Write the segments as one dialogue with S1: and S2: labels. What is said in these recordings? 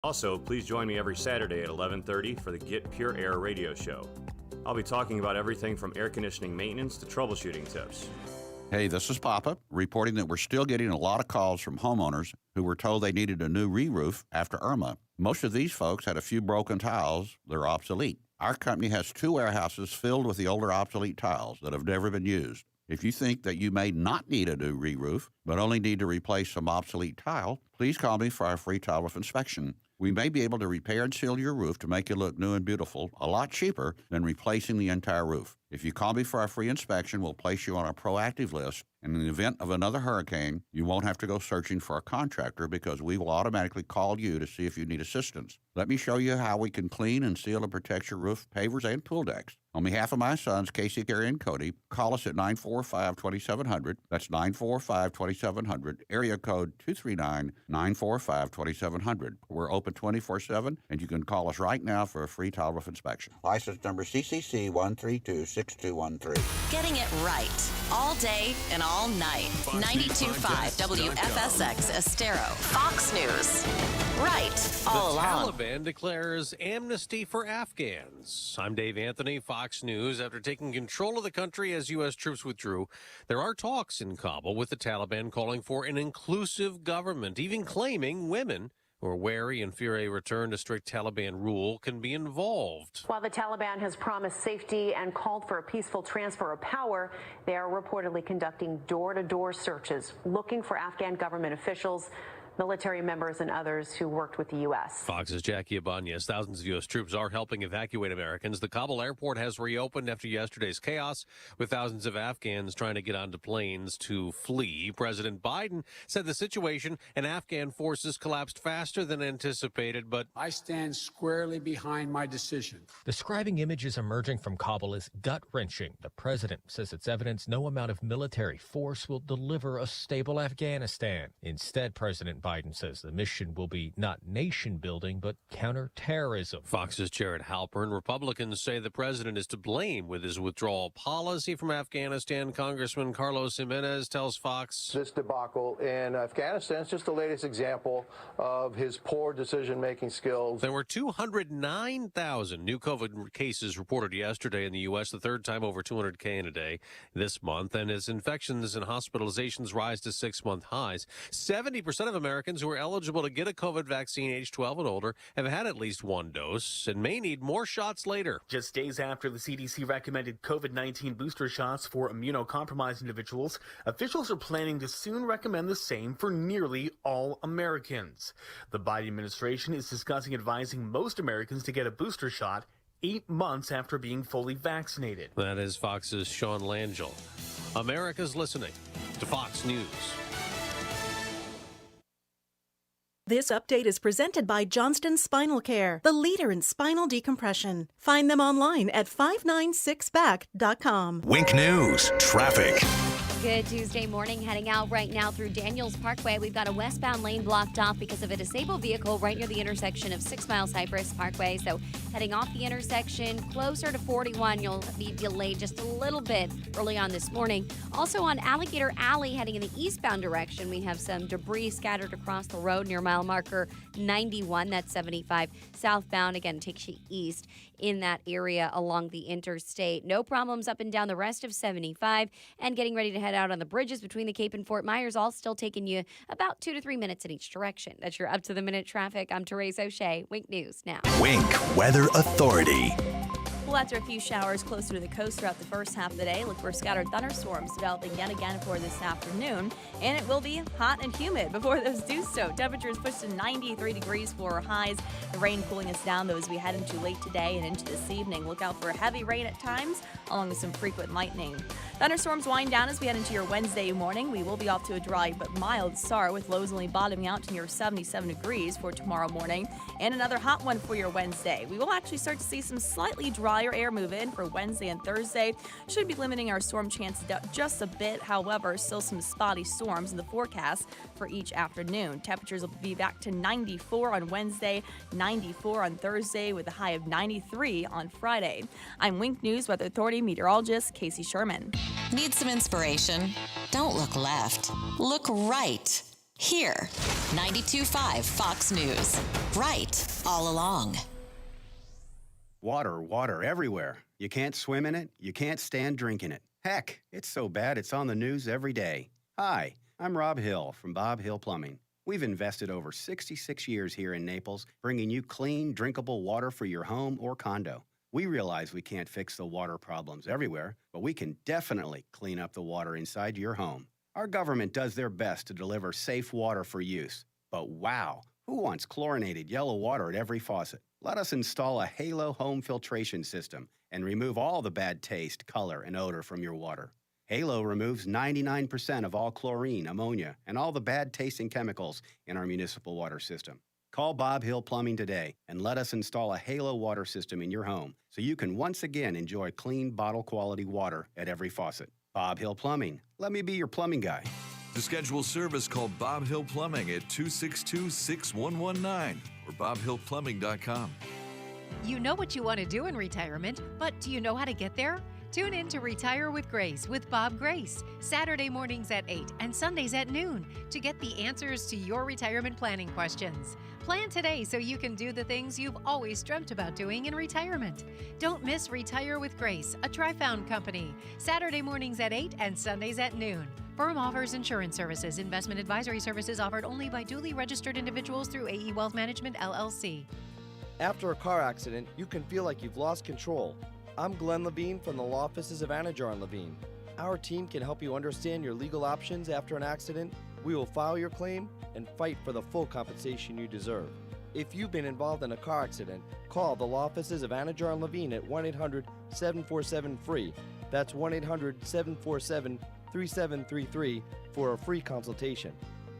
S1: Also, please join me every Saturday at 11:30 for the Get Pure Air radio show. I'll be talking about everything from air conditioning maintenance to troubleshooting tips.
S2: Hey, this is Papa, reporting that we're still getting a lot of calls from homeowners who were told they needed a new re-roof after Irma. Most of these folks had a few broken tiles that are obsolete. Our company has 2 warehouses filled with the older obsolete tiles that have never been used. If you think that you may not need a new re-roof, but only need to replace some obsolete tile, please call me for our free tile roof inspection. We may be able to repair and seal your roof to make it look new and beautiful, a lot cheaper than replacing the entire roof. If you call me for our free inspection, we'll place you on a proactive list. And in the event of another hurricane, you won't have to go searching for a contractor because we will automatically call you to see if you need assistance. Let me show you how we can clean and seal and protect your roof, pavers, and pool decks. On behalf of my sons, Casey, Gary, and Cody, call us at 945-2700. That's 945-2700, area code 239-945-2700. We're open 24/7, and you can call us right now for a free tile roof inspection. License number CCC 1326213.
S3: Getting it right all day and all night. 92.5 WFSX Estero. Fox News. Right all along.
S4: The Taliban declares amnesty for Afghans. I'm Dave Anthony, Fox News. After taking control of the country as U.S. troops withdrew, there are talks in Kabul with the Taliban calling for an inclusive government, even claiming women who are wary and fear a return to strict Taliban rule can be involved.
S5: While the Taliban has promised safety and called for a peaceful transfer of power, they are reportedly conducting door-to-door searches, looking for Afghan government officials, military members, and others who worked with the U.S.
S4: Fox's Jackie Ibanez. Thousands of U.S. troops are helping evacuate Americans. The Kabul airport has reopened after yesterday's chaos, with thousands of Afghans trying to get onto planes to flee. President Biden said the situation and Afghan forces collapsed faster than anticipated, but
S6: I stand squarely behind my decision.
S7: Describing images emerging from Kabul as gut-wrenching, the president says it's evidence no amount of military force will deliver a stable Afghanistan. Instead, President Biden says the mission will be not nation-building, but counterterrorism.
S4: Fox's Jared Halpern. Republicans say the president is to blame with his withdrawal policy from Afghanistan. Congressman Carlos Jimenez tells Fox,
S8: this debacle in Afghanistan is just the latest example of his poor decision-making skills.
S4: There were 209,000 new COVID cases reported yesterday in the U.S., the third time over 200K in a day this month. And as infections and hospitalizations rise to 6-month highs, 70% of Americans who are eligible to get a COVID vaccine age 12 and older have had at least one dose and may need more shots later.
S9: Just days after the CDC recommended COVID-19 booster shots for immunocompromised individuals, officials are planning to soon recommend the same for nearly all Americans. The Biden administration is discussing advising most Americans to get a booster shot 8 months after being fully vaccinated.
S4: That is Fox's Sean Langell. America's listening to Fox News.
S10: This update is presented by Johnston Spinal Care, the leader in spinal decompression. Find them online at 596back.com.
S11: Wink News, traffic.
S12: Good Tuesday morning, heading out right now through Daniels Parkway. We've got a westbound lane blocked off because of a disabled vehicle right near the intersection of 6 Mile Cypress Parkway. So heading off the intersection, closer to 41, you'll be delayed just a little bit early on this morning. Also on Alligator Alley, heading in the eastbound direction, we have some debris scattered across the road near mile marker 91. That's 75 southbound. Again, takes you east in that area along the interstate. No problems up and down the rest of 75, and getting ready to head out on the bridges between the Cape and Fort Myers, all still taking you about 2 to 3 minutes in each direction. That's your up-to-the-minute traffic. I'm Therese O'Shea. Wink News now.
S11: Wink Weather Authority.
S13: Well, after a few showers closer to the coast throughout the first half of the day, look for scattered thunderstorms developing yet again for this afternoon. And it will be hot and humid before those do so. Temperatures push to 93 degrees for highs. The rain cooling us down, though, as we head into late today and into this evening. Look out for heavy rain at times, along with some frequent lightning. Thunderstorms wind down as we head into your Wednesday morning. We will be off to a dry but mild start, with lows only bottoming out to near 77 degrees for tomorrow morning. And another hot one for your Wednesday. We will actually start to see some slightly drier air move in for Wednesday and Thursday. Should be limiting our storm chances just a bit. However, still some spotty storms in the forecast for each afternoon. Temperatures will be back to 94 on Wednesday, 94 on Thursday, with a high of 93 on Friday. I'm Wink News Weather Authority meteorologist Casey Sherman.
S3: Need some inspiration? Don't look left. Look right. Here. 92.5 Fox News. Right all along.
S14: Water, water everywhere. You can't swim in it. You can't stand drinking it. Heck, it's so bad it's on the news every day. Hi, I'm Rob Hill from Bob Hill Plumbing. We've invested over 66 years here in Naples, bringing you clean, drinkable water for your home or condo. We realize we can't fix the water problems everywhere, but we can definitely clean up the water inside your home. Our government does their best to deliver safe water for use. But wow, who wants chlorinated yellow water at every faucet? Let us install a Halo home filtration system and remove all the bad taste, color, and odor from your water. Halo removes 99% of all chlorine, ammonia, and all the bad-tasting chemicals in our municipal water system. Call Bob Hill Plumbing today and let us install a Halo water system in your home so you can once again enjoy clean, bottle-quality water at every faucet. Bob Hill Plumbing. Let me be your plumbing guy.
S15: To schedule service, call Bob Hill Plumbing at 262-6119 or bobhillplumbing.com.
S16: You know what you want to do in retirement, but do you know how to get there? Tune in to Retire with Grace with Bob Grace, Saturday mornings at 8 and Sundays at noon to get the answers to your retirement planning questions. Plan today so you can do the things you've always dreamt about doing in retirement. Don't miss Retire with Grace, a Tri-Found company, Saturday mornings at 8 and Sundays at noon. Firm offers insurance services. Investment advisory services offered only by duly registered individuals through AE Wealth Management, LLC.
S17: After a car accident, you can feel like you've lost control. I'm Glenn Levine from the law offices of Anajar & Levine. Our team can help you understand your legal options after an accident. We will file your claim and fight for the full compensation you deserve. If you've been involved in a car accident, call the law offices of Anajar & Levine at 1-800-747-FREE. That's 1-800-747-3733 for a free consultation.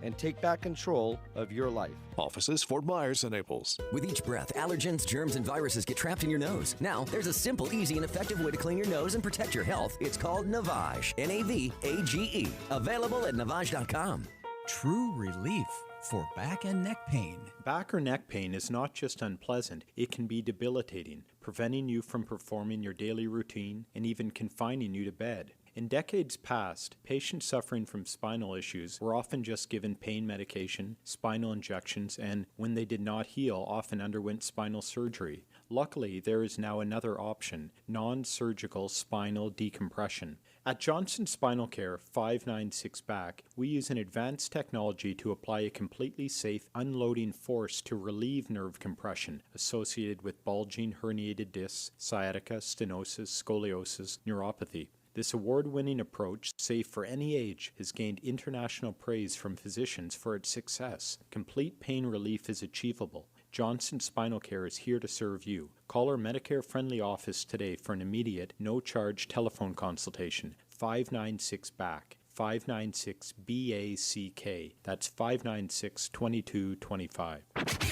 S17: And take back control of your life.
S18: Offices Fort Myers and Naples.
S19: With each breath, allergens, germs, and viruses get trapped in your nose. Now, there's a simple, easy, and effective way to clean your nose and protect your health. It's called Navage. N-A-V-A-G-E. Available at Navage.com.
S20: True relief for back and neck pain.
S21: Back or neck pain is not just unpleasant, it can be debilitating, preventing you from performing your daily routine and even confining you to bed. In decades past, patients suffering from spinal issues were often just given pain medication, spinal injections, and when they did not heal, often underwent spinal surgery. Luckily, there is now another option, non-surgical spinal decompression. At Johnson Spinal Care 596 Back, we use an advanced technology to apply a completely safe unloading force to relieve nerve compression associated with bulging herniated discs, sciatica, stenosis, scoliosis, neuropathy. This award-winning approach, safe for any age, has gained international praise from physicians for its success. Complete pain relief is achievable. Johnson Spinal Care is here to serve you. Call our Medicare-friendly office today for an immediate, no-charge telephone consultation. 596-BACK. 596-BACK. That's 596-2225.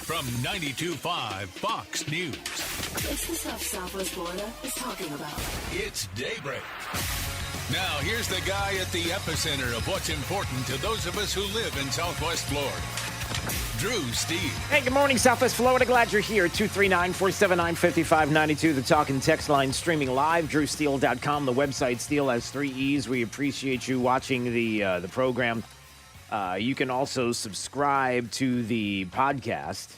S11: From 92.5 Fox News.
S22: It's the stuff Southwest Florida is talking about.
S11: It's Daybreak. Now, here's the guy at the epicenter of what's important to those of us who live in Southwest Florida. Drew Steele.
S23: Hey, good morning, Southwest Florida. Glad you're here. 239-479-5592. The talk and text line streaming live. DrewSteele.com. The website, Steele has 3 E's. We appreciate you watching the program. You can also subscribe to the podcast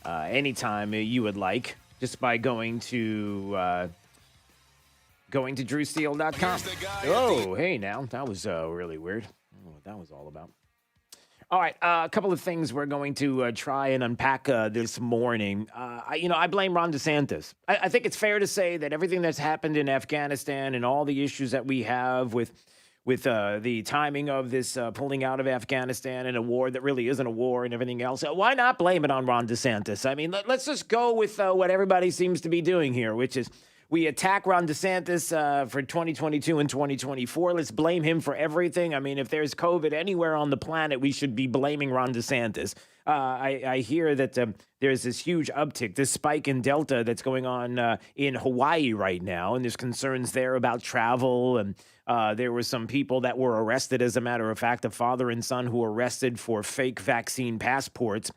S23: anytime you would like, just by going to DrewSteele.com. Oh, hey, now. That was really weird. I don't know what that was all about. All right, a couple of things we're going to try and unpack this morning. I blame Ron DeSantis. I think it's fair to say that everything that's happened in Afghanistan and all the issues that we have with the timing of this pulling out of Afghanistan and a war that really isn't a war and everything else, why not blame it on Ron DeSantis? I mean, let's just go with what everybody seems to be doing here, which is we attack Ron DeSantis for 2022 and 2024. Let's blame him for everything. I mean, if there's COVID anywhere on the planet, we should be blaming Ron DeSantis. I hear that there's this huge uptick, this spike in Delta that's going on in Hawaii right now, and there's concerns there about travel. And there were some people that were arrested, as a matter of fact, a father and son who were arrested for fake vaccine passports.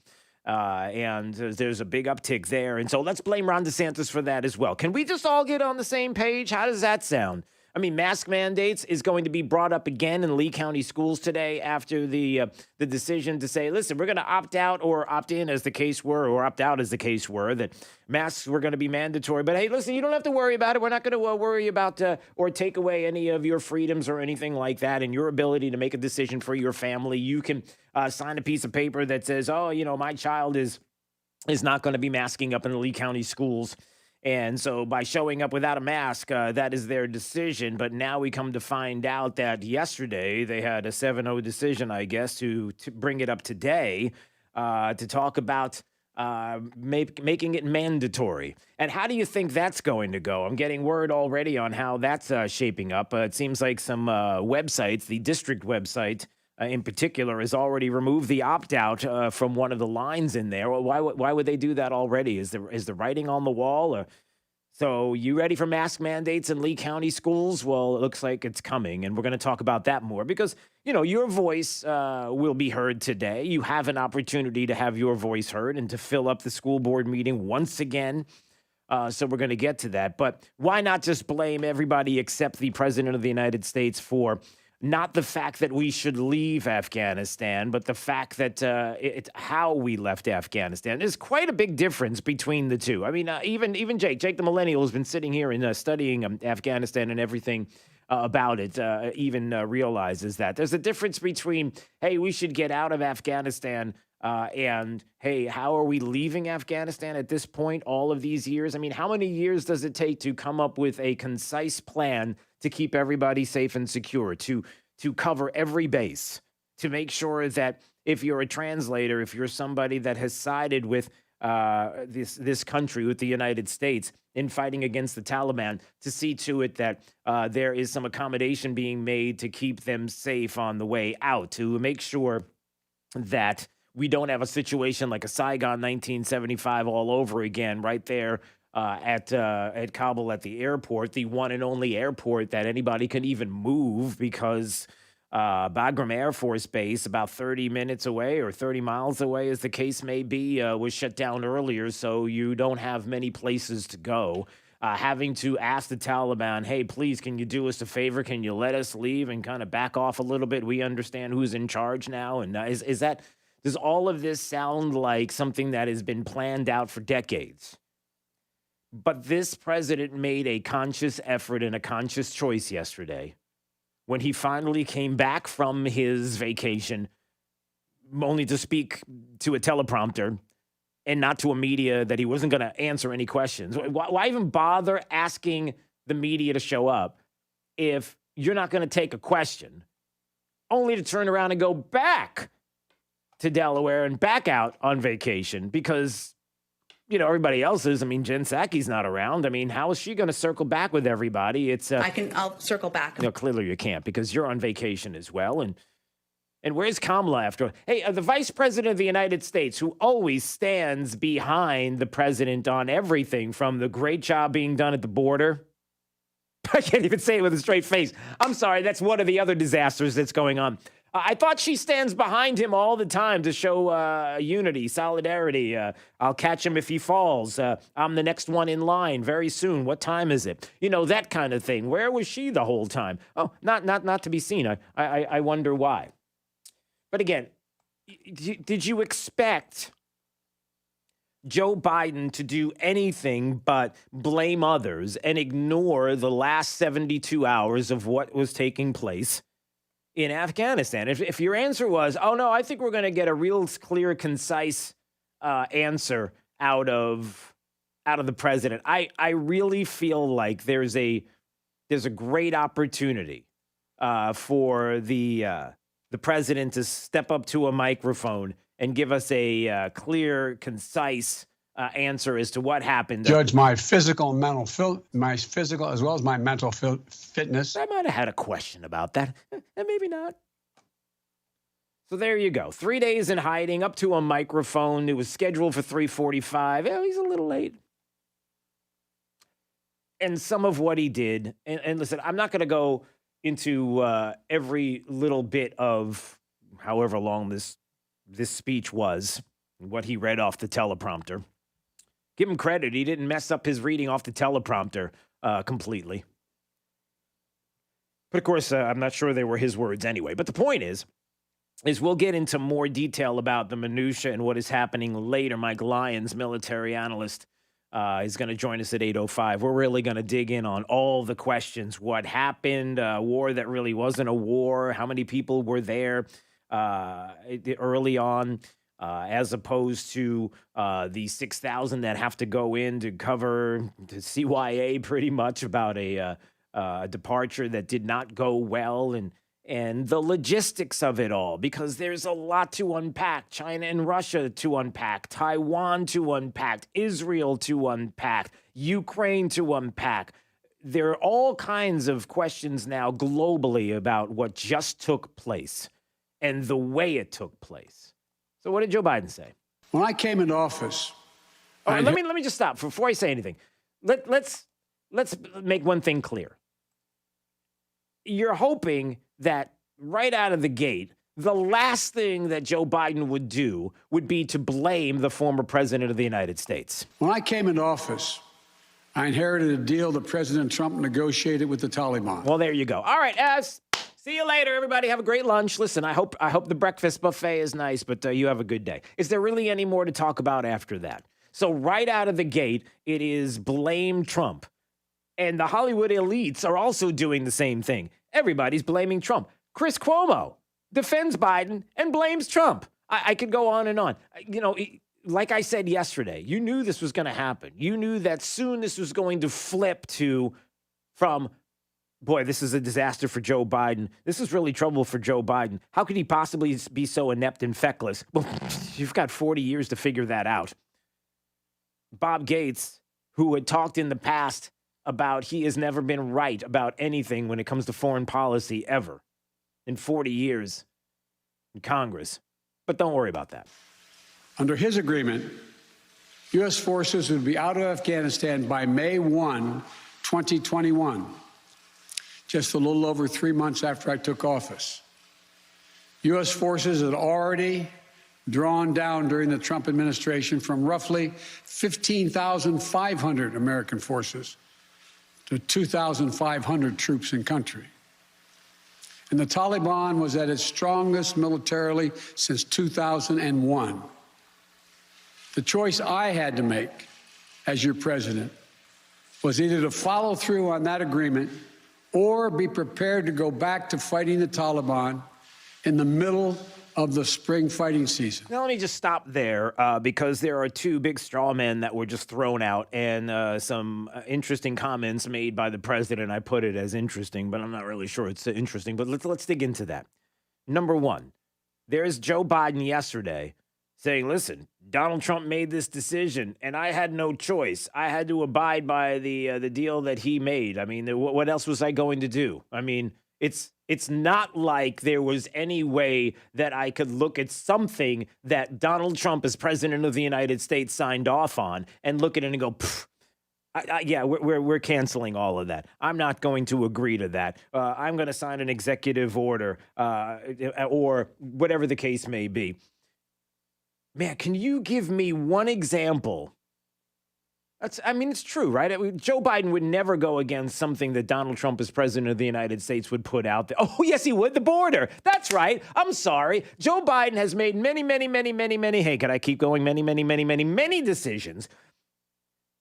S23: And there's a big uptick there. And so let's blame Ron DeSantis for that as well. Can we just all get on the same page? How does that sound? I mean, mask mandates is going to be brought up again in Lee County schools today after the decision to say, listen, we're going to opt out or opt in as the case were, or opt out as the case were, that masks were going to be mandatory. But hey, listen, you don't have to worry about it. We're not going to worry about or take away any of your freedoms or anything like that and your ability to make a decision for your family. You can sign a piece of paper that says, oh, my child is not going to be masking up in the Lee County schools. And so by showing up without a mask, that is their decision. But now we come to find out that yesterday they had a 7-0 decision, I guess, to bring it up today to talk about making it mandatory. And how do you think that's going to go? I'm getting word already on how that's shaping up. It seems like some websites, the district website in particular, has already removed the opt-out from one of the lines in there. Well, why would they do that already? Is the writing on the wall? So you ready for mask mandates in Lee County schools? Well, it looks like it's coming, and we're going to talk about that more because, your voice will be heard today. You have an opportunity to have your voice heard and to fill up the school board meeting once again. So we're going to get to that. But why not just blame everybody except the President of the United States for not the fact that we should leave Afghanistan, but the fact that it's how we left Afghanistan. There's quite a big difference between the two. I mean, even Jake the millennial, has been sitting here and studying Afghanistan and everything about it, even realizes that. There's a difference between, hey, we should get out of Afghanistan and, hey, how are we leaving Afghanistan at this point all of these years? I mean, how many years does it take to come up with a concise plan to keep everybody safe and secure, to cover every base, to make sure that if you're a translator, if you're somebody that has sided with this country, with the United States, in fighting against the Taliban, to see to it that there is some accommodation being made to keep them safe on the way out, to make sure that we don't have a situation like a Saigon 1975 all over again, right there at Kabul at the airport, the one and only airport that anybody can even move because Bagram Air Force Base, about 30 minutes away or 30 miles away, as the case may be, was shut down earlier, so you don't have many places to go. Having to ask the Taliban, hey, please, can you do us a favor? Can you let us leave and kind of back off a little bit? We understand who's in charge now. And does all of this sound like something that has been planned out for decades? But this president made a conscious effort and a conscious choice yesterday when he finally came back from his vacation, only to speak to a teleprompter and not to a media that he wasn't going to answer any questions. Why even bother asking the media to show up if you're not going to take a question, only to turn around and go back to Delaware and back out on vacation because, everybody else is. I mean, Jen Psaki's not around. I mean, how is she going to circle back with everybody?
S1: I'll circle back.
S23: Clearly you can't because you're on vacation as well. And where's Kamala after? Hey, the vice president of the United States, who always stands behind the president on everything from the great job being done at the border. I can't even say it with a straight face. I'm sorry. That's one of the other disasters that's going on. I thought she stands behind him all the time to show unity, solidarity. I'll catch him if he falls. I'm the next one in line very soon. What time is it? That kind of thing. Where was she the whole time? Oh, not to be seen. I wonder why. But again, did you expect Joe Biden to do anything but blame others and ignore the last 72 hours of what was taking place in Afghanistan? If your answer was, oh, no, I think we're going to get a real clear, concise answer out of the president, I really feel like there's a great opportunity for the president to step up to a microphone and give us a clear, concise answer as to what happened.
S6: Judge my physical and mental, my physical as well as my mental fitness.
S23: I might have had a question about that, and maybe not. So there you go. 3 days in hiding, up to a microphone. It was scheduled for 3:45. Oh, he's a little late. And some of what he did, and listen, I'm not going to go into every little bit of however long this speech was, what he read off the teleprompter. Give him credit. He didn't mess up his reading off the teleprompter completely. But of course, I'm not sure they were his words anyway. But the point is we'll get into more detail about the minutia and what is happening later. Mike Lyons, military analyst, is going to join us at 8:05. We're really going to dig in on all the questions. What happened? A war that really wasn't a war. How many people were there early on, as opposed to the 6,000 that have to go in to cover the CYA pretty much about a departure that did not go well, and the logistics of it all, because there's a lot to unpack. China and Russia to unpack, Taiwan to unpack, Israel to unpack, Ukraine to unpack. There are all kinds of questions now globally about what just took place and the way it took place. So what did Joe Biden say?
S6: When I came into office...
S23: let me just stop before I say anything. Let's make one thing clear. You're hoping that right out of the gate, the last thing that Joe Biden would do would be to blame the former president of the United States.
S6: When I came into office, I inherited a deal that President Trump negotiated with the Taliban.
S23: Well, there you go. All right, see you later, everybody. Have a great lunch. Listen, I hope the breakfast buffet is nice, but you have a good day. Is there really any more to talk about after that? So right out of the gate, it is blame Trump. And the Hollywood elites are also doing the same thing. Everybody's blaming Trump. Chris Cuomo defends Biden and blames Trump. I could go on and on. Like I said yesterday, you knew this was going to happen. You knew that soon this was going to flip from, boy, this is a disaster for Joe Biden. This is really trouble for Joe Biden. How could he possibly be so inept and feckless? Well, you've got 40 years to figure that out. Bob Gates, who had talked in the past about he has never been right about anything when it comes to foreign policy ever in 40 years in Congress. But don't worry about that.
S6: Under his agreement, U.S. forces would be out of Afghanistan by May 1, 2021, just a little over 3 months after I took office. U.S. forces had already drawn down during the Trump administration from roughly 15,500 American forces to 2,500 troops in country. And the Taliban was at its strongest militarily since 2001. The choice I had to make as your president was either to follow through on that agreement or be prepared to go back to fighting the Taliban in the middle of the spring fighting season.
S23: Now, let me just stop there because there are two big straw men that were just thrown out and some interesting comments made by the president. I put it as interesting, but I'm not really sure it's interesting. But let's dig into that. Number one, there's Joe Biden yesterday saying, listen, Donald Trump made this decision, and I had no choice. I had to abide by the deal that he made. I mean, what else was I going to do? I mean, it's not like there was any way that I could look at something that Donald Trump as president of the United States signed off on and look at it and go, yeah, we're canceling all of that. I'm not going to agree to that. I'm going to sign an executive order or whatever the case may be. Man, can you give me one example? It's true, right? Joe Biden would never go against something that Donald Trump as president of the United States would put out there. Oh, yes, he would. The border. That's right. I'm sorry. Joe Biden has made many, hey, can I keep going? Many decisions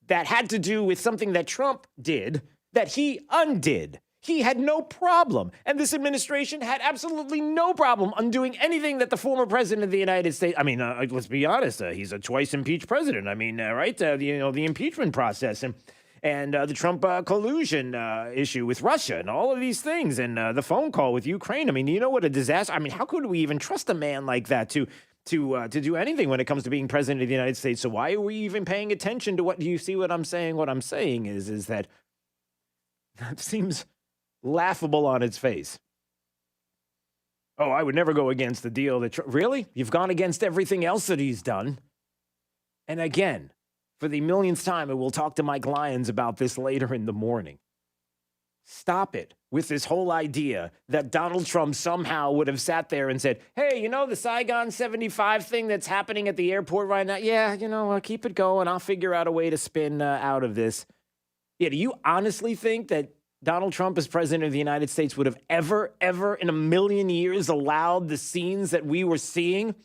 S23: that had to do with something that Trump did that he undid. He had no problem. And this administration had absolutely no problem undoing anything that the former president of the United States, let's be honest, he's a twice impeached president. Right? The impeachment process and the Trump collusion issue with Russia and all of these things and the phone call with Ukraine. You know what a disaster. How could we even trust a man like that to do anything when it comes to being president of the United States? So why are we even paying attention to what, do you see what I'm saying? What I'm saying is that seems laughable on its face. Oh, I would never go against the deal that... Really? You've gone against everything else that he's done? And again, for the millionth time, and we'll talk to Mike Lyons about this later in the morning. Stop it with this whole idea that Donald Trump somehow would have sat there and said, hey, the Saigon 75 thing that's happening at the airport right now? Yeah, I'll keep it going. I'll figure out a way to spin out of this. Yeah, do you honestly think that Donald Trump, as president of the United States, would have ever in a million years allowed the scenes that we were seeing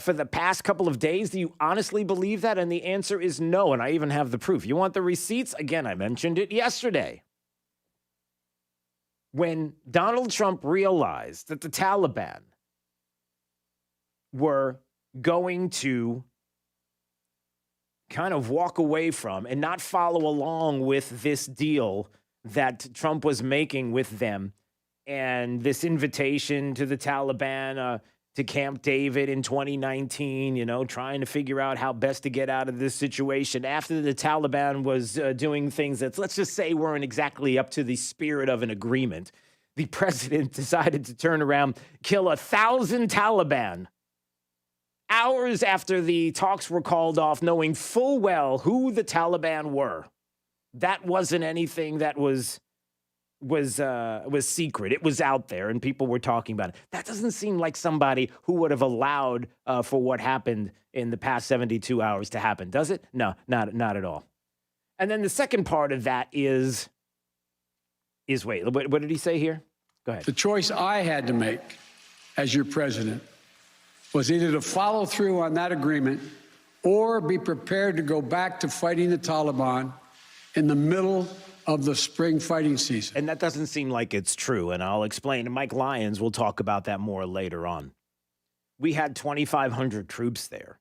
S23: for the past couple of days? Do you honestly believe that? And the answer is no, and I even have the proof. You want the receipts? Again, I mentioned it yesterday. When Donald Trump realized that the Taliban were going to kind of walk away from and not follow along with this deal that Trump was making with them and this invitation to the Taliban to Camp David in 2019, you know, trying to figure out how best to get out of this situation after the Taliban was doing things that, let's just say, weren't exactly up to the spirit of an agreement. The president decided to turn around, kill 1,000 Taliban hours after the talks were called off, knowing full well who the Taliban were. That wasn't anything that was secret. It was out there, and people were talking about it. That doesn't seem like somebody who would have allowed for what happened in the past 72 hours to happen, does it? No, not at all. And then the second part of that is wait, what did he say here? Go ahead.
S6: The choice I had to make as your president was either to follow through on that agreement or be prepared to go back to fighting the Taliban in the middle of the spring fighting season.
S23: And that doesn't seem like it's true, and I'll explain. And Mike Lyons will talk about that more later on. We had 2,500 troops there.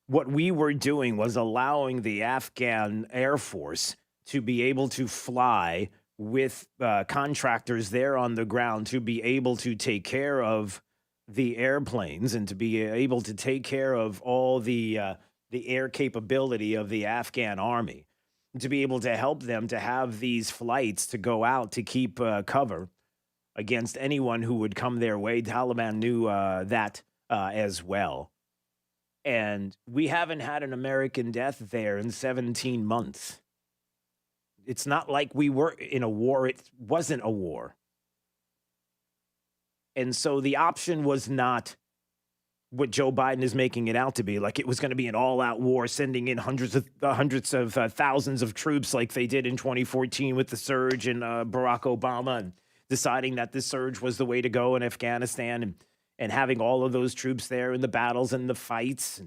S23: What we were doing was allowing the Afghan Air Force to be able to fly with contractors there on the ground to be able to take care of the airplanes and to be able to take care of all the air capability of the Afghan army, to be able to help them to have these flights to go out to keep cover against anyone who would come their way. Taliban knew that as well. And we haven't had an American death there in 17 months. It's not like we were in a war. It wasn't a war. And so the option was not what Joe Biden is making it out to be, like it was going to be an all-out war, sending in hundreds of thousands of troops like they did in 2014 with the surge and Barack Obama, and deciding that this surge was the way to go in Afghanistan, and having all of those troops there in the battles and the fights.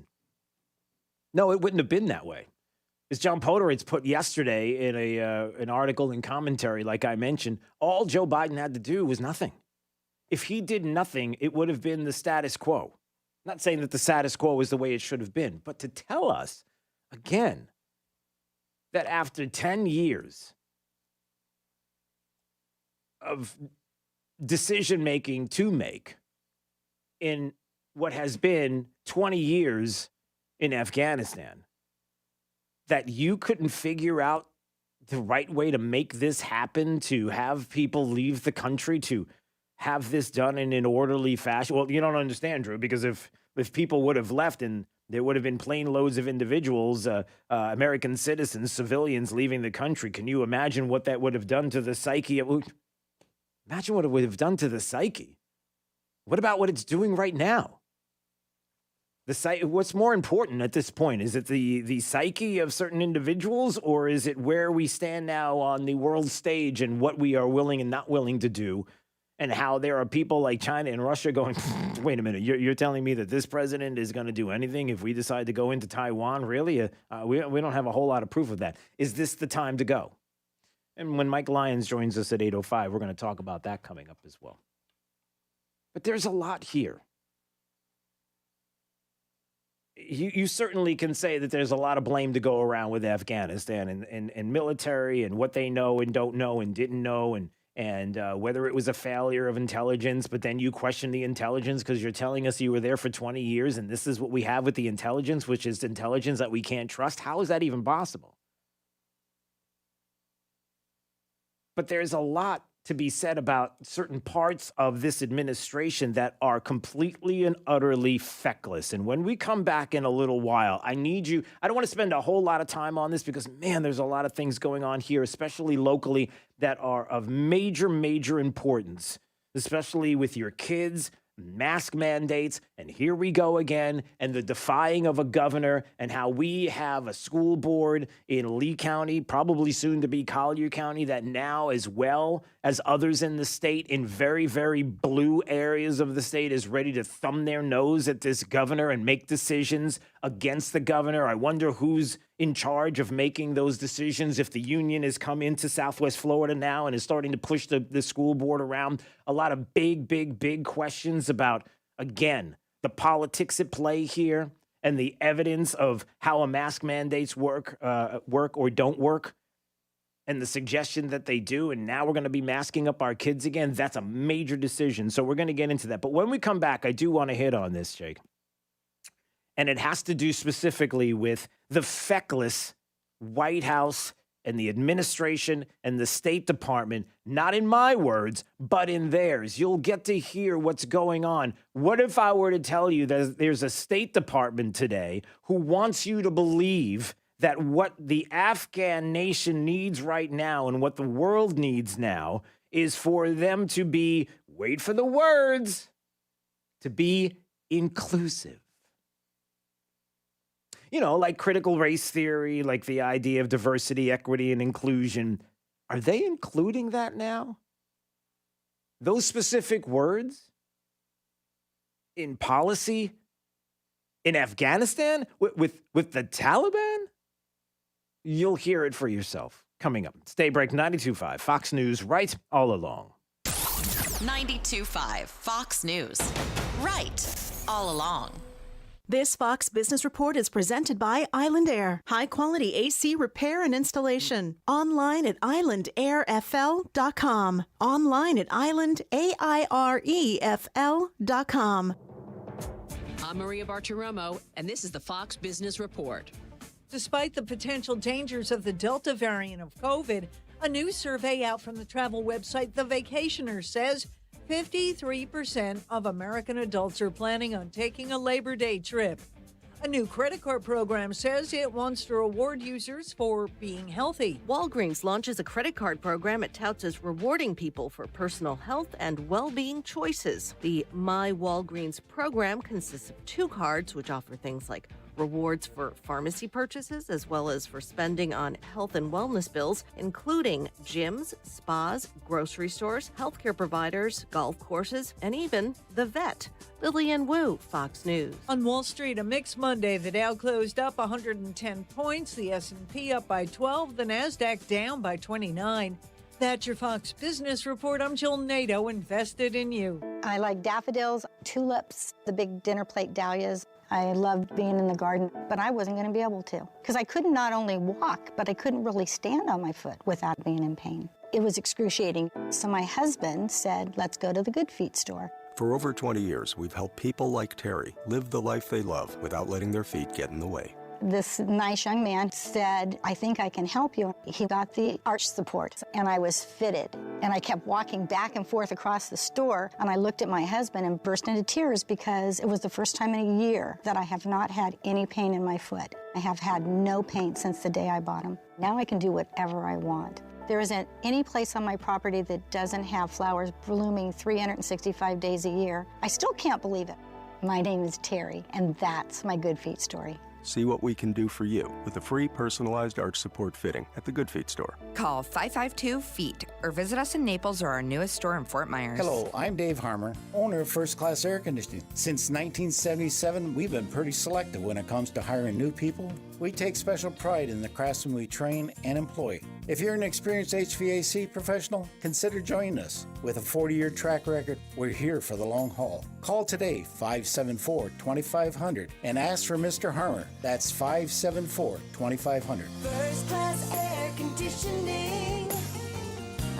S23: No, it wouldn't have been that way. As John Podhoretz put yesterday in an article and commentary, like I mentioned, all Joe Biden had to do was nothing. If he did nothing, it would have been the status quo. I'm not saying that the status quo is the way it should have been, but to tell us, again, that after 10 years of decision-making to make in what has been 20 years in Afghanistan, that you couldn't figure out the right way to make this happen, to have people leave the country, to have this done in an orderly fashion. Well, you don't understand, Drew, because if people would have left and there would have been plane loads of individuals, American citizens, civilians leaving the country, can you imagine what that would have done to the psyche? Imagine what it would have done to the psyche. What about what it's doing right now? What's more important at this point? Is it the psyche of certain individuals, or is it where we stand now on the world stage and what we are willing and not willing to do? And how there are people like China and Russia going, wait a minute, you're telling me that this president is going to do anything if we decide to go into Taiwan? Really? We don't have a whole lot of proof of that. Is this the time to go? And when Mike Lyons joins us at 8:05, we're going to talk about that coming up as well. But there's a lot here. You certainly can say that there's a lot of blame to go around with Afghanistan and military and what they know and don't know and didn't know, and whether it was a failure of intelligence, but then you question the intelligence because you're telling us you were there for 20 years and this is what we have with the intelligence, which is intelligence that we can't trust. How is that even possible? But there's a lot to be said about certain parts of this administration that are completely and utterly feckless. And when we come back in a little while, I need you. I don't want to spend a whole lot of time on this because, man, there's a lot of things going on here, especially locally, that are of major, major importance, especially with your kids, mask mandates, and here we go again, and the defying of a governor, and how we have a school board in Lee County, probably soon to be Collier County, that now, as well as others in the state, in very, very blue areas of the state, is ready to thumb their nose at this governor and make decisions against the governor. I wonder who's in charge of making those decisions, if the union has come into Southwest Florida now and is starting to push the school board around. A lot of big questions about, again, the politics at play here and the evidence of how a mask mandates work or don't work, and the suggestion that they do, and now we're going to be masking up our kids again. That's a major decision, so we're going to get into that. But when we come back, I do want to hit on this, Jake. And it has to do specifically with the feckless White House and the administration and the State Department, not in my words, but in theirs. You'll get to hear what's going on. What if I were to tell you that there's a State Department today who wants you to believe that what the Afghan nation needs right now and what the world needs now is for them to be, wait for the words, to be inclusive? You know, like critical race theory, like the idea of diversity, equity, and inclusion. Are they including that now? Those specific words in policy in Afghanistan with the Taliban? You'll hear it for yourself. Coming up, it's Daybreak 92.5, Fox News, right all along.
S3: 92.5 Fox News. Right all along.
S10: This Fox Business Report is presented by Island Air. High-quality AC repair and installation. Online at islandairfl.com. Online at islandairefl.com.
S2: I'm Maria Bartiromo, and this is the Fox Business Report.
S5: Despite the potential dangers of the Delta variant of COVID, a new survey out from the travel website The Vacationer says 53% of American adults are planning on taking a Labor Day trip. A new credit card program says it wants to reward users for being healthy.
S7: Walgreens launches a credit card program it touts as rewarding people for personal health and well-being choices. The My Walgreens program consists of 2 cards, which offer things like rewards for pharmacy purchases as well as for spending on health and wellness bills, including gyms, spas, grocery stores, healthcare providers, golf courses, and even the vet. Lillian Wu, Fox News.
S5: On Wall Street, a mixed Monday. The Dow closed up 110 points, the S&P up by 12, the Nasdaq down by 29. That's your Fox Business Report. I'm Jill Nato, invested in you.
S24: I like daffodils, tulips, the big dinner plate dahlias. I loved being in the garden, but I wasn't going to be able to because I couldn't not only walk, but I couldn't really stand on my foot without being in pain. It was excruciating. So my husband said, let's go to the Good Feet store.
S25: For over 20 years, we've helped people like Terry live the life they love without letting their feet get in the way.
S24: This nice young man said, I think I can help you. He got the arch support, and I was fitted. And I kept walking back and forth across the store, and I looked at my husband and burst into tears because it was the first time in a year that I have not had any pain in my foot. I have had no pain since the day I bought them. Now I can do whatever I want. There isn't any place on my property that doesn't have flowers blooming 365 days a year. I still can't believe it. My name is Terry, and that's my Good Feet story.
S25: See what we can do for you with a free personalized arch support fitting at the Good Feet store.
S26: Call 552-FEET or visit us in Naples or our newest store in Fort Myers.
S27: Hello, I'm Dave Harmer, owner of First Class Air Conditioning. Since 1977, we've been pretty selective when it comes to hiring new people. We take special pride in the craftsmen we train and employ. If you're an experienced HVAC professional, consider joining us. With a 40-year track record, we're here for the long haul. Call today, 574-2500, and ask for Mr. Harmer. That's 574-2500.
S22: First Class Air Conditioning.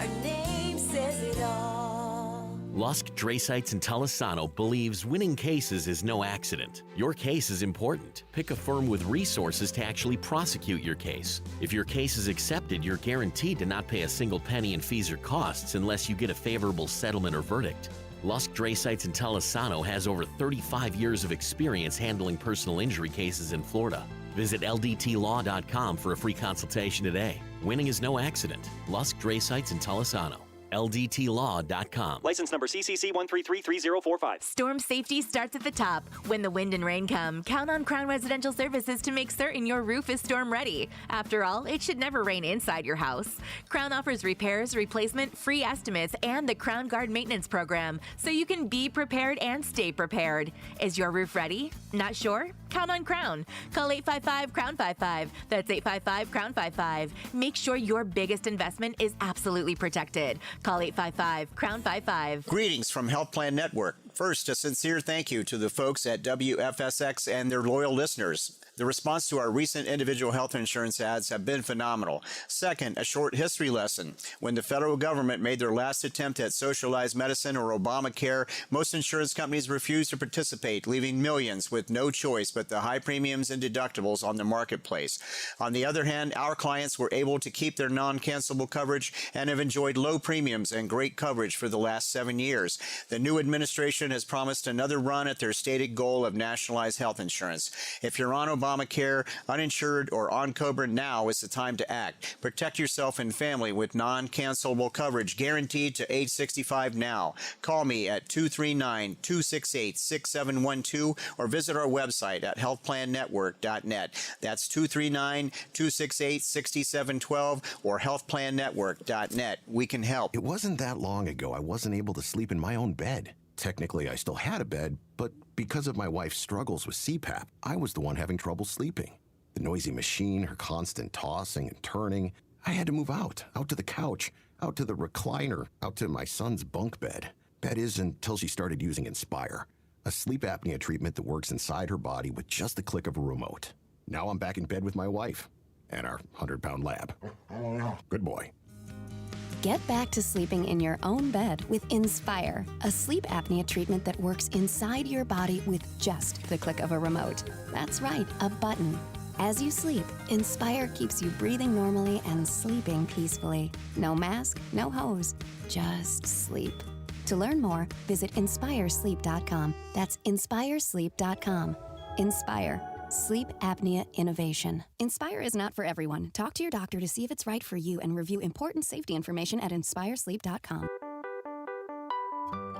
S22: Our name says it all.
S28: Lusk, Drasites, and Talisano believes winning cases is no accident. Your case is important. Pick a firm with resources to actually prosecute your case. If your case is accepted, you're guaranteed to not pay a single penny in fees or costs unless you get a favorable settlement or verdict. Lusk, Drasites, and Talisano has over 35 years of experience handling personal injury cases in Florida. Visit LDTlaw.com for a free consultation today. Winning is no accident. Lusk, Drasites, and Talisano. LDTlaw.com.
S4: License number CCC 1333045.
S8: Storm safety starts at the top. When the wind and rain come, count on Crown Residential Services to make certain your roof is storm ready. After all, it should never rain inside your house. Crown offers repairs, replacement, free estimates, and the Crown Guard maintenance program, so you can be prepared and stay prepared. Is your roof ready? Not sure? Count on Crown. Call 855-CROWN-55. That's 855-CROWN-55. Make sure your biggest investment is absolutely protected. Call 855-CROWN-55.
S9: Greetings from Health Plan Network. First, a sincere thank you to the folks at WFSX and their loyal listeners. The response to our recent individual health insurance ads have been phenomenal. Second, a short history lesson. When the federal government made their last attempt at socialized medicine or Obamacare, most insurance companies refused to participate, leaving millions with no choice but the high premiums and deductibles on the marketplace. On the other hand, our clients were able to keep their non-cancelable coverage and have enjoyed low premiums and great coverage for the last 7 years. The new administration has promised another run at their stated goal of nationalized health insurance. If you're on Obamacare, uninsured, or on COBRA, now is the time to act. Protect yourself and family with non-cancelable coverage guaranteed to age 65 now. Call me at 239-268-6712 or visit our website at healthplannetwork.net. That's 239-268-6712 or healthplannetwork.net. We can help.
S12: It wasn't that long ago I wasn't able to sleep in my own bed. Technically, I still had a bed, but because of my wife's struggles with CPAP, I was the one having trouble sleeping. The noisy machine, her constant tossing and turning. I had to move out to the couch, out to the recliner, out to my son's bunk bed. That is, until she started using Inspire, a sleep apnea treatment that works inside her body with just the click of a remote. Now I'm back in bed with my wife and our 100-pound lab. Good boy.
S13: Get back to sleeping in your own bed with Inspire, a sleep apnea treatment that works inside your body with just the click of a remote. That's right, a button. As you sleep, Inspire keeps you breathing normally and sleeping peacefully. No mask, no hose, just sleep. To learn more, visit inspiresleep.com. That's inspiresleep.com. Inspire. Sleep apnea innovation. Inspire is not for everyone. Talk to your doctor to see if it's right for you and review important safety information at inspiresleep.com.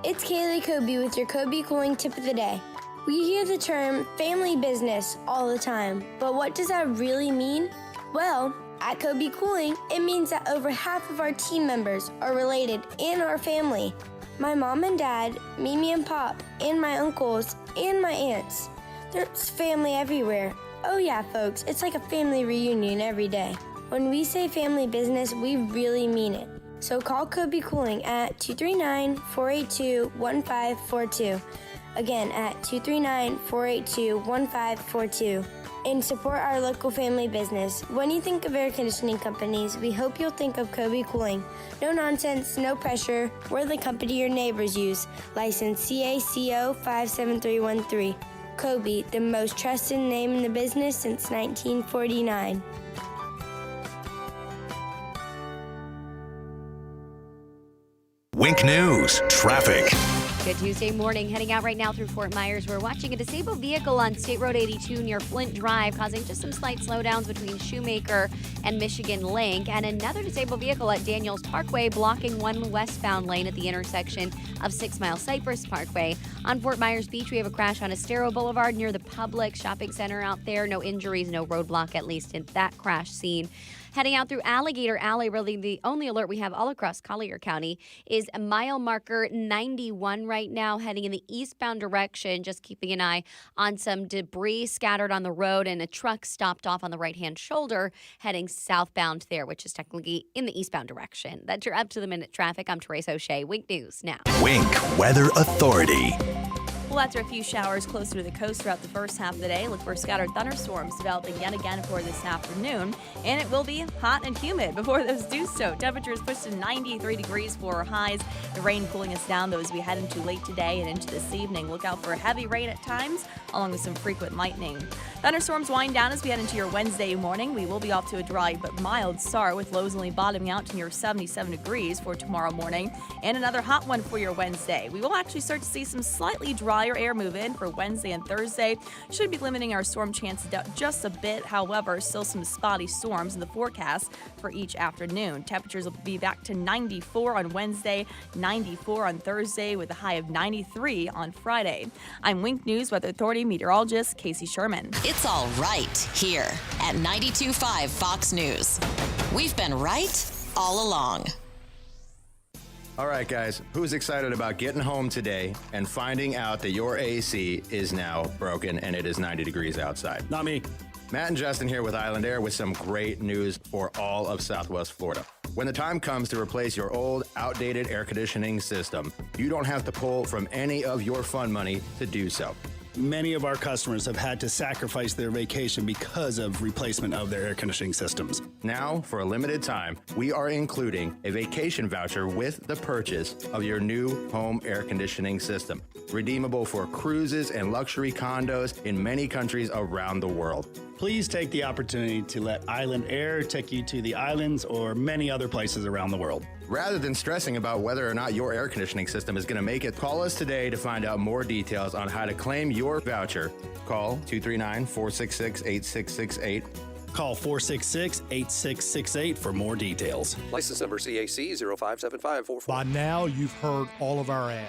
S14: It's Kaylee Kobe with your Kobe Cooling Tip of the Day. We hear the term family business all the time, but what does that really mean? Well, at Kobe Cooling, it means that over half of our team members are related in our family. My mom and dad, Mimi and Pop, and my uncles, and my aunts. There's family everywhere. Oh yeah, folks, it's like a family reunion every day. When we say family business, we really mean it. So call Kobe Cooling at 239-482-1542. Again, at 239-482-1542. And support our local family business. When you think of air conditioning companies, we hope you'll think of Kobe Cooling. No nonsense, no pressure. We're the company your neighbors use. License CACO 57313. Kobe, the most trusted name in the business since 1949.
S18: Wink News, traffic.
S15: Good Tuesday morning. Heading out right now through Fort Myers. We're watching a disabled vehicle on State Road 82 near Flint Drive, causing just some slight slowdowns between Shoemaker and Michigan Link. And another disabled vehicle at Daniels Parkway blocking one westbound lane at the intersection of 6 Mile Cypress Parkway. On Fort Myers Beach, we have a crash on Estero Boulevard near the Public Shopping Center out there. No injuries, no roadblock, at least in that crash scene. Heading out through Alligator Alley, really the only alert we have all across Collier County is a mile marker 91 right now, heading in the eastbound direction, just keeping an eye on some debris scattered on the road and a truck stopped off on the right-hand shoulder heading southbound there, which is technically in the eastbound direction. That's your up-to-the-minute traffic. I'm Therese O'Shea. Wink News now.
S18: Wink Weather Authority.
S16: Well, after a few showers closer to the coast throughout the first half of the day, look for scattered thunderstorms developing yet again for this afternoon. And it will be hot and humid before those do so. Temperatures push to 93 degrees for highs. The rain cooling us down, though, as we head into late today and into this evening. Look out for heavy rain at times, along with some frequent lightning. Thunderstorms wind down as we head into your Wednesday morning. We will be off to a dry but mild start, with lows only bottoming out to near 77 degrees for tomorrow morning. And another hot one for your Wednesday. We will actually start to see some slightly drier drier air move in for Wednesday and Thursday should be limiting our storm chances down just a bit. However, still some spotty storms in the forecast for each afternoon. Temperatures will be back to 94 on Wednesday, 94 on Thursday, with a high of 93 on Friday. I'm Wink News Weather Authority meteorologist Casey Sherman.
S3: It's all right here at 92.5 Fox News. We've been right all along.
S1: All right, guys, who's excited about getting home today and finding out that your AC is now broken and it is 90 degrees outside?
S6: Not me.
S1: Matt and Justin here with Island Air with some great news for all of Southwest Florida. When the time comes to replace your old, outdated air conditioning system, you don't have to pull from any of your fund money to do so.
S6: Many of our customers have had to sacrifice their vacation because of replacement of their air conditioning systems.
S1: Now, for a limited time, we are including a vacation voucher with the purchase of your new home air conditioning system, redeemable for cruises and luxury condos in many countries around the world.
S6: Please take the opportunity to let Island Air take you to the islands or many other places around the world.
S1: Rather than stressing about whether or not your air conditioning system is going to make it, call us today to find out more details on how to claim your voucher. Call 239-466-8668.
S6: Call 466-8668 for more details.
S11: License number CAC 057544.
S17: By now, you've heard all of our ads.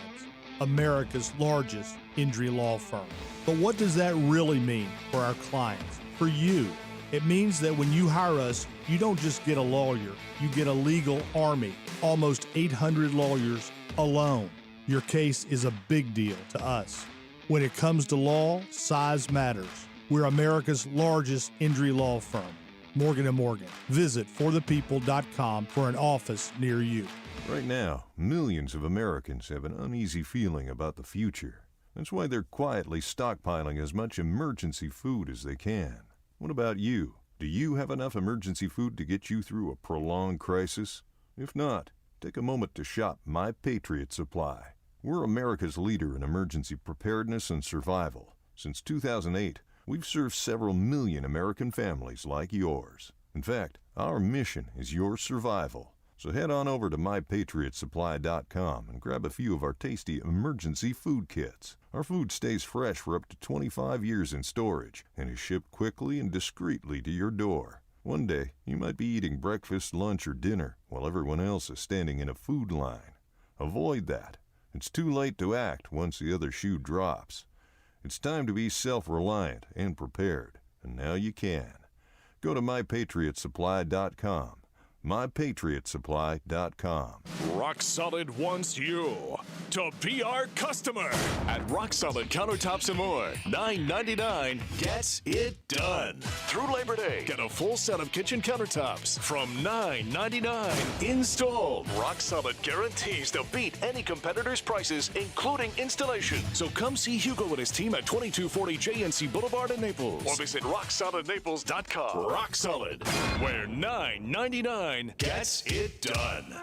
S17: America's largest injury law firm. But what does that really mean for our clients, for you? It means that when you hire us, you don't just get a lawyer, you get a legal army, almost 800 lawyers alone. Your case is a big deal to us. When it comes to law, size matters. We're America's largest injury law firm, Morgan & Morgan. Visit forthepeople.com for an office near you.
S19: Right now, millions of Americans have an uneasy feeling about the future. That's why they're quietly stockpiling as much emergency food as they can. What about you? Do you have enough emergency food to get you through a prolonged crisis? If not, take a moment to shop My Patriot Supply. We're America's leader in emergency preparedness and survival. Since 2008, we've served several million American families like yours. In fact, our mission is your survival. So head on over to MyPatriotSupply.com and grab a few of our tasty emergency food kits. Our food stays fresh for up to 25 years in storage and is shipped quickly and discreetly to your door. One day, you might be eating breakfast, lunch, or dinner while everyone else is standing in a food line. Avoid that. It's too late to act once the other shoe drops. It's time to be self-reliant and prepared, and now you can. Go to MyPatriotSupply.com. MyPatriotSupply.com.
S20: Rock Solid wants you to be our customer at Rock Solid Countertops and More. $9.99 gets it done. Through Labor Day, get a full set of kitchen countertops from $9.99 installed. Rock Solid guarantees to beat any competitor's prices, including installation. So come see Hugo and his team at 2240 JNC Boulevard in Naples, or visit RockSolidNaples.com. Rock Solid, where $9.99 gets it done.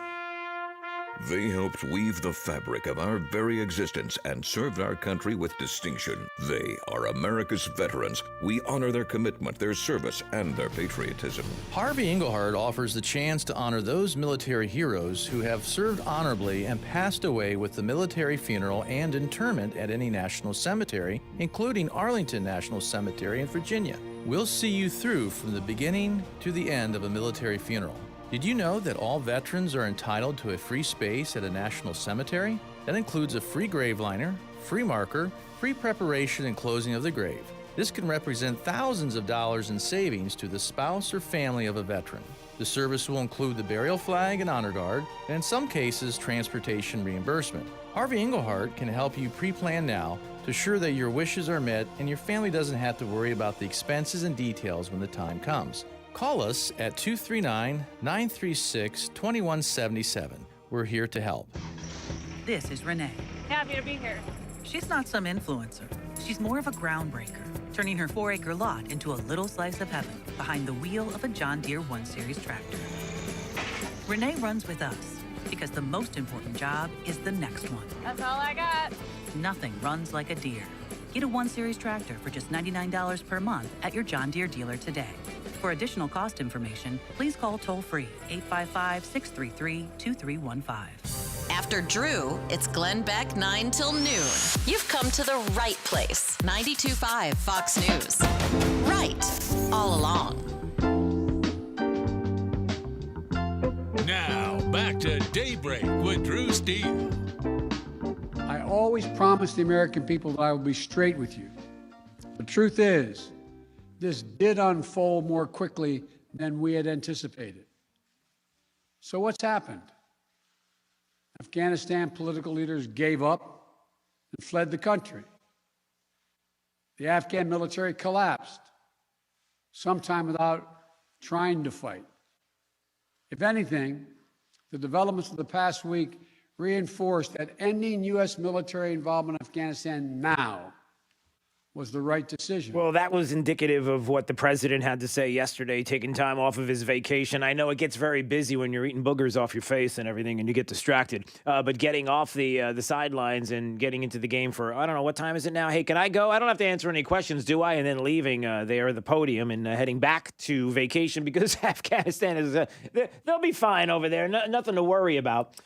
S21: They helped weave the fabric of our very existence and served our country with distinction. They are America's veterans. We honor their commitment, their service, and their patriotism.
S23: Harvey Engelhardt offers the chance to honor those military heroes who have served honorably and passed away with the military funeral and interment at any national cemetery, including Arlington National Cemetery in Virginia. We'll see you through from the beginning to the end of a military funeral. Did you know that all veterans are entitled to a free space at a national cemetery? That includes a free grave liner, free marker, free preparation and closing of the grave. This can represent thousands of dollars in savings to the spouse or family of a veteran. The service will include the burial flag and honor guard, and in some cases, transportation reimbursement. Harvey Engelhardt can help you pre-plan now to ensure that your wishes are met and your family doesn't have to worry about the expenses and details when the time comes. Call us at 239-936-2177. We're here to help.
S29: This is Renee.
S30: Happy to be here.
S29: She's not some influencer. She's more of a groundbreaker, turning her 4-acre lot into a little slice of heaven behind the wheel of a John Deere 1 Series tractor. Renee runs with us because the most important job is the next one.
S30: That's all I got.
S29: Nothing runs like a Deere. Get a 1 Series tractor for just $99 per month at your John Deere dealer today. For additional cost information, please call toll-free 855-633-2315.
S3: After Drew, it's Glenn Beck 9 till noon. You've come to the right place. 92.5 Fox News. Right all along.
S2: Now, back to Daybreak with Drew Steele.
S5: I always promised the American people that I would be straight with you. The truth is, this did unfold more quickly than we had anticipated. So what's happened? Afghanistan political leaders gave up and fled the country. The Afghan military collapsed, sometime without trying to fight. If anything, the developments of the past week reinforced that ending U.S. military involvement in Afghanistan now was the right decision.
S7: Well, that was indicative of what the president had to say yesterday, taking time off of his vacation. I know it gets very busy when you're eating boogers off your face and everything and you get distracted. But getting off the sidelines and getting into the game for, I don't know, what time is it now? Hey, can I go? I don't have to answer any questions, do I? And then leaving there at the podium and heading back to vacation because Afghanistan is, they'll be fine over there. Nothing to worry about.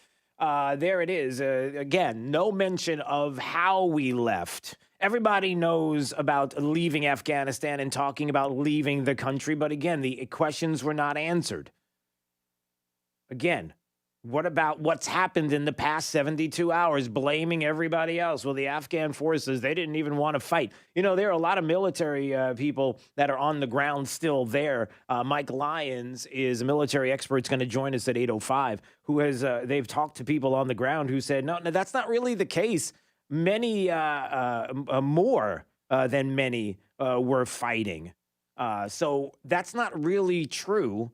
S7: There it is. Again, no mention of how we left. Everybody knows about leaving Afghanistan and talking about leaving the country. But again, the questions were not answered. Again, what about what's happened in the past 72 hours, blaming everybody else? Well, the Afghan forces, they didn't even want to fight. You know, there are a lot of military people that are on the ground still there. Mike Lyons is a military expert. It's going to join us at 8:05, who has, they've talked to people on the ground who said, no, that's not really the case. Many more than many were fighting. So that's not really true.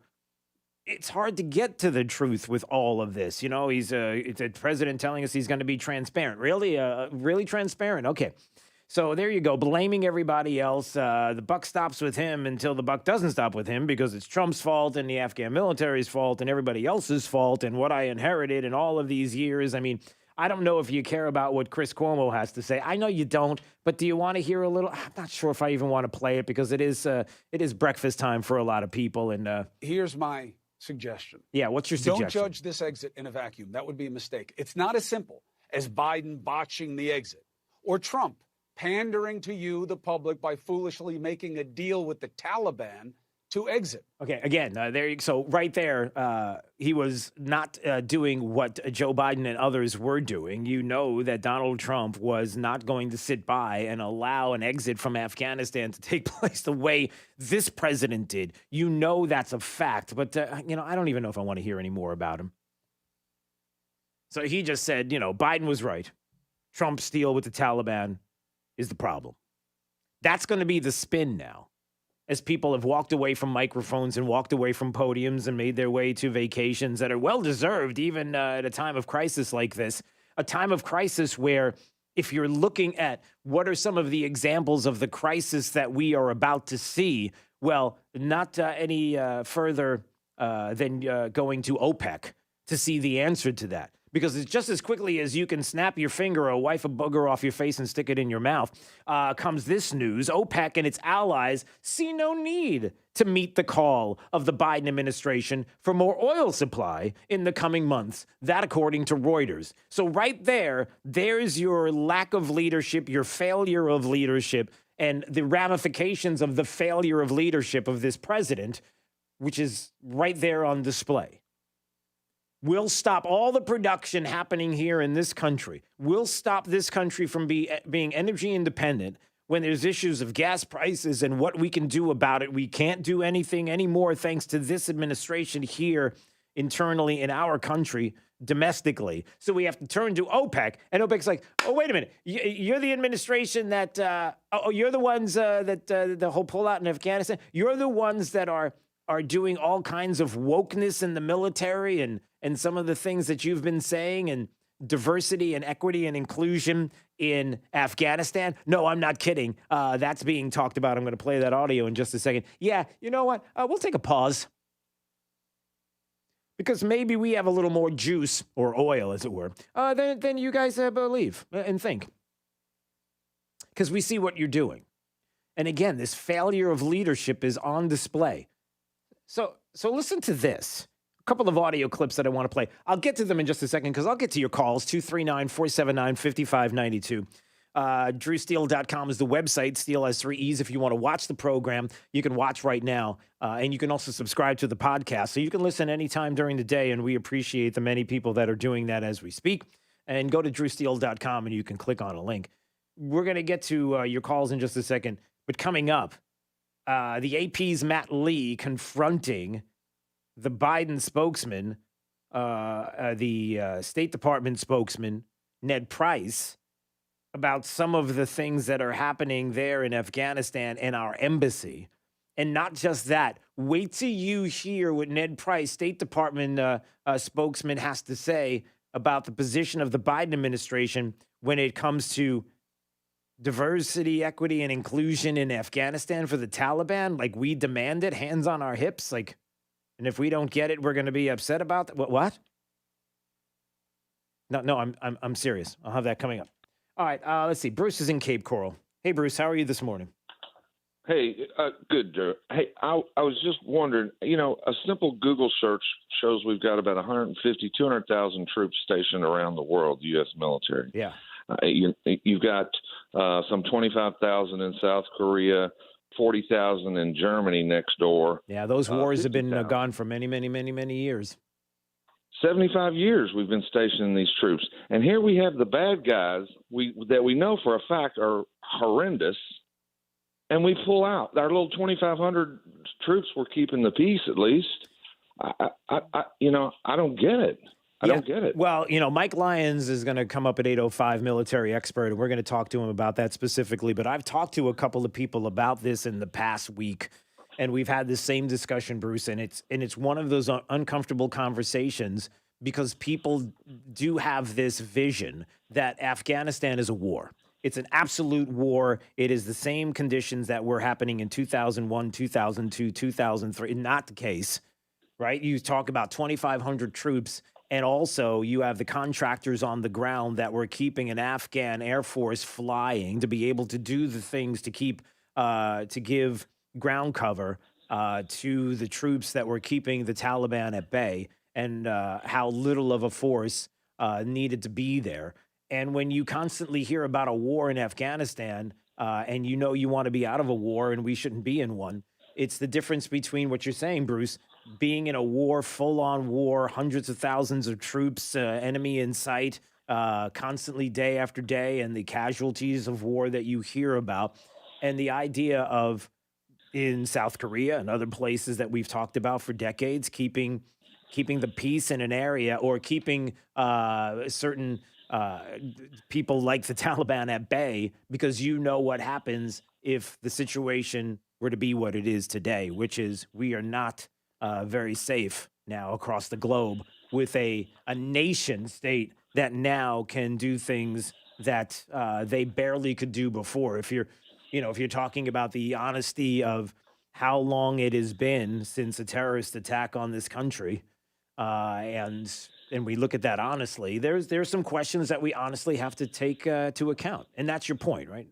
S7: It's hard to get to the truth with all of this. You know, it's a president telling us he's going to be transparent. Really? Really transparent? Okay. So there you go, blaming everybody else. The buck stops with him until the buck doesn't stop with him because it's Trump's fault and the Afghan military's fault and everybody else's fault and what I inherited in all of these years. I mean, I don't know if you care about what Chris Cuomo has to say. I know you don't, but do you want to hear a little? I'm not sure if I even want to play it because it is breakfast time for a lot of people. And
S10: here's my suggestion.
S7: Yeah, what's your suggestion?
S10: Don't judge this exit in a vacuum. That would be a mistake. It's not as simple as Biden botching the exit or Trump pandering to you, the public, by foolishly making a deal with the Taliban to exit.
S7: Okay, again, there you so right there, he was not doing what Joe Biden and others were doing. You know that Donald Trump was not going to sit by and allow an exit from Afghanistan to take place the way this president did. You know that's a fact, but, you know, I don't even know if I want to hear any more about him. So he just said, you know, Biden was right. Trump's deal with the Taliban is the problem. That's going to be the spin now, as people have walked away from microphones and walked away from podiums and made their way to vacations that are well-deserved, even at a time of crisis like this, a time of crisis where if you're looking at what are some of the examples of the crisis that we are about to see, well, not any further than going to OPEC to see the answer to that. Because it's just as quickly as you can snap your finger or wipe a booger off your face and stick it in your mouth, comes this news. OPEC and its allies see no need to meet the call of the Biden administration for more oil supply in the coming months. That according to Reuters. So right there's your lack of leadership, your failure of leadership, and the ramifications of the failure of leadership of this president, which is right there on display. We'll stop all the production happening here in this country. We'll stop this country from being energy independent when there's issues of gas prices and what we can do about it. We can't do anything anymore thanks to this administration here internally in our country, domestically. So we have to turn to OPEC. And OPEC's like, oh, wait a minute. You're the administration that, you're the ones that the whole pullout in Afghanistan. You're the ones that are doing all kinds of wokeness in the military and some of the things that you've been saying and diversity and equity and inclusion in Afghanistan. No, I'm not kidding. That's being talked about. I'm going to play that audio in just a second. Yeah, you know what? We'll take a pause because maybe we have a little more juice or oil, as it were, than you guys believe and think. Because we see what you're doing. And again, this failure of leadership is on display. So listen to this. couple of audio clips that I want to play. I'll get to them in just a second because I'll get to your calls, 239-479-5592. DrewSteele.com is the website. Steele has 3 E's. If you want to watch the program, you can watch right now. And you can also subscribe to the podcast. So you can listen anytime during the day, and we appreciate the many people that are doing that as we speak. And go to DrewSteele.com, and you can click on a link. We're going to get to your calls in just a second. But coming up, the AP's Matt Lee confronting the Biden spokesman, the State Department spokesman, Ned Price, about some of the things that are happening there in Afghanistan and our embassy. And not just that, wait till you hear what Ned Price, State Department spokesman, has to say about the position of the Biden administration when it comes to diversity, equity, and inclusion in Afghanistan for the Taliban. Like, we demand it, hands on our hips. Like, and if we don't get it, we're going to be upset about that. What? No, I'm serious. I'll have that coming up. All right, let's see. Bruce is in Cape Coral. Hey, Bruce, how are you this morning?
S4: Hey, good, Drew. Hey, I was just wondering, a simple Google search shows we've got about 200,000 troops stationed around the world, the U.S. military.
S7: Yeah.
S4: You've got some 25,000 in South Korea, 40,000 in Germany next door.
S7: Yeah, those wars have been gone for many, many, many, many years.
S4: 75 years we've been stationing these troops. And here we have the bad guys that we know for a fact are horrendous, and we pull out. Our little 2,500 troops were keeping the peace, at least. I don't get it. I don't get it.
S7: Well, Mike Lyons is going to come up at 8:05, military expert, and we're going to talk to him about that specifically. But I've talked to a couple of people about this in the past week, and we've had the same discussion, Bruce, and it's one of those uncomfortable conversations because people do have this vision that Afghanistan is a war. It's an absolute war. It is the same conditions that were happening in 2001, 2002, 2003. Not the case, right? You talk about 2,500 troops, and also you have the contractors on the ground that were keeping an Afghan Air Force flying to be able to do the things to keep, to give ground cover to the troops that were keeping the Taliban at bay, and how little of a force needed to be there. And when you constantly hear about a war in Afghanistan, and you want to be out of a war and we shouldn't be in one, it's the difference between what you're saying, Bruce, being in a war, full-on war, hundreds of thousands of troops, enemy in sight, constantly day after day, and the casualties of war that you hear about, and the idea of in South Korea and other places that we've talked about for decades, keeping the peace in an area, or keeping certain people like the Taliban at bay, because what happens if the situation were to be what it is today, which is we are not very safe now across the globe with a nation state that now can do things that they barely could do before. If you're talking about the honesty of how long it has been since a terrorist attack on this country, and we look at that honestly, there's some questions that we honestly have to take to account. And that's your point, right?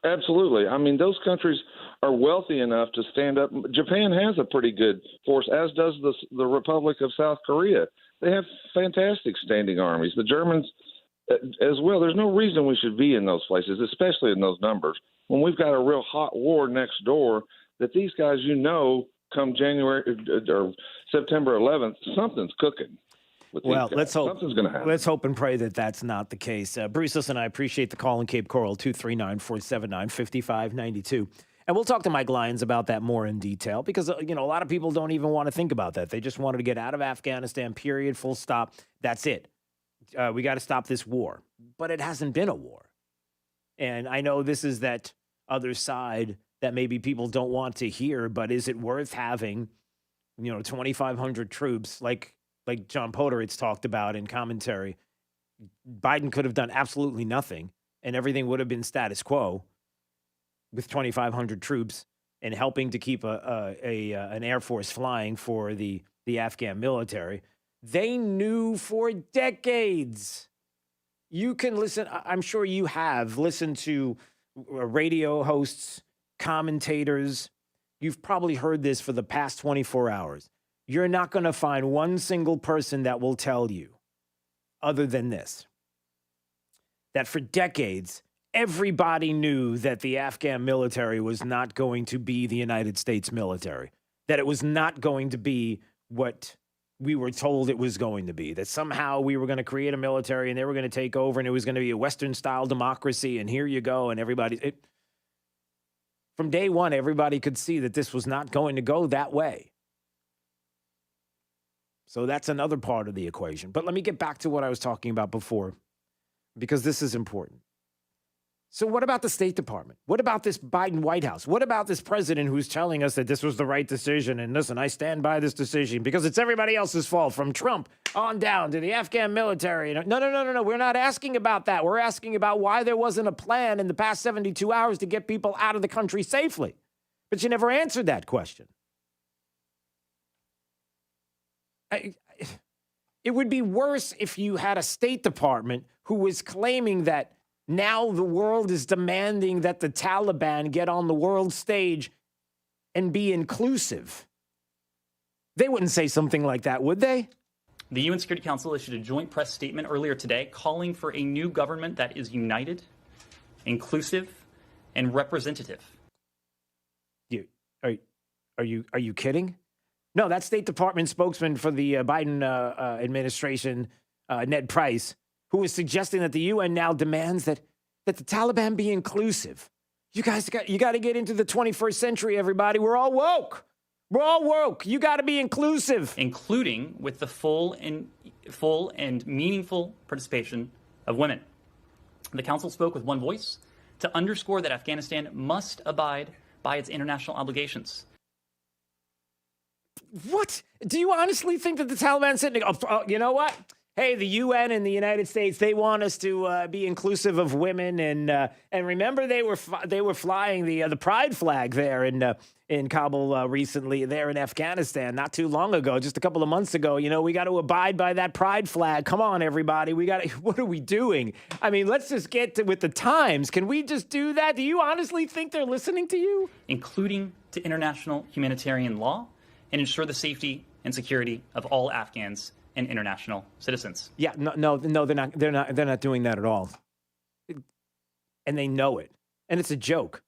S4: Absolutely. I mean, those countries are wealthy enough to stand up. Japan has a pretty good force, as does the Republic of South Korea. They have fantastic standing armies. The Germans as well. There's no reason we should be in those places, especially in those numbers, when we've got a real hot war next door that these guys, come January or September 11th, something's cooking.
S7: Well, let's hope.
S4: Something's going to happen.
S7: Let's hope and pray that that's not the case. Bruce, listen, I appreciate the call in Cape Coral, 239-479-5592. And we'll talk to Mike Lyons about that more in detail, because, a lot of people don't even want to think about that. They just wanted to get out of Afghanistan, period, full stop. That's it. We got to stop this war. But it hasn't been a war. And I know this is that other side that maybe people don't want to hear, but is it worth having, 2,500 troops like John Poteritz talked about in commentary? Biden could have done absolutely nothing, and everything would have been status quo with 2,500 troops and helping to keep an Air Force flying for the Afghan military. They knew for decades. You can listen. I'm sure you have listened to radio hosts, commentators. You've probably heard this for the past 24 hours. you're not going to find one single person that will tell you, other than this, that for decades, everybody knew that the Afghan military was not going to be the United States military, that it was not going to be what we were told it was going to be, that somehow we were going to create a military and they were going to take over and it was going to be a Western-style democracy, and here you go, and everybody... From day one, everybody could see that this was not going to go that way. So that's another part of the equation. But let me get back to what I was talking about before, because this is important. So what about the State Department? What about this Biden White House? What about this president who's telling us that this was the right decision? And listen, I stand by this decision because it's everybody else's fault, from Trump on down to the Afghan military. No. We're not asking about that. We're asking about why there wasn't a plan in the past 72 hours to get people out of the country safely. But you never answered that question. It would be worse if you had a State Department who was claiming that now the world is demanding that the Taliban get on the world stage and be inclusive. They wouldn't say something like that, would they?
S8: The UN Security Council issued a joint press statement earlier today calling for a new government that is united, inclusive, and representative.
S7: Are you kidding? No, that State Department spokesman for the Biden administration, Ned Price, who was suggesting that the UN now demands that the Taliban be inclusive. You guys got to get into the 21st century, everybody. We're all woke. We're all woke. You got to be inclusive.
S8: Including with the full and meaningful participation of women. The Council spoke with one voice to underscore that Afghanistan must abide by its international obligations.
S7: What? Do you honestly think that the Taliban said, you know what? Hey, the UN and the United States, they want us to be inclusive of women, and remember they were flying the pride flag there in Kabul recently, there in Afghanistan, not too long ago, just a couple of months ago. You know, we got to abide by that pride flag. Come on, everybody, what are we doing? I mean, let's just get with the times. Can we just do that? Do you honestly think they're listening to you?
S8: Including to international humanitarian law, and ensure the safety and security of all Afghans and international citizens.
S7: Yeah, no, they're not doing that at all. And they know it. And it's a joke.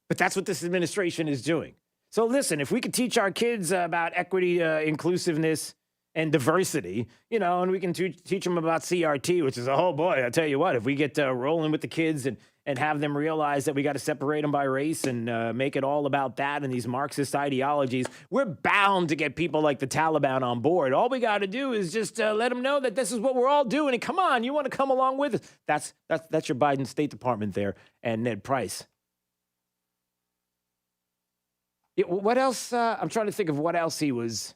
S7: But that's what this administration is doing. So listen, if we could teach our kids about equity, inclusiveness, and diversity, you know, and we can teach them about CRT, which is, oh boy, I tell you what, if we get rolling with the kids and have them realize that we got to separate them by race and make it all about that and these Marxist ideologies, we're bound to get people like the Taliban on board. All we got to do is just let them know that this is what we're all doing. And come on, you want to come along with us? That's your Biden State Department there and Ned Price. Yeah, what else? I'm trying to think of what else he was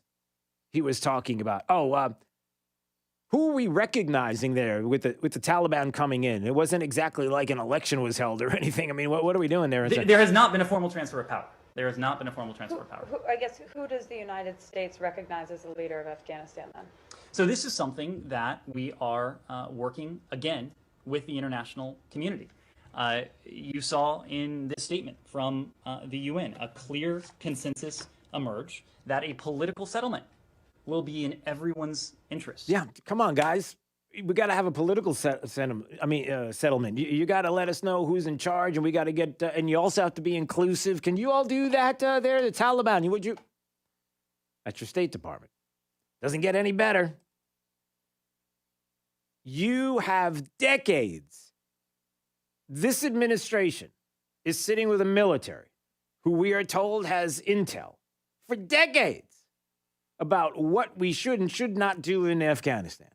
S7: talking about. Who are we recognizing there with the Taliban coming in? It wasn't exactly like an election was held or anything. I mean, what are we doing there?
S8: There has not been a formal transfer of power.
S16: I guess who does the United States recognize as the leader of Afghanistan then?
S8: So this is something that we are working, again, with the international community. You saw in this statement from the UN a clear consensus emerge that a political settlement will be in everyone's interest.
S7: Yeah, come on, guys. We got to have a political settlement. You got to let us know who's in charge, and we got to get. And you also have to be inclusive. Can you all do that there, the Taliban? Would you? That's your State Department. Doesn't get any better. You have decades. This administration is sitting with a military who we are told has intel for decades about what we should and should not do in Afghanistan.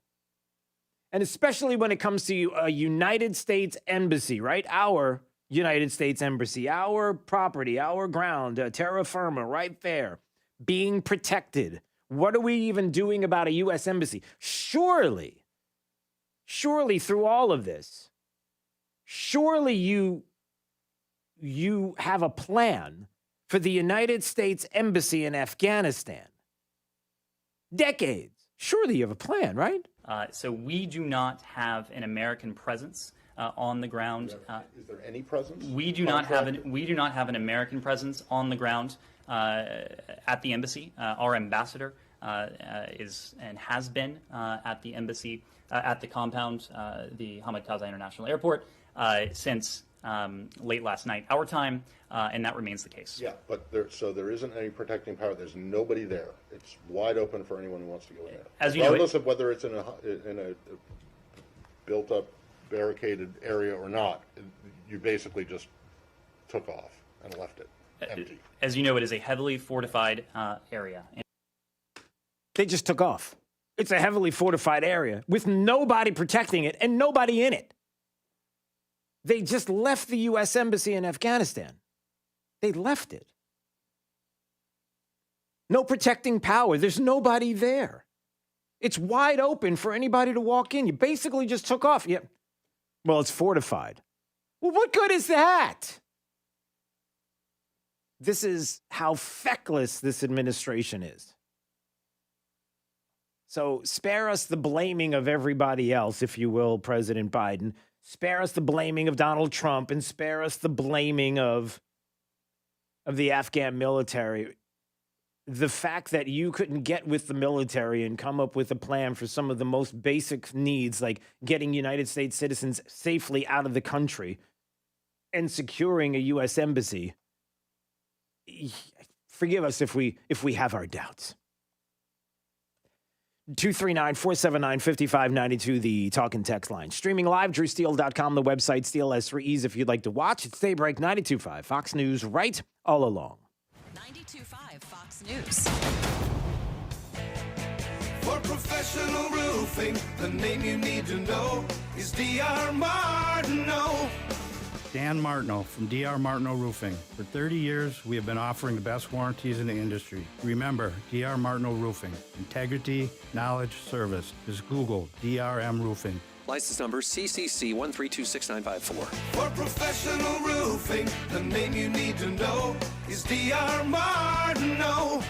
S7: And especially when it comes to a United States embassy, right? Our United States embassy, our property, our ground, terra firma, right there, being protected. What are we even doing about a U.S. embassy? Surely through all of this, surely you have a plan for the United States embassy in Afghanistan. Decades. Surely you have a plan, right?
S8: So we do not have an American presence on the ground.
S9: Is there any presence?
S8: We do not have an American presence on the ground at the embassy. Our ambassador is and has been at the embassy, at the compound, the Hamid Karzai International Airport, since late last night, our time, and that remains the case.
S9: Yeah, but there isn't any protecting power. There's nobody there. It's wide open for anyone who wants to go in there.
S8: As you know,
S9: regardless of whether it's in a built-up, barricaded area or not, you basically just took off and left it empty.
S8: As you know, it is a heavily fortified area.
S7: They just took off. It's a heavily fortified area with nobody protecting it and nobody in it. They just left the U.S. Embassy in Afghanistan. They left it. No protecting power. There's nobody there. It's wide open for anybody to walk in. You basically just took off. Yeah. Well, it's fortified. Well, what good is that? This is how feckless this administration is. So spare us the blaming of everybody else, if you will, President Biden. Spare us the blaming of Donald Trump and spare us the blaming of the Afghan military. The fact that you couldn't get with the military and come up with a plan for some of the most basic needs, like getting United States citizens safely out of the country and securing a U.S. embassy, forgive us if we have our doubts. 239-479-5592, the talk and text line. Streaming live, drewsteele.com, the website. Steele has 3 E's if you'd like to watch. It's Daybreak 92.5, Fox News, right all along.
S3: 92.5 Fox News.
S12: For professional roofing, the name you need to know is D.R. Martineau.
S13: Dan Martineau from D.R. Martineau Roofing. For 30 years, we have been offering the best warranties in the industry. Remember, D.R. Martineau Roofing. Integrity, knowledge, service. Just Google DRM Roofing.
S11: License number CCC 1326954.
S12: For professional roofing, the name you need to know is D.R. Martineau.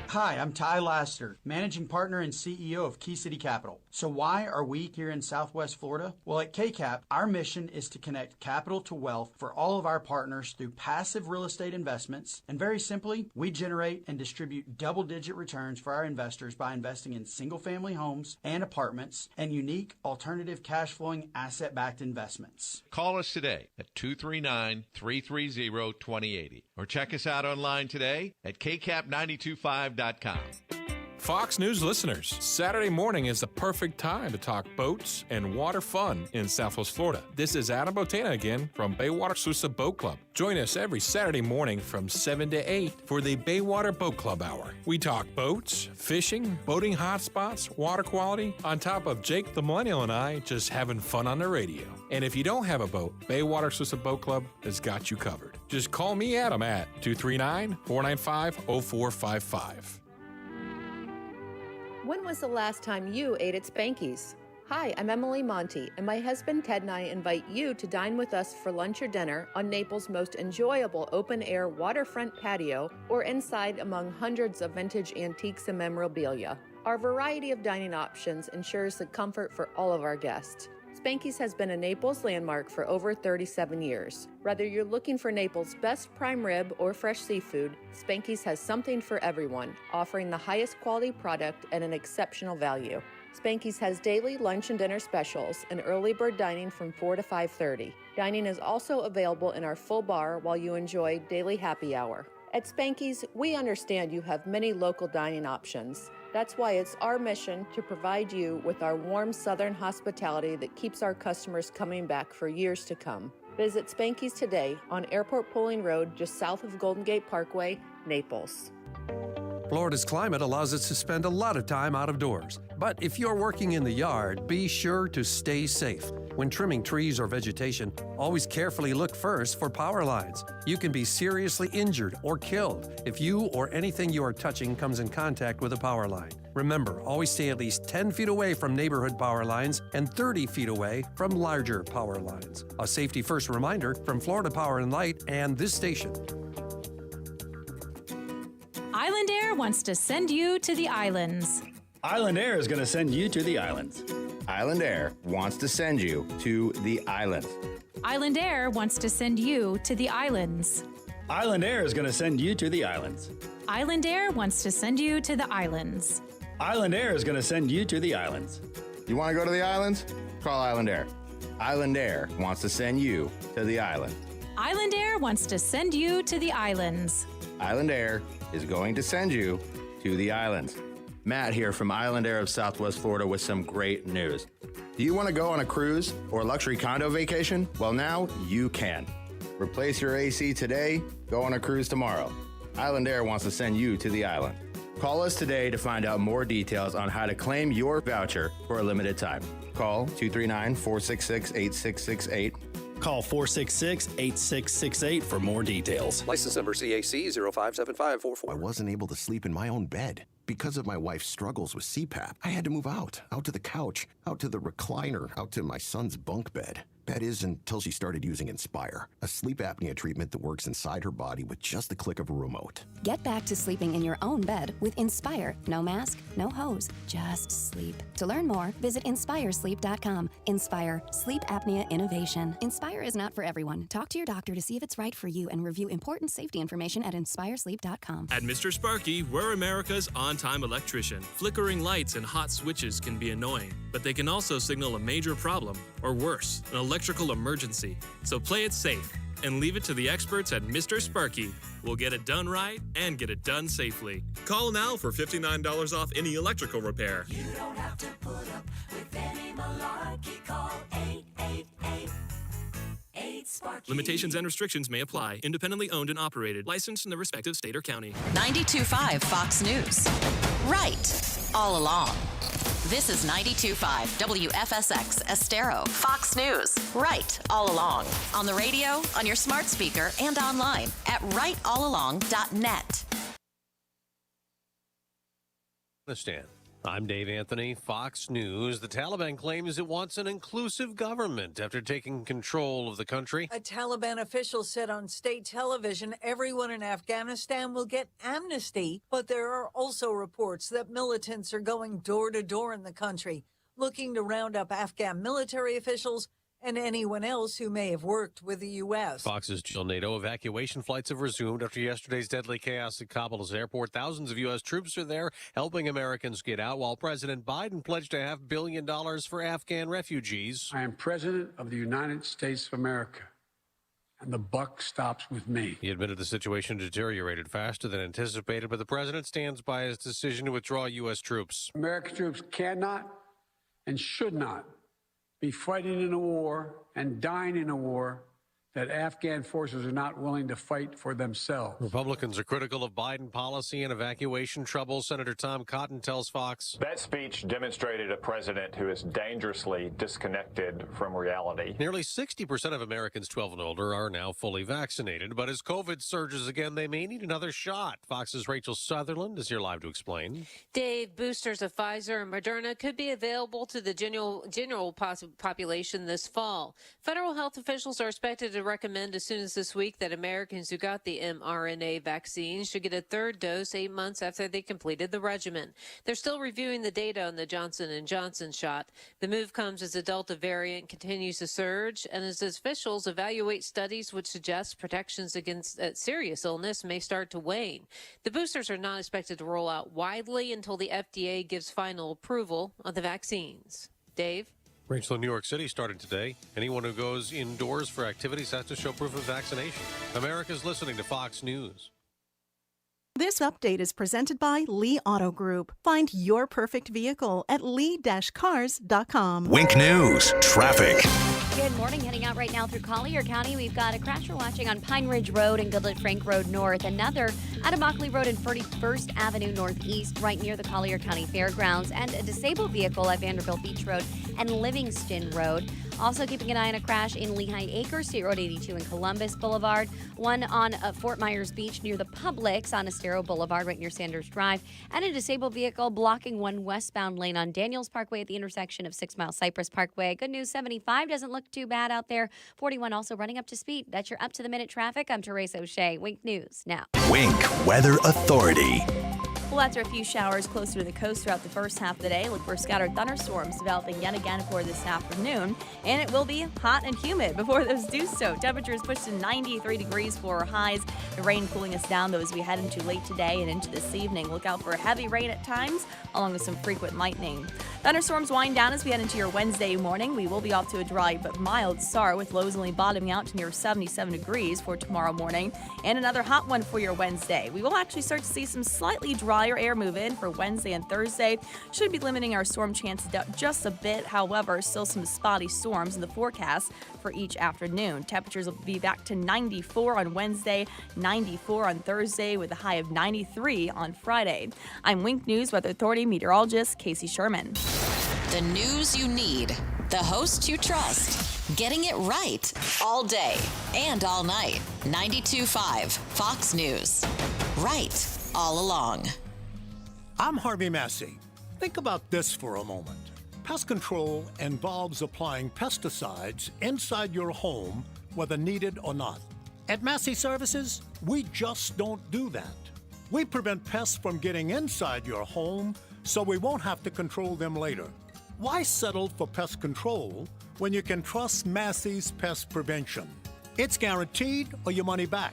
S14: Hi, I'm Ty Laster, managing partner and CEO of Key City Capital. So why are we here in Southwest Florida? Well, at KCAP, our mission is to connect capital to wealth for all of our partners through passive real estate investments. And very simply, we generate and distribute double-digit returns for our investors by investing in single-family homes and apartments and unique alternative cash-flowing asset-backed investments.
S22: Call us today at 239-330-2080 or check us out online today at kcap925.com.
S2: Fox News listeners, Saturday morning is the perfect time to talk boats and water fun in Southwest Florida. This is Adam Botana again from Baywater Sousa Boat Club. Join us every Saturday morning from 7 to 8 for the Baywater Boat Club Hour. We talk boats, fishing, boating hotspots, water quality, on top of Jake the Millennial and I just having fun on the radio. And if you don't have a boat, Baywater Sousa Boat Club has got you covered. Just call me, Adam, at 239-495-0455.
S24: When was the last time you ate at Spanky's? Hi, I'm Emily Monty, and my husband Ted and I invite you to dine with us for lunch or dinner on Naples' most enjoyable open-air waterfront patio or inside among hundreds of vintage antiques and memorabilia. Our variety of dining options ensures the comfort for all of our guests. Spanky's has been a Naples landmark for over 37 years. Whether you're looking for Naples' best prime rib or fresh seafood, Spanky's has something for everyone, offering the highest quality product at an exceptional value. Spanky's has daily lunch and dinner specials and early bird dining from 4 to 5:30. Dining is also available in our full bar while you enjoy daily happy hour. At Spanky's, we understand you have many local dining options. That's why it's our mission to provide you with our warm southern hospitality that keeps our customers coming back for years to come. Visit Spanky's today on Airport Pulling Road, just south of Golden Gate Parkway, Naples.
S25: Florida's climate allows us to spend a lot of time out of doors. But if you're working in the yard, be sure to stay safe. When trimming trees or vegetation, always carefully look first for power lines. You can be seriously injured or killed if you or anything you are touching comes in contact with a power line. Remember, always stay at least 10 feet away from neighborhood power lines and 30 feet away from larger power lines. A safety first reminder from Florida Power and Light and this station.
S26: Island Air wants to send you to the islands.
S6: Island Air is going to send you to the islands.
S1: Island Air wants to send you to the islands.
S26: Island Air wants to send you to the islands.
S6: Island Air is going to send you to the islands.
S26: Island Air wants to send you to the islands.
S6: Island Air is going to send you to the islands.
S1: You want to go to the islands? Call Island Air. Island Air wants to send you to the island.
S26: Island Air wants to send you to the islands.
S1: Island Air is going to send you to the islands. Matt here from Island Air of Southwest Florida with some great news. Do you want to go on a cruise or luxury condo vacation? Well, now you can. Replace your AC today, go on a cruise tomorrow. Island Air wants to send you to the island. Call us today to find out more details on how to claim your voucher for a limited time. Call 239-466-8668.
S6: Call 466-8668 for more details.
S11: License number CAC 057544.
S15: I wasn't able to sleep in my own bed. Because of my wife's struggles with CPAP, I had to move out to the couch, out to the recliner, out to my son's bunk bed. That is until she started using Inspire, a sleep apnea treatment that works inside her body with just the click of a remote.
S17: Get back to sleeping in your own bed with Inspire. No mask, no hose, just sleep. To learn more, visit InspireSleep.com. Inspire, sleep apnea innovation. Inspire is not for everyone. Talk to your doctor to see if it's right for you and review important safety information at InspireSleep.com.
S18: At Mr. Sparky, we're America's on-time electrician. Flickering lights and hot switches can be annoying, but they can also signal a major problem, or worse, an electrical emergency. So play it safe and leave it to the experts at Mr. Sparky. We'll get it done right and get it done safely. Call now for $59 off any electrical repair.
S12: You don't have to put up with any malarkey. Call 888-8-SPARKY.
S18: Limitations and restrictions may apply. Independently owned and operated. Licensed in the respective state or county.
S3: 92.5 Fox News. Right all along. This is 92.5 WFSX Estero. Fox News. Right all along. On the radio, on your smart speaker, and online at rightallalong.net.
S25: Afghanistan. I'm Dave Anthony, Fox News. The Taliban claims it wants an inclusive government after taking control of the country.
S19: A Taliban official said on state television everyone in Afghanistan will get amnesty, but there are also reports that militants are going door to door in the country, looking to round up Afghan military officials and anyone else who may have worked with the U.S.
S25: Fox's Jill NATO. Evacuation flights have resumed after yesterday's deadly chaos at Kabul's airport. Thousands of U.S. troops are there helping Americans get out, while President Biden pledged $500 million for Afghan refugees.
S5: I am President of the United States of America, and the buck stops with me.
S25: He admitted the situation deteriorated faster than anticipated, but the president stands by his decision to withdraw U.S. troops.
S5: American troops cannot and should not be fighting in a war and dying in a war that Afghan forces are not willing to fight for themselves.
S25: Republicans are critical of Biden policy and evacuation troubles. Senator Tom Cotton tells Fox.
S20: That speech demonstrated a president who is dangerously disconnected from reality.
S25: Nearly 60% of Americans 12 and older are now fully vaccinated, but as COVID surges again, they may need another shot. Fox's Rachel Sutherland is here live to explain.
S21: Dave, boosters of Pfizer and Moderna could be available to the general population this fall. Federal health officials are expected to recommend as soon as this week that Americans who got the mRNA vaccine should get a third dose 8 months after they completed the regimen. They're still reviewing the data on the Johnson & Johnson shot. The move comes as the Delta variant continues to surge and as officials evaluate studies which suggest protections against serious illness may start to wane. The boosters are not expected to roll out widely until the FDA gives final approval of the vaccines. Dave?
S25: Rachel, in New York City started today. Anyone who goes indoors for activities has to show proof of vaccination. America's listening to Fox News.
S23: This update is presented by Lee Auto Group. Find your perfect vehicle at lee-cars.com.
S27: Wink News, traffic.
S16: Good morning. Heading out right now through Collier County. We've got a crash we're watching on Pine Ridge Road and Goodlet Frank Road North. Another out of Mockley Road and 41st Avenue Northeast, right near the Collier County Fairgrounds. And a disabled vehicle at Vanderbilt Beach Road and Livingston Road. Also keeping an eye on a crash in Lehigh Acres, State Road 82 and Columbus Boulevard. One on Fort Myers Beach near the Publix on Estero Boulevard, right near Sanders Drive. And a disabled vehicle blocking one westbound lane on Daniels Parkway at the intersection of 6 Mile Cypress Parkway. Good news, 75 doesn't look too bad out there. 41 also running up to speed. That's your up-to-the-minute traffic. I'm Teresa O'Shea. Wink News now.
S27: Wink Weather Authority.
S16: Well, after a few showers closer to the coast throughout the first half of the day, look for scattered thunderstorms developing yet again for this afternoon. And it will be hot and humid before those do so. Temperatures pushed to 93 degrees for highs. The rain cooling us down, though, as we head into late today and into this evening. Look out for heavy rain at times, along with some frequent lightning. Thunderstorms wind down as we head into your Wednesday morning. We will be off to a dry but mild start, with lows only bottoming out to near 77 degrees for tomorrow morning. And another hot one for your Wednesday. We will actually start to see some slightly drier air move in for Wednesday and Thursday. Should be limiting our storm chances just a bit. However, still some spotty storms in the forecast for each afternoon. Temperatures will be back to 94 on Wednesday, 94 on Thursday, with a high of 93 on Friday. I'm Wink News Weather Authority meteorologist Casey Sherman.
S3: The news you need, the host you trust, getting it right all day and all night. 92.5 Fox News. Right all along.
S4: I'm Harvey Massey. Think about this for a moment. Pest control involves applying pesticides inside your home, whether needed or not. At Massey Services, we just don't do that. We prevent pests from getting inside your home, so we won't have to control them later. Why settle for pest control when you can trust Massey's pest prevention? It's guaranteed or your money back.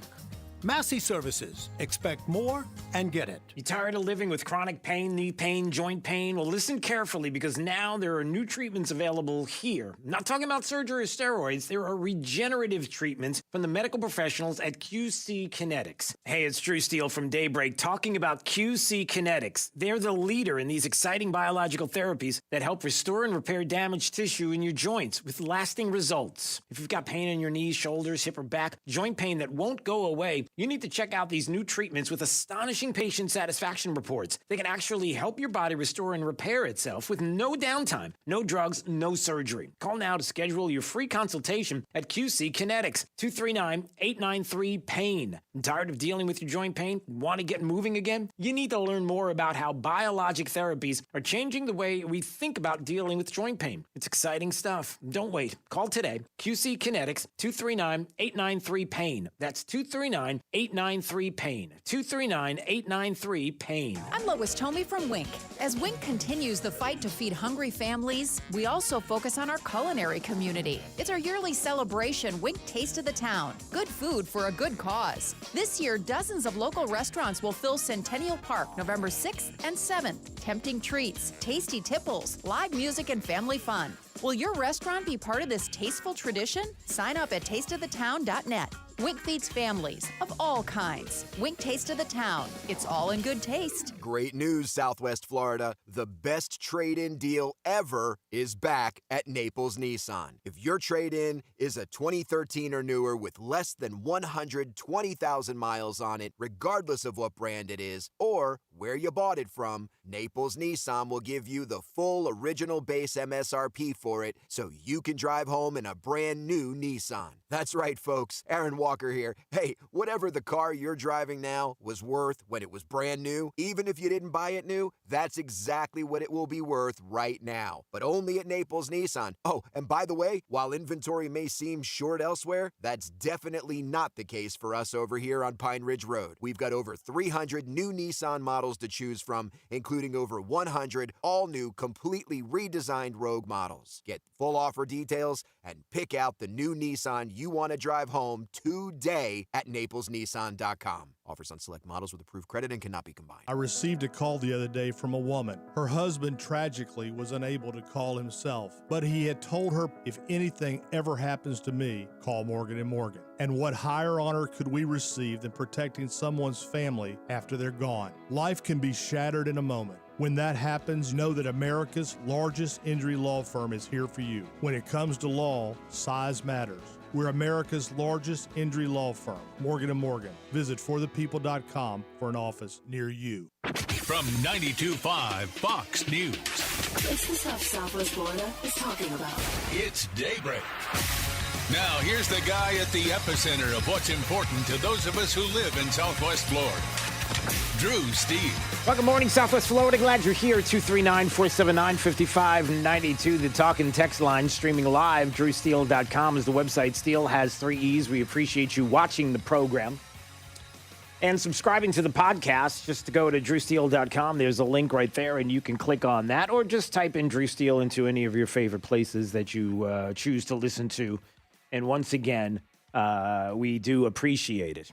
S4: Massey Services. Expect more and get it.
S7: You tired of living with chronic pain, knee pain, joint pain? Well, listen carefully, because now there are new treatments available here. I'm not talking about surgery or steroids. There are regenerative treatments from the medical professionals at QC Kinetics. Hey, it's Drew Steele from Daybreak talking about QC Kinetics. They're the leader in these exciting biological therapies that help restore and repair damaged tissue in your joints with lasting results. If you've got pain in your knees, shoulders, hip, or back, joint pain that won't go away, you need to check out these new treatments with astonishing patient satisfaction reports. They can actually help your body restore and repair itself with no downtime, no drugs, no surgery. Call now to schedule your free consultation at QC Kinetics, 239-893-PAIN. Tired of dealing with your joint pain? Want to get moving again? You need to learn more about how biologic therapies are changing the way we think about dealing with joint pain. It's exciting stuff. Don't wait. Call today. QC Kinetics, 239-893-PAIN. That's 239-893-PAIN. 239-893-PAIN.
S8: I'm Lois Tomey from Wink. As Wink continues the fight to feed hungry families, we also focus on our culinary community. It's our yearly celebration, Wink Taste of the Town. Good food for a good cause. This year, dozens of local restaurants will fill Centennial Park November 6th and 7th. Tempting treats, tasty tipples, live music, and family fun. Will your restaurant be part of this tasteful tradition? Sign up at tasteofthetown.net. Wink feeds families of all kinds. Wink Taste of the Town. It's all in good taste.
S9: Great news, Southwest Florida. The best trade-in deal ever is back at Naples Nissan. If your trade-in is a 2013 or newer with less than 120,000 miles on it, regardless of what brand it is or where you bought it from, Naples Nissan will give you the full original base MSRP for it so you can drive home in a brand new Nissan. That's right, folks. Aaron Walker here. Hey, whatever the car you're driving now was worth when it was brand new, even if you didn't buy it new, that's exactly what it will be worth right now. But only at Naples Nissan. Oh, and by the way, while inventory may seem short elsewhere, that's definitely not the case for us over here on Pine Ridge Road. We've got over 300 new Nissan models to choose from, including over 100 all-new, completely redesigned Rogue models. Get full offer details and pick out the new Nissan you want to drive home today at NaplesNissan.com. Offers on select models with approved credit and cannot be combined.
S10: I received a call the other day from a woman. Her husband tragically was unable to call himself, but he had told her, if anything ever happens to me, call Morgan & Morgan. And what higher honor could we receive than protecting someone's family after they're gone? Life can be shattered in a moment. When that happens, know that America's largest injury law firm is here for you. When it comes to law, size matters. We're America's largest injury law firm, Morgan & Morgan. Visit forthepeople.com for an office near you.
S27: From 92.5 Fox News.
S13: It's the stuff Southwest Florida is talking about.
S27: It's Daybreak. Now, here's the guy at the epicenter of what's important to those of us who live in Southwest Florida. Drew Steele.
S7: Well, good morning, Southwest Florida. Glad you're here. 239-479-5592, the talk and text line, streaming live. DrewSteele.com is the website. Steele has 3 E's. We appreciate you watching the program. And subscribing to the podcast, just to go to drewsteele.com. There's a link right there, and you can click on that, or just type in Drew Steele into any of your favorite places that you choose to listen to. And once again, we do appreciate it.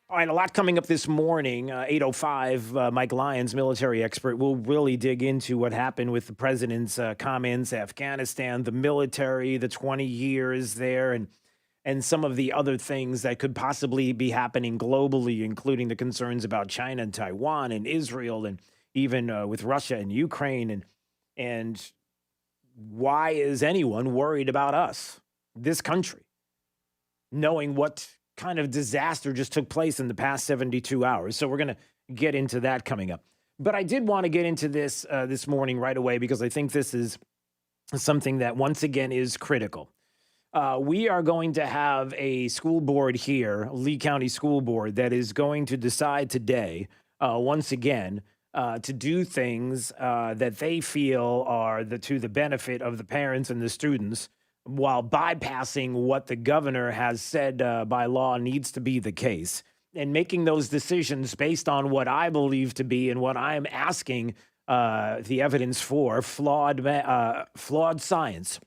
S7: All right, a lot coming up this morning. 8:05, Mike Lyons, military expert, will really dig into what happened with the president's comments, Afghanistan, the military, the 20 years there, and some of the other things that could possibly be happening globally, including the concerns about China and Taiwan and Israel, and even with Russia and Ukraine. And why is anyone worried about us, this country, knowing what kind of disaster just took place in the past 72 hours? So we're going to get into that coming up. But I did want to get into this this morning right away, because I think this is something that once again is critical. We are going to have a school board here, Lee County School Board, that is going to decide today, once again, to do things that they feel are to the benefit of the parents and the students, while bypassing what the governor has said by law needs to be the case, and making those decisions based on what I believe to be, and what I'm asking the evidence for, flawed science.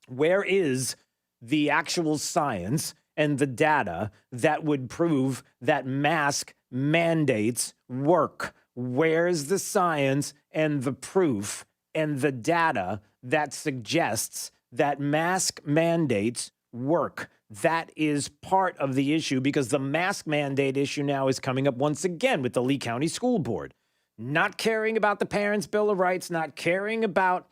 S7: Where is the actual science and the data that would prove that mask mandates work? Where's the science and the proof and the data that suggests that mask mandates work? That is part of the issue, because the mask mandate issue now is coming up once again with the Lee County School Board. Not caring about the Parents' Bill of Rights, not caring about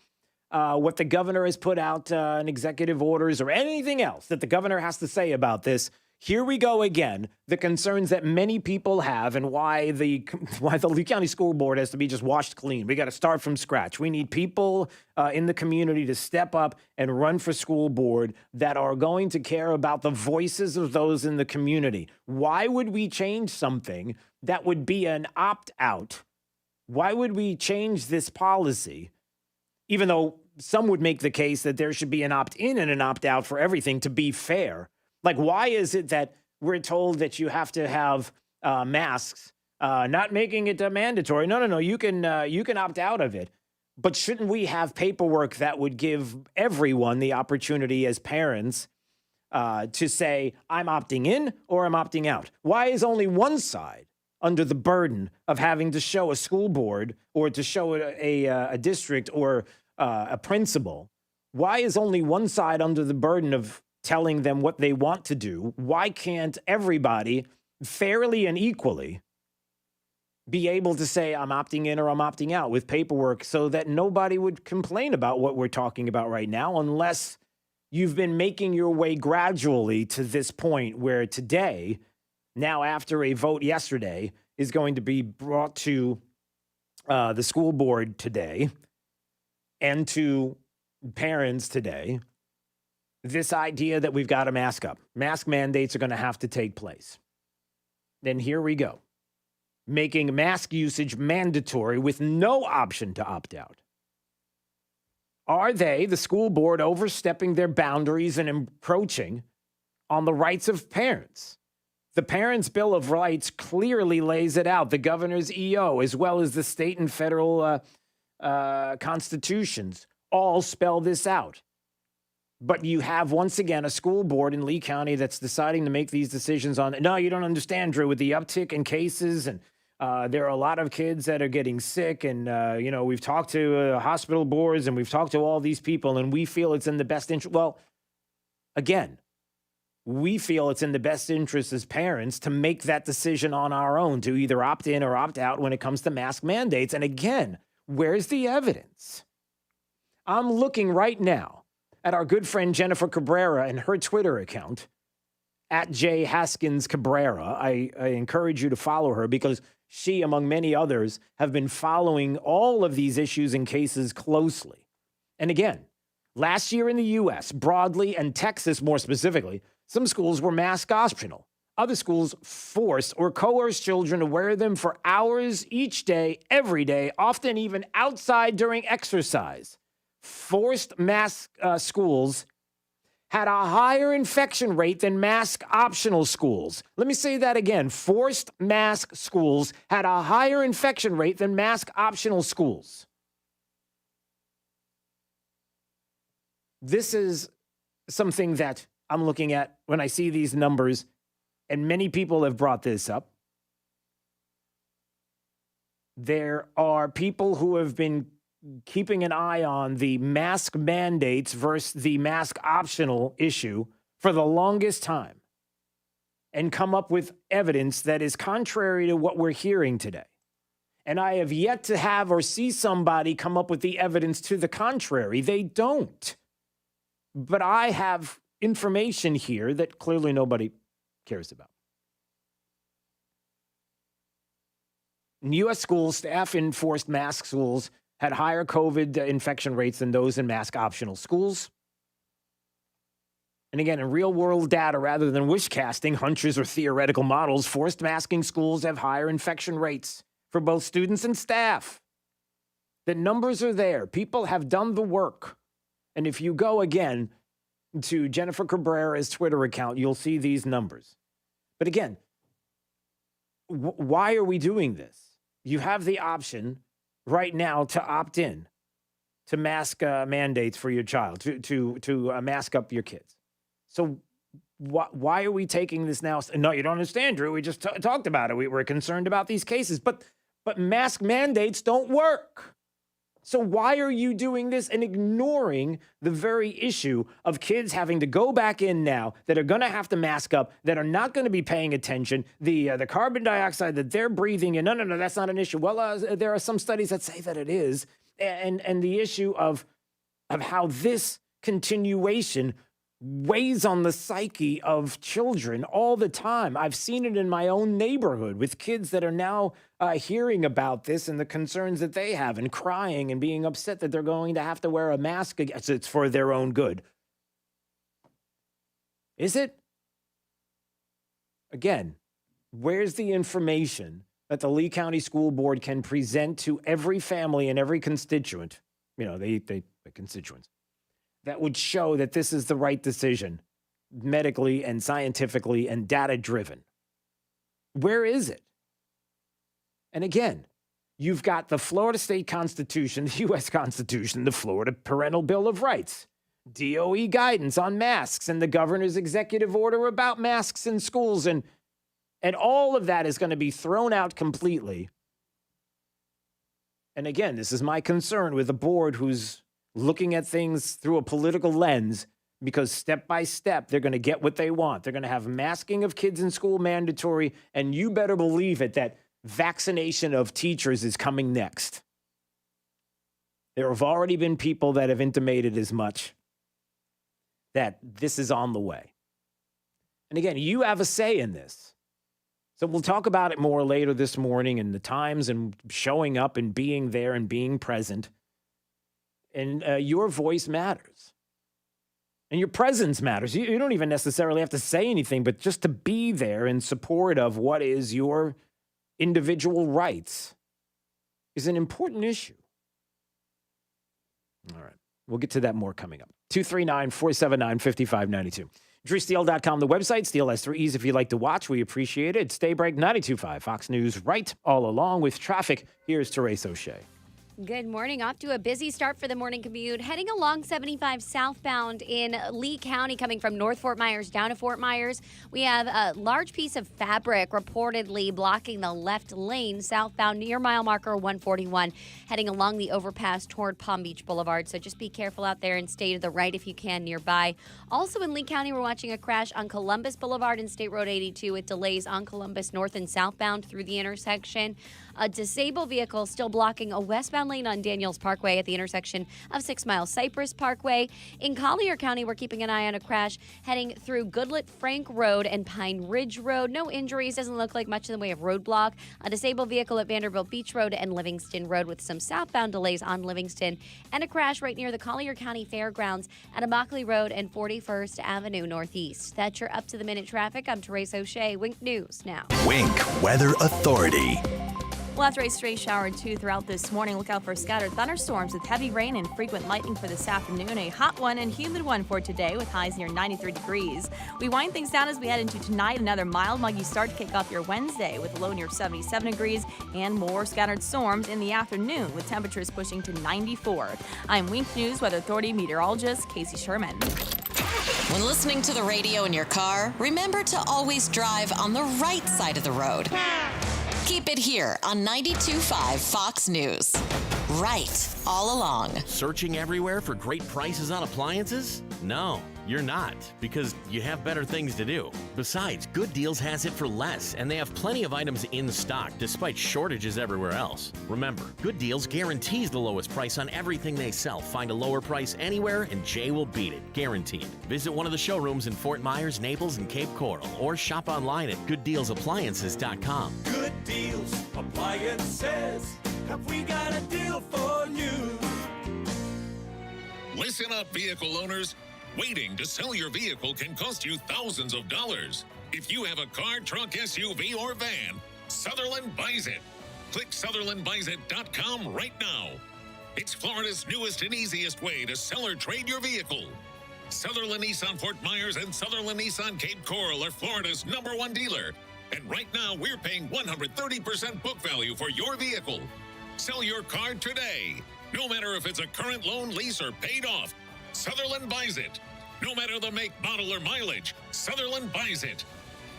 S7: what the governor has put out in executive orders or anything else that the governor has to say about this. Here we go again. The concerns that many people have, and why the Lee County School Board has to be just washed clean. We got to start from scratch. We need people in the community to step up and run for school board that are going to care about the voices of those in the community. Why would we change something that would be an opt-out? Why would we change this policy, even though some would make the case that there should be an opt-in and an opt-out for everything to be fair? Like, why is it that we're told that you have to have masks, not making it mandatory? No. You can opt out of it. But shouldn't we have paperwork that would give everyone the opportunity as parents to say, I'm opting in or I'm opting out? Why is only one side under the burden of having to show a school board or to show a district or a principal? Why is only one side under the burden of telling them what they want to do? Why can't everybody fairly and equally be able to say, I'm opting in or I'm opting out with paperwork, so that nobody would complain about what we're talking about right now, unless you've been making your way gradually to this point where today, now after a vote yesterday, is going to be brought to the school board today and to parents today, this idea that we've got to mask up. Mask mandates are going to have to take place. Then here we go. Making mask usage mandatory with no option to opt out. Are they, the school board, overstepping their boundaries and encroaching on the rights of parents? The Parents' Bill of Rights clearly lays it out. The governor's EO, as well as the state and federal constitutions, all spell this out. But you have, once again, a school board in Lee County that's deciding to make these decisions on, no, you don't understand, Drew, with the uptick in cases, and there are a lot of kids that are getting sick, and, we've talked to hospital boards, and we've talked to all these people, and we feel it's in the best interest. Well, again, we feel it's in the best interest as parents to make that decision on our own, to either opt in or opt out when it comes to mask mandates. And again, where's the evidence? I'm looking right now at our good friend Jennifer Cabrera and her Twitter account, at J. Haskins Cabrera. I encourage you to follow her, because she, among many others, have been following all of these issues and cases closely. And again, last year in the U.S., broadly, and Texas more specifically, some schools were mask optional. Other schools forced or coerced children to wear them for hours each day, every day, often even outside during exercise. Forced mask schools had a higher infection rate than mask optional schools. Let me say that again. Forced mask schools had a higher infection rate than mask optional schools. This is something that I'm looking at when I see these numbers, and many people have brought this up. There are people who have been keeping an eye on the mask mandates versus the mask optional issue for the longest time and come up with evidence that is contrary to what we're hearing today. And I have yet to have or see somebody come up with the evidence to the contrary. They don't. But I have information here that clearly nobody cares about. In U.S. schools, staff in forced mask schools had higher COVID infection rates than those in mask optional schools. And again, in real world data, rather than wish casting, hunches, or theoretical models, forced masking schools have higher infection rates for both students and staff. The numbers are there. People have done the work. And if you go again to Jennifer Cabrera's Twitter account, you'll see these numbers. But again, why are we doing this? You have the option right now to opt in to mask mandates for your child, to mask up your kids. So why are we taking this now? No, you don't understand, Drew. We just talked about it. We were concerned about these cases, but mask mandates don't work. So why are you doing this and ignoring the very issue of kids having to go back in now that are going to have to mask up, that are not going to be paying attention, the carbon dioxide that they're breathing in? No, that's not an issue. Well, there are some studies that say that it is. And the issue of how this continuation weighs on the psyche of children all the time. I've seen it in my own neighborhood with kids that are now hearing about this and the concerns that they have and crying and being upset that they're going to have to wear a mask. It's for their own good. Is it? Again, where's the information that the Lee County School Board can present to every family and every constituent, the constituents, that would show that this is the right decision, medically and scientifically and data-driven? Where is it? And again, you've got the Florida State Constitution, the U.S. Constitution, the Florida Parental Bill of Rights, DOE guidance on masks, and the governor's executive order about masks in schools. And all of that is going to be thrown out completely. And again, this is my concern with a board who's looking at things through a political lens, because step by step, they're going to get what they want. They're going to have masking of kids in school mandatory, and you better believe it that vaccination of teachers is coming next. There have already been people that have intimated as much, that this is on the way. And again, you have a say in this. So we'll talk about it more later this morning, and the times and showing up and being there and being present. And your voice matters. And your presence matters. You don't even necessarily have to say anything, but just to be there in support of what is your individual rights is an important issue. All right. We'll get to that more coming up. 239-479-5592. DrewSteele.com, the website. Steele has 3 E's if you'd like to watch. We appreciate it. It's Daybreak 92.5, Fox News, right all along with traffic. Here's Therese O'Shea.
S1: Good morning. Off to a busy start for the morning commute. Heading along 75 southbound in Lee County, coming from North Fort Myers down to Fort Myers. We have a large piece of fabric reportedly blocking the left lane southbound near mile marker 141, heading along the overpass toward Palm Beach Boulevard. So just be careful out there and stay to the right if you can nearby. Also in Lee County, we're watching a crash on Columbus Boulevard and State Road 82 with delays on Columbus north and southbound through the intersection. A disabled vehicle still blocking a westbound lane on Daniels Parkway at the intersection of 6 Mile Cypress Parkway. In Collier County, we're keeping an eye on a crash heading through Goodlet Frank Road and Pine Ridge Road. No injuries, doesn't look like much in the way of roadblock. A disabled vehicle at Vanderbilt Beach Road and Livingston Road with some southbound delays on Livingston. And a crash right near the Collier County Fairgrounds at Immokalee Road and 41st Avenue Northeast. That's your up-to-the-minute traffic. I'm Therese O'Shea. Wink News now.
S2: Wink Weather Authority.
S16: We'll have a stray shower or two throughout this morning. Look out for scattered thunderstorms with heavy rain and frequent lightning for this afternoon. A hot one and humid one for today with highs near 93 degrees. We wind things down as we head into tonight. Another mild, muggy start to kick off your Wednesday with a low near 77 degrees and more scattered storms in the afternoon with temperatures pushing to 94. I'm Wink News Weather Authority meteorologist Casey Sherman.
S3: When listening to the radio in your car, remember to always drive on the right side of the road. Keep it here on 92.5 Fox News. Right all along.
S2: Searching everywhere for great prices on appliances? No, you're not, because you have better things to do. Besides, Good Deals has it for less, and they have plenty of items in stock despite shortages everywhere else. Remember, Good Deals guarantees the lowest price on everything they sell. Find a lower price anywhere, and Jay will beat it, guaranteed. Visit one of the showrooms in Fort Myers, Naples, and Cape Coral, or shop online at gooddealsappliances.com.
S12: Good Deals Appliances. Have we got a deal for you?
S6: Listen up, vehicle owners. Waiting to sell your vehicle can cost you thousands of dollars. If you have a car, truck, SUV, or van, Sutherland buys it. Click SutherlandBuysIt.com right now. It's Florida's newest and easiest way to sell or trade your vehicle. Sutherland Nissan Fort Myers and Sutherland Nissan Cape Coral are Florida's #1 dealer. And right now, we're paying 130% book value for your vehicle. Sell your car today. No matter if it's a current loan, lease, or paid off, Sutherland buys it. No matter the make, model, or mileage, Sutherland buys it.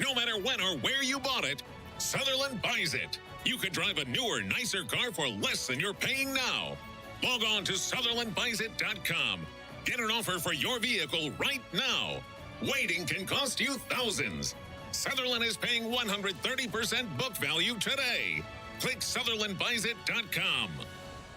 S6: No matter when or where you bought it, Sutherland buys it. You could drive a newer, nicer car for less than you're paying now. Log on to SutherlandBuysIt.com. Get an offer for your vehicle right now. Waiting can cost you thousands. Sutherland is paying 130% book value today. Click SutherlandBuysIt.com.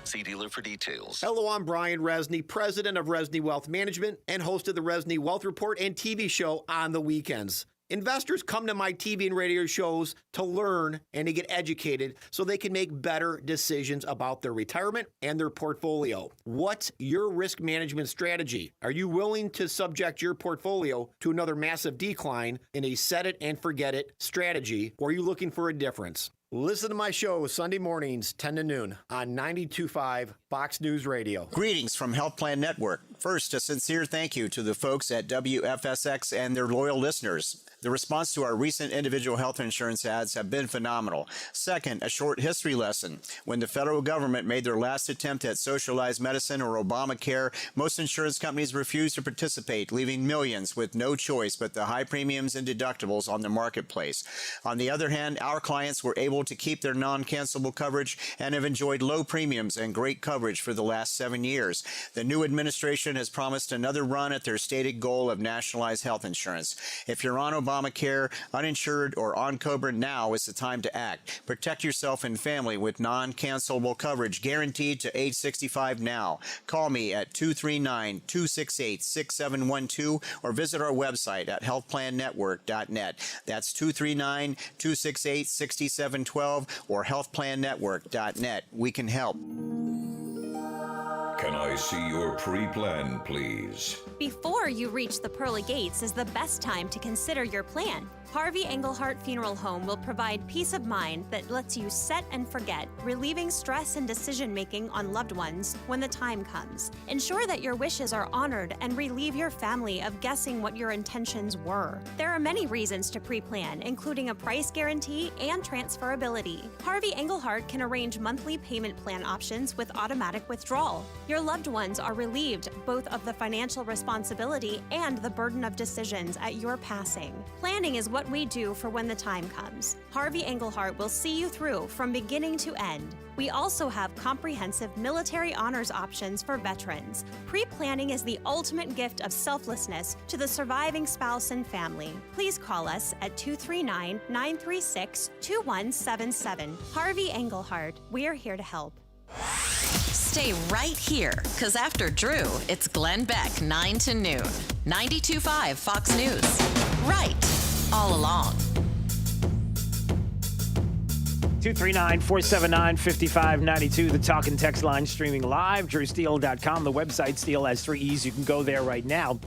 S15: See dealer for details.
S11: Hello, I'm Brian Resney, president of Resney Wealth Management and host of the Resney Wealth Report and TV show on the weekends. Investors come to my TV and radio shows to learn and to get educated so they can make better decisions about their retirement and their portfolio. What's your risk management strategy? Are you willing to subject your portfolio to another massive decline in a set it and forget it strategy, or are you looking for a difference? Listen to my show Sunday mornings, 10 to noon on 92.5 Fox News Radio.
S14: Greetings from Health Plan Network. First, a sincere thank you to the folks at WFSX and their loyal listeners. The response to our recent individual health insurance ads have been phenomenal. Second, a short history lesson. When the federal government made their last attempt at socialized medicine or Obamacare, most insurance companies refused to participate, leaving millions with no choice but the high premiums and deductibles on the marketplace. On the other hand, our clients were able to keep their non-cancelable coverage and have enjoyed low premiums and great coverage for the last 7 years. The new administration has promised another run at their stated goal of nationalized health insurance. If you're on Obamacare, uninsured, or on COBRA, now is the time to act. Protect yourself and family with non-cancelable coverage guaranteed to age 65 now. Call me at 239-268-6712 or visit our website at healthplannetwork.net. That's 239-268-6712 or healthplannetwork.net. We can help.
S22: Can I see your pre-plan, please?
S24: Before you reach the pearly gates is the best time to consider your plan. Harvey Engelhardt Funeral Home will provide peace of mind that lets you set and forget, relieving stress and decision-making on loved ones when the time comes. Ensure that your wishes are honored and relieve your family of guessing what your intentions were. There are many reasons to pre-plan, including a price guarantee and transferability. Harvey Engelhardt can arrange monthly payment plan options with automatic withdrawal. Your loved ones are relieved both of the financial responsibility and the burden of decisions at your passing. Planning is what we do for when the time comes. Harvey Engelhardt will see you through from beginning to end. We also have comprehensive military honors options for veterans. Pre-planning is the ultimate gift of selflessness to the surviving spouse and family. Please call us at 239-936-2177. Harvey Engelhardt, we're here to help.
S3: Stay right here, because after Drew, it's Glenn Beck, 9 to noon. 92.5 Fox News. Right all along.
S7: 239-479-5592, the talk and text line streaming live, drewsteele.com. The website, Steele has 3 E's. You can go there right now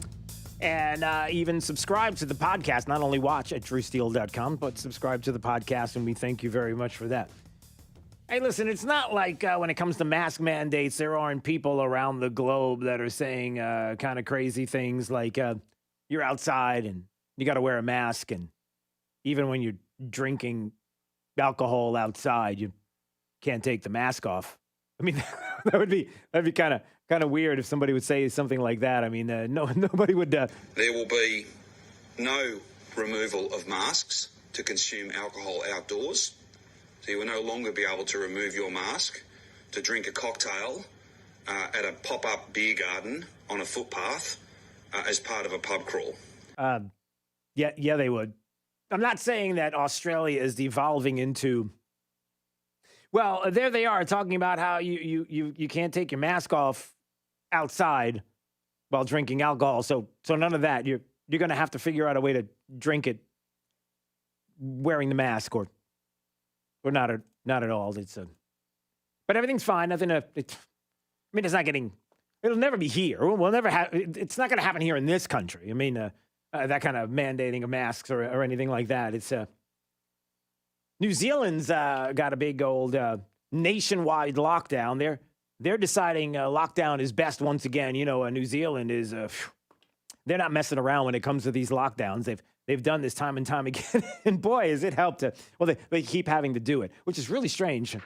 S7: and even subscribe to the podcast. Not only watch at drewsteele.com, but subscribe to the podcast, and we thank you very much for that. Hey, listen, it's not like when it comes to mask mandates, there aren't people around the globe that are saying kind of crazy things like you're outside and you got to wear a mask. And even when you're drinking alcohol outside, you can't take the mask off. I mean, that'd be kind of weird if somebody would say something like that. I mean, nobody would.
S5: There will be no removal of masks to consume alcohol outdoors. So you will no longer be able to remove your mask to drink a cocktail at a pop-up beer garden on a footpath as part of a pub crawl.
S7: Yeah, they would. I'm not saying that Australia is devolving into. Well, there they are talking about how you can't take your mask off outside while drinking alcohol. So none of that. You're going to have to figure out a way to drink it wearing the mask or not at all. But everything's fine. Nothing to. It's not getting. It'll never be here. We'll never have. It's not going to happen here in this country. I mean, that kind of mandating of masks or anything like that. It's New Zealand's got a big old nationwide lockdown. They're deciding lockdown is best once again. New Zealand is. They're not messing around when it comes to these lockdowns. They've done this time and time again, and boy, has it helped. They keep having to do it, which is really strange.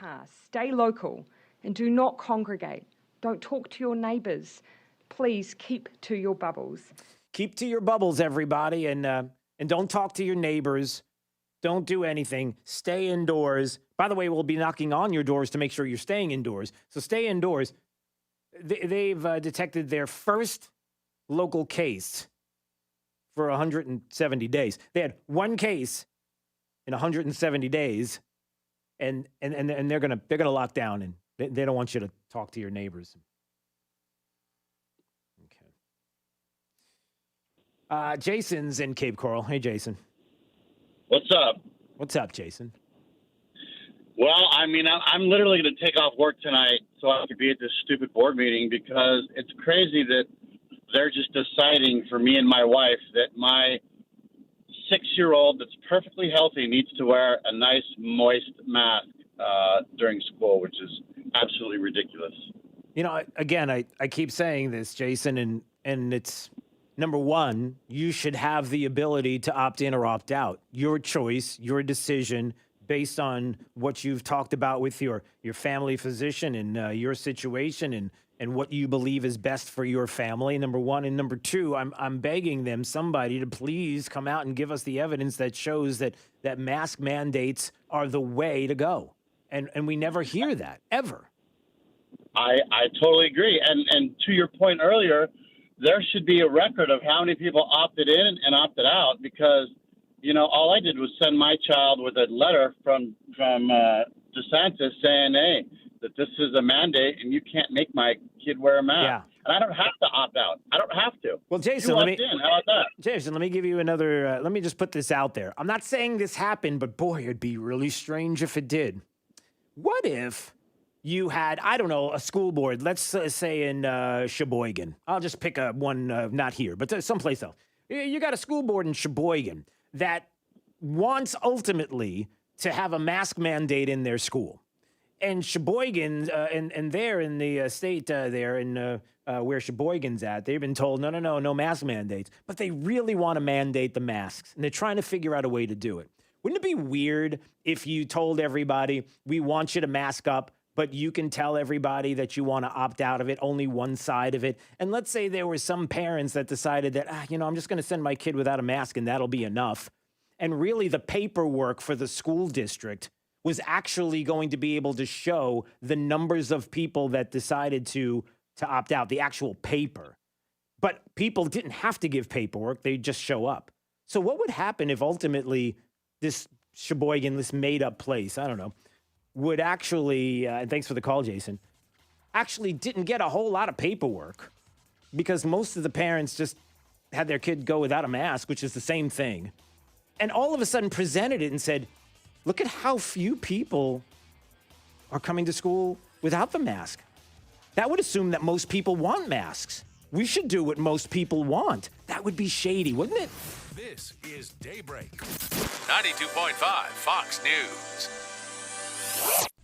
S17: Stay local and do not congregate. Don't talk to your neighbours. Please keep to your bubbles.
S7: Keep to your bubbles, everybody, and don't talk to your neighbors. Don't do anything. Stay indoors. By the way, we'll be knocking on your doors to make sure you're staying indoors. So stay indoors. They've detected their first local case for 170 days. They had one case in 170 days, and they're gonna lock down, and they don't want you to talk to your neighbors. Okay. Jason's in Cape Coral. Hey, Jason.
S18: What's up?
S7: What's up, Jason?
S18: Well, I'm literally going to take off work tonight so I can be at this stupid board meeting because it's crazy that they're just deciding for me and my wife that my 6-year-old that's perfectly healthy needs to wear a nice moist mask during school, which is absolutely ridiculous.
S7: Again, I keep saying this, Jason, and it's number one, you should have the ability to opt in or opt out. Your choice, your decision based on what you've talked about with your family physician and your situation and what you believe is best for your family, number one. And number two, I'm begging them, somebody, to please come out and give us the evidence that shows that mask mandates are the way to go. And we never hear that, ever.
S18: I totally agree. And to your point earlier, there should be a record of how many people opted in and opted out because, all I did was send my child with a letter from DeSantis saying, hey, that this is a mandate and you can't make my kid wear a mask.
S7: Yeah.
S18: And I don't have to opt out. I don't have to.
S7: Well, Jason,
S18: How about that?
S7: Jason, let me give you another, let me just put this out there. I'm not saying this happened, but boy, it'd be really strange if it did. What if you had, I don't know, a school board, let's say in Sheboygan. I'll just pick one, not here, but someplace else. You got a school board in Sheboygan that wants ultimately to have a mask mandate in their school. And Sheboygan, and there in the state there in where Sheboygan's at, they've been told, no mask mandates. But they really want to mandate the masks, and they're trying to figure out a way to do it. Wouldn't it be weird if you told everybody, we want you to mask up, but you can tell everybody that you want to opt out of it, only one side of it? And let's say there were some parents that decided that, I'm just going to send my kid without a mask, and that'll be enough. And really the paperwork for the school district was actually going to be able to show the numbers of people that decided to opt out, the actual paper. But people didn't have to give paperwork. They just show up. So what would happen if ultimately this Sheboygan, this made-up place, I don't know, would actually, and thanks for the call, Jason, actually didn't get a whole lot of paperwork because most of the parents just had their kid go without a mask, which is the same thing. And all of a sudden presented it and said, look at how few people are coming to school without the mask. That would assume that most people want masks. We should do what most people want. That would be shady, wouldn't it?
S19: This is Daybreak. 92.5 Fox News.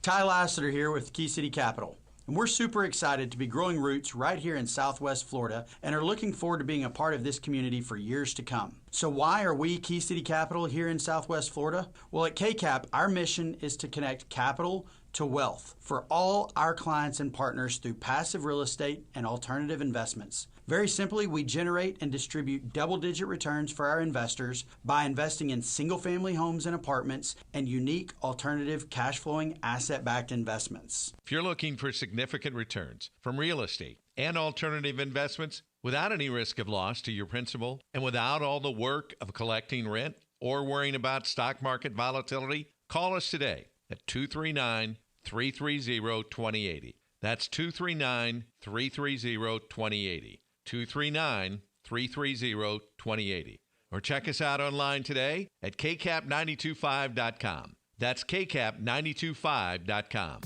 S4: Ty Lassiter here with Key City Capital. And we're super excited to be growing roots right here in Southwest Florida and are looking forward to being a part of this community for years to come. So why are we Key City Capital here in Southwest Florida? Well, at KCAP, our mission is to connect capital to wealth for all our clients and partners through passive real estate and alternative investments. Very simply, we generate and distribute double-digit returns for our investors by investing in single-family homes and apartments and unique alternative cash-flowing asset-backed investments.
S19: If you're looking for significant returns from real estate and alternative investments without any risk of loss to your principal and without all the work of collecting rent or worrying about stock market volatility, call us today at 239-330-2080. That's 239-330-2080. 239-330-2080. Or check us out online today at kcap925.com. That's kcap925.com.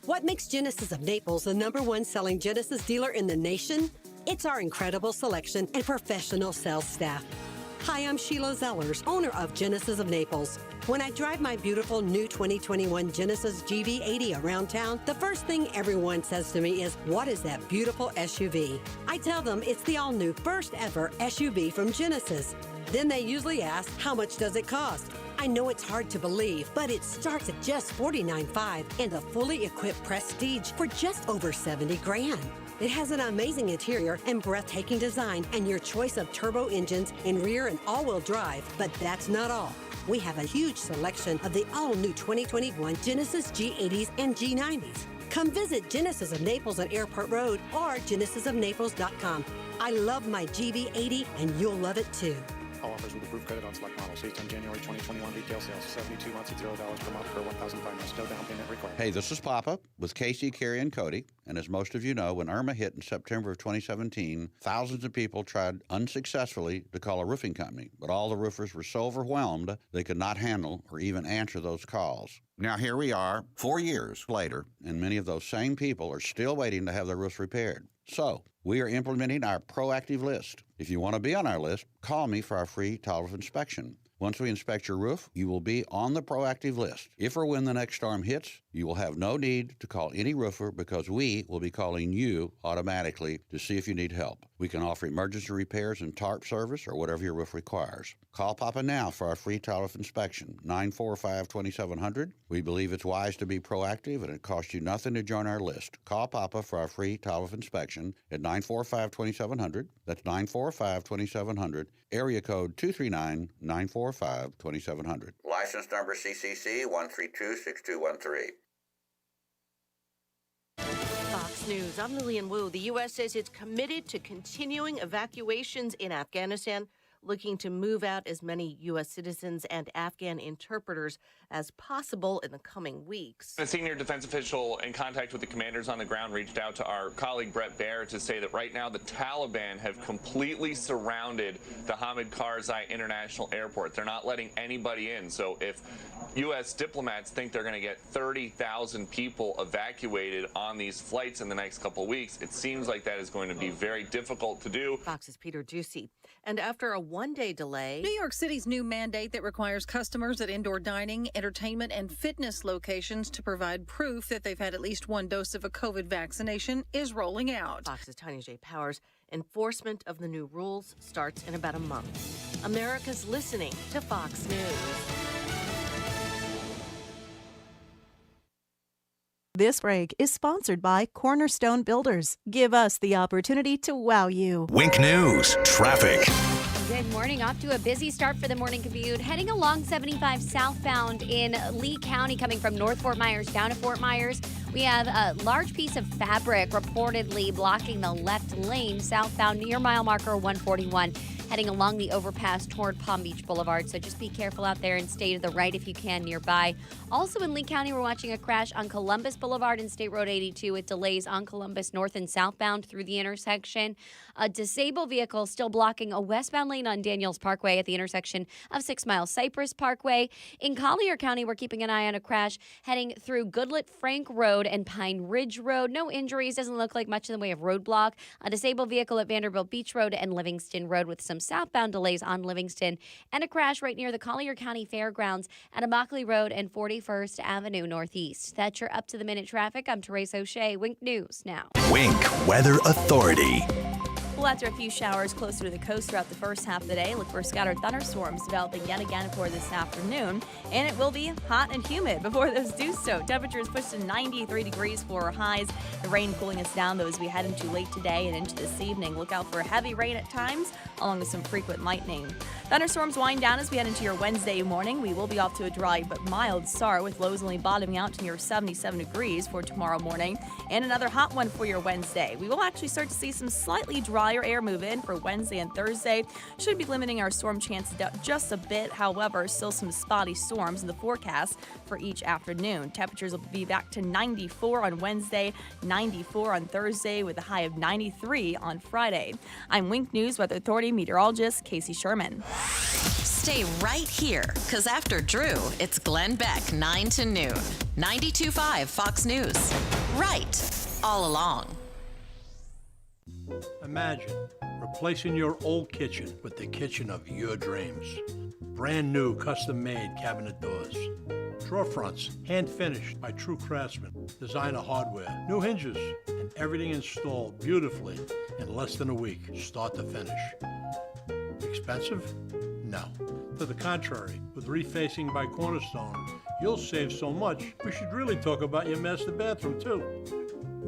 S20: What makes Genesis of Naples the #1 selling Genesis dealer in the nation? It's our incredible selection and professional sales staff. Hi, I'm Sheila Zellers, owner of Genesis of Naples. When I drive my beautiful new 2021 Genesis GV80 around town, the first thing everyone says to me is, "What is that beautiful SUV?" I tell them it's the all-new first ever SUV from Genesis. Then they usually ask, "How much does it cost?" I know it's hard to believe, but it starts at just $49,500 and a fully equipped Prestige for just over $70,000. It has an amazing interior and breathtaking design and your choice of turbo engines in rear and all-wheel drive, but that's not all. We have a huge selection of the all-new 2021 Genesis G80s and G90s. Come visit Genesis of Naples on Airport Road or genesisofnaples.com. I love my GV80 and you'll love it too.
S21: All offers with approved credit on select models. Based on January 2021 retail sales. 72 months at $0 per month per 1,005 months. No down payment required.
S23: Hey, this is Papa with Casey, Carrie, and Cody. And as most of you know, when Irma hit in September of 2017, thousands of people tried unsuccessfully to call a roofing company. But all the roofers were so overwhelmed they could not handle or even answer those calls. Now here we are, 4 years later, and many of those same people are still waiting to have their roofs repaired. So, we are implementing our proactive list. If you want to be on our list, call me for our free tile roof inspection. Once we inspect your roof, you will be on the proactive list. If or when the next storm hits, you will have no need to call any roofer because we will be calling you automatically to see if you need help. We can offer emergency repairs and tarp service or whatever your roof requires. Call Papa now for our free tile roof inspection, 945-2700. We believe it's wise to be proactive and it costs you nothing to join our list. Call Papa for our free tile roof inspection at 945-2700. That's 945-2700, area code 239-945-2700.
S25: License number CCC 1326213.
S26: Fox News, I'm Lillian Wu. The U.S. says it's committed to continuing evacuations in Afghanistan, looking to move out as many U.S. citizens and Afghan interpreters as possible in the coming weeks.
S28: A senior defense official in contact with the commanders on the ground reached out to our colleague Brett Baer to say that right now the Taliban have completely surrounded the Hamid Karzai International Airport. They're not letting anybody in. So if U.S. diplomats think they're going to get 30,000 people evacuated on these flights in the next couple of weeks, it seems like that is going to be very difficult to do.
S26: Fox's Peter Ducey. And after a one-day delay,
S29: New York City's new mandate that requires customers at indoor dining, entertainment, and fitness locations to provide proof that they've had at least one dose of a COVID vaccination is rolling out.
S26: Fox's Tanya J. Powers. Enforcement of the new rules starts in about a month. America's listening to Fox News.
S30: This break is sponsored by Cornerstone Builders. Give us the opportunity to wow you.
S22: Wink News, traffic.
S1: Good morning. Off to a busy start for the morning commute. Heading along 75 southbound in Lee County, coming from North Fort Myers down to Fort Myers. We have a large piece of fabric reportedly blocking the left lane southbound near mile marker 141. Heading along the overpass toward Palm Beach Boulevard. So just be careful out there and stay to the right if you can nearby. Also in Lee County, we're watching a crash on Columbus Boulevard and State Road 82 with delays on Columbus north and southbound through the intersection. A disabled vehicle still blocking a westbound lane on Daniels Parkway at the intersection of 6 Mile Cypress Parkway. In Collier County, we're keeping an eye on a crash heading through Goodlet Frank Road and Pine Ridge Road. No injuries, doesn't look like much in the way of roadblock. A disabled vehicle at Vanderbilt Beach Road and Livingston Road with some southbound delays on Livingston and a crash right near the Collier County Fairgrounds at Immokalee Road and 41st Avenue Northeast. That's your up-to-the-minute traffic. I'm Teresa O'Shea. Wink News now.
S22: Wink Weather Authority.
S2: Well, after a few showers closer to the coast throughout the first half of the day, look for scattered thunderstorms developing yet again for this afternoon. And it will be hot and humid before those do so. Temperatures pushed to 93 degrees for highs. The rain cooling us down, though, as we head into late today and into this evening. Look out for heavy rain at times, along with some frequent lightning. Thunderstorms wind down as we head into your Wednesday morning. We will be off to a dry but mild start, with lows only bottoming out to near 77 degrees for tomorrow morning. And another hot one for your Wednesday. We will actually start to see some slightly drier air move in for Wednesday and Thursday. Should be limiting our storm chances down just a bit. However, still some spotty storms in the forecast for each afternoon. Temperatures will be back to 94 on Wednesday, 94 on Thursday, with a high of 93 on Friday. I'm Wink News Weather Authority meteorologist Casey Sherman.
S3: Stay right here, because after Drew, it's Glenn Beck, 9 to noon. 92.5 Fox News. Right, all along.
S6: Imagine replacing your old kitchen with the kitchen of your dreams. Brand new custom-made cabinet doors. Drawer fronts, hand-finished by true craftsmen. Designer hardware, new hinges, and everything installed beautifully in less than a week, start to finish. Expensive? No. To the contrary, with refacing by Cornerstone, you'll save so much, we should really talk about your master bathroom, too.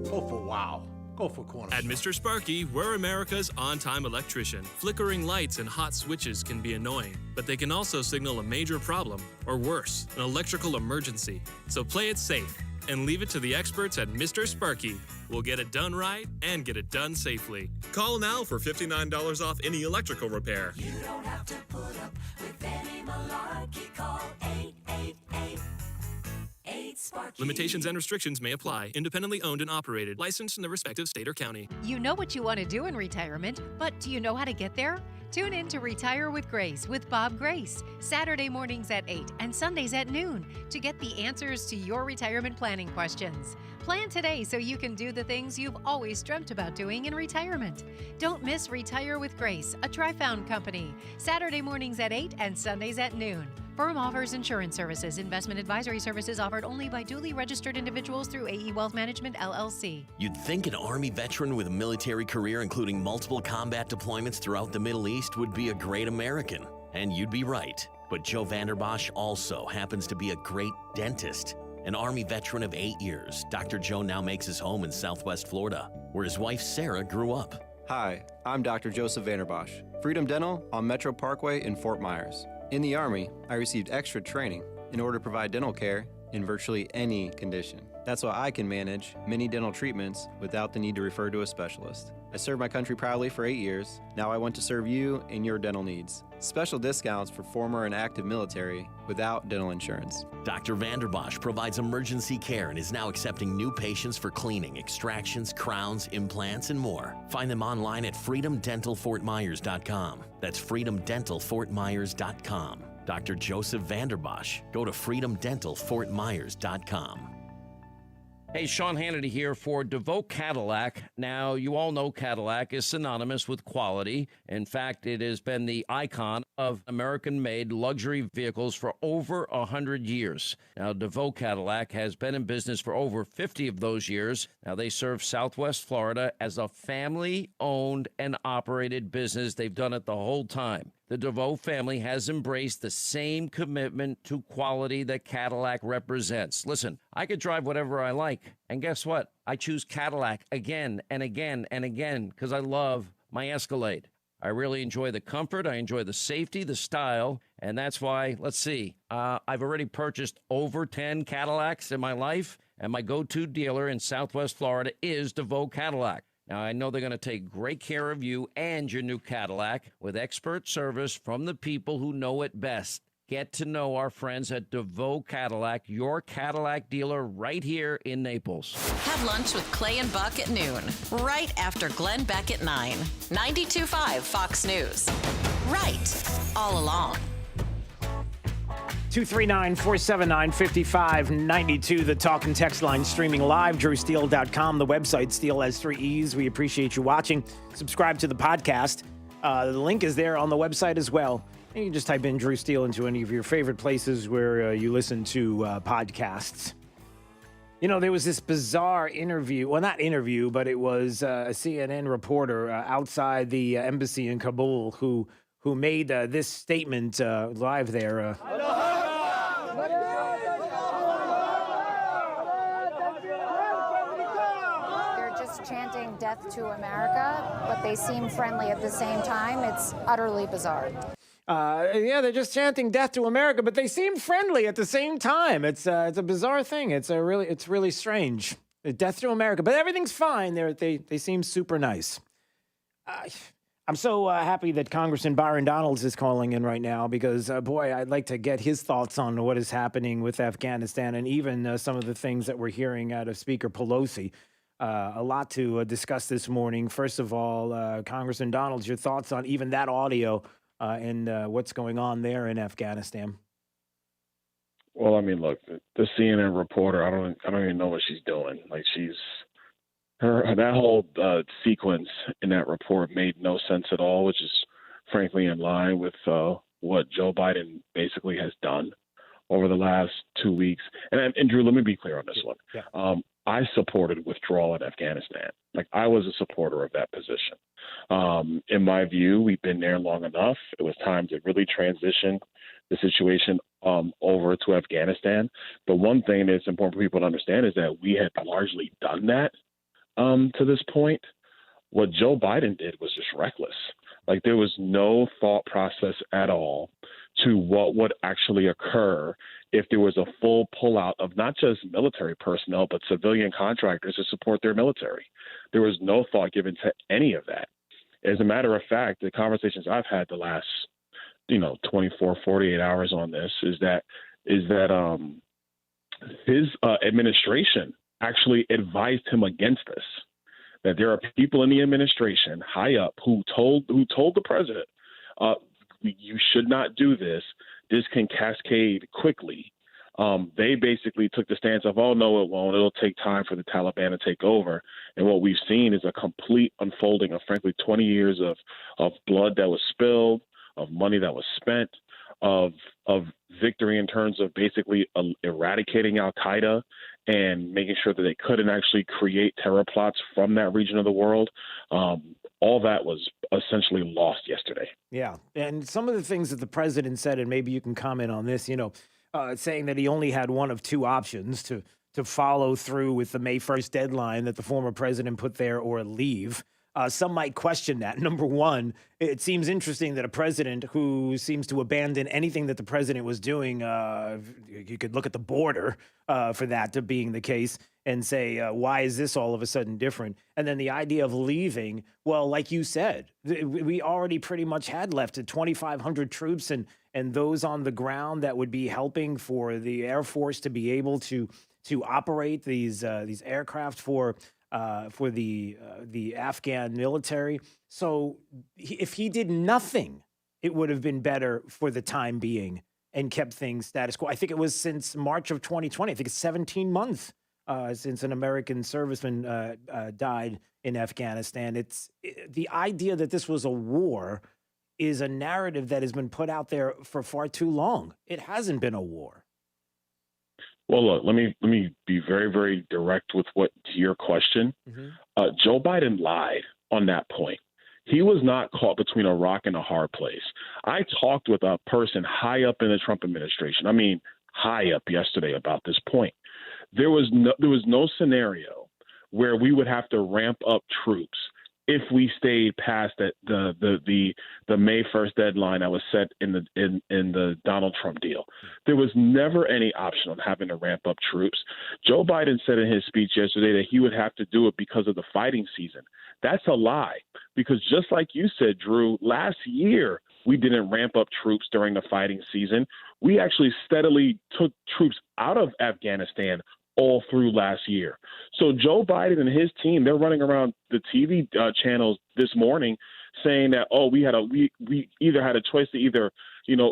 S6: Go for wow. Go for Cornerstone.
S8: At Mr. Sparky, we're America's on-time electrician. Flickering lights and hot switches can be annoying, but they can also signal a major problem, or worse, an electrical emergency. So play it safe and leave it to the experts at Mr. Sparky. We'll get it done right and get it done safely. Call now for $59 off any electrical repair.
S9: You don't have to put up with any malarkey. Call 888.
S8: Limitations and restrictions may apply. Independently owned and operated. Licensed in the respective state or county.
S10: You know what you want to do in retirement, but do you know how to get there? Tune in to Retire with Grace with Bob Grace, Saturday mornings at 8 and Sundays at noon to get the answers to your retirement planning questions. Plan today so you can do the things you've always dreamt about doing in retirement. Don't miss Retire with Grace, a Tri-Found company, Saturday mornings at 8 and Sundays at noon. Firm offers insurance services. Investment advisory services offered only by duly registered individuals through AE Wealth Management, LLC.
S12: You'd think an Army veteran with a military career, including multiple combat deployments throughout the Middle East, would be a great American. And you'd be right. But Joe Vanderbosch also happens to be a great dentist. An Army veteran of 8 years, Dr. Joe now makes his home in Southwest Florida, where his wife Sarah grew up.
S13: Hi, I'm Dr. Joseph Vanderbosch, Freedom Dental on Metro Parkway in Fort Myers. In the Army, I received extra training in order to provide dental care in virtually any condition. That's why I can manage many dental treatments without the need to refer to a specialist. I served my country proudly for 8 years. Now I want to serve you and your dental needs. Special discounts for former and active military without dental insurance.
S12: Dr. Vanderbosch provides emergency care and is now accepting new patients for cleaning, extractions, crowns, implants, and more. Find them online at freedomdentalfortmyers.com. That's freedomdentalfortmyers.com. Dr. Joseph Vanderbosch. Go to freedomdentalfortmyers.com.
S15: Hey, Sean Hannity here for DeVoe Cadillac. Now, you all know Cadillac is synonymous with quality. In fact, it has been the icon of American-made luxury vehicles for over 100 years. Now, DeVoe Cadillac has been in business for over 50 of those years. Now, they serve Southwest Florida as a family-owned and operated business. They've done it the whole time. The DeVoe family has embraced the same commitment to quality that Cadillac represents. Listen, I could drive whatever I like, and guess what? I choose Cadillac again and again and again because I love my Escalade. I really enjoy the comfort, I enjoy the safety, the style, and that's why, let's see, I've already purchased over 10 Cadillacs in my life, and my go-to dealer in Southwest Florida is DeVoe Cadillac. Now, I know they're going to take great care of you and your new Cadillac with expert service from the people who know it best. Get to know our friends at DeVoe Cadillac, your Cadillac dealer right here in Naples.
S3: Have lunch with Clay and Buck at noon, right after Glenn Beck at 9. 92.5 Fox News. Right, all along.
S7: 239-479-5592, the talk and text line, streaming live, drewsteele.com, the website, Steele has 3 E's. We appreciate you watching. Subscribe to the podcast. The link is there on the website as well. And you can just type in Drew Steele into any of your favorite places where you listen to podcasts. You know, there was this bizarre interview. Well, not interview, but it was a CNN reporter outside the embassy in Kabul who made this statement live there.
S4: They're just chanting death to America, but they seem friendly at the same time. It's utterly bizarre.
S7: Yeah, they're just chanting death to America, but they seem friendly at the same time. It's a bizarre thing. It's really strange. Death to America, but everything's fine. They seem super nice. I'm so happy that Congressman Byron Donalds is calling in right now because, boy, I'd like to get his thoughts on what is happening with Afghanistan and even some of the things that we're hearing out of Speaker Pelosi. A lot to discuss this morning. First of all, Congressman Donalds, your thoughts on even that audio and what's going on there in Afghanistan?
S5: Well, I mean, look, the CNN reporter, I don't even know what she's doing. Like that whole sequence in that report made no sense at all, which is frankly in line with what Joe Biden basically has done over the last 2 weeks. And Drew, let me be clear on this one.
S7: Yeah.
S5: I supported withdrawal in Afghanistan. Like, I was a supporter of that position. In my view, we've been there long enough. It was time to really transition the situation over to Afghanistan. But one thing that's important for people to understand is that we had largely done that to this point. What Joe Biden did was just reckless. Like, there was no thought process at all to what would actually occur if there was a full pullout of not just military personnel, but civilian contractors to support their military. There was no thought given to any of that. As a matter of fact, the conversations I've had the last, 24, 48 hours on this is that his administration actually advised him against this. That there are people in the administration high up who told the president, you should not do this. This can cascade quickly. They basically took the stance of, oh, no, it won't. It'll take time for the Taliban to take over. And what we've seen is a complete unfolding of, frankly, 20 years of blood that was spilled, of money that was spent, of victory in terms of basically eradicating al-Qaeda and making sure that they couldn't actually create terror plots from that region of the world. All that was essentially lost yesterday.
S7: Yeah. And some of the things that the president said, and maybe you can comment on this, saying that he only had one of two options to follow through with the May 1st deadline that the former president put there or leave. Some might question that. Number one, it seems interesting that a president who seems to abandon anything that the president was doing, you could look at the border for that to being the case and say, why is this all of a sudden different? And then the idea of leaving, well, like you said, we already pretty much had left 2,500 troops and those on the ground that would be helping for the Air Force to be able to operate these aircraft for the Afghan military. So if he did nothing, it would have been better for the time being and kept things status quo. I think it was since March of 2020. I think it's 17 months since an American serviceman died in Afghanistan. The idea that this was a war is a narrative that has been put out there for far too long. It hasn't been a war.
S5: Well, look, let me be very, very direct with to your question. Mm-hmm. Joe Biden lied on that point. He was not caught between a rock and a hard place. I talked with a person high up in the Trump administration. I mean, high up yesterday about this point. There was no scenario where we would have to ramp up troops if we stayed past the May 1st deadline that was set in the Donald Trump deal. There was never any option on having to ramp up troops. Joe Biden said in his speech yesterday that he would have to do it because of the fighting season. That's a lie, because just like you said, Drew, last year we didn't ramp up troops during the fighting season. We actually steadily took troops out of Afghanistan all through last year. So Joe Biden and his team, they're running around the TV channels this morning saying that, we either had a choice to either,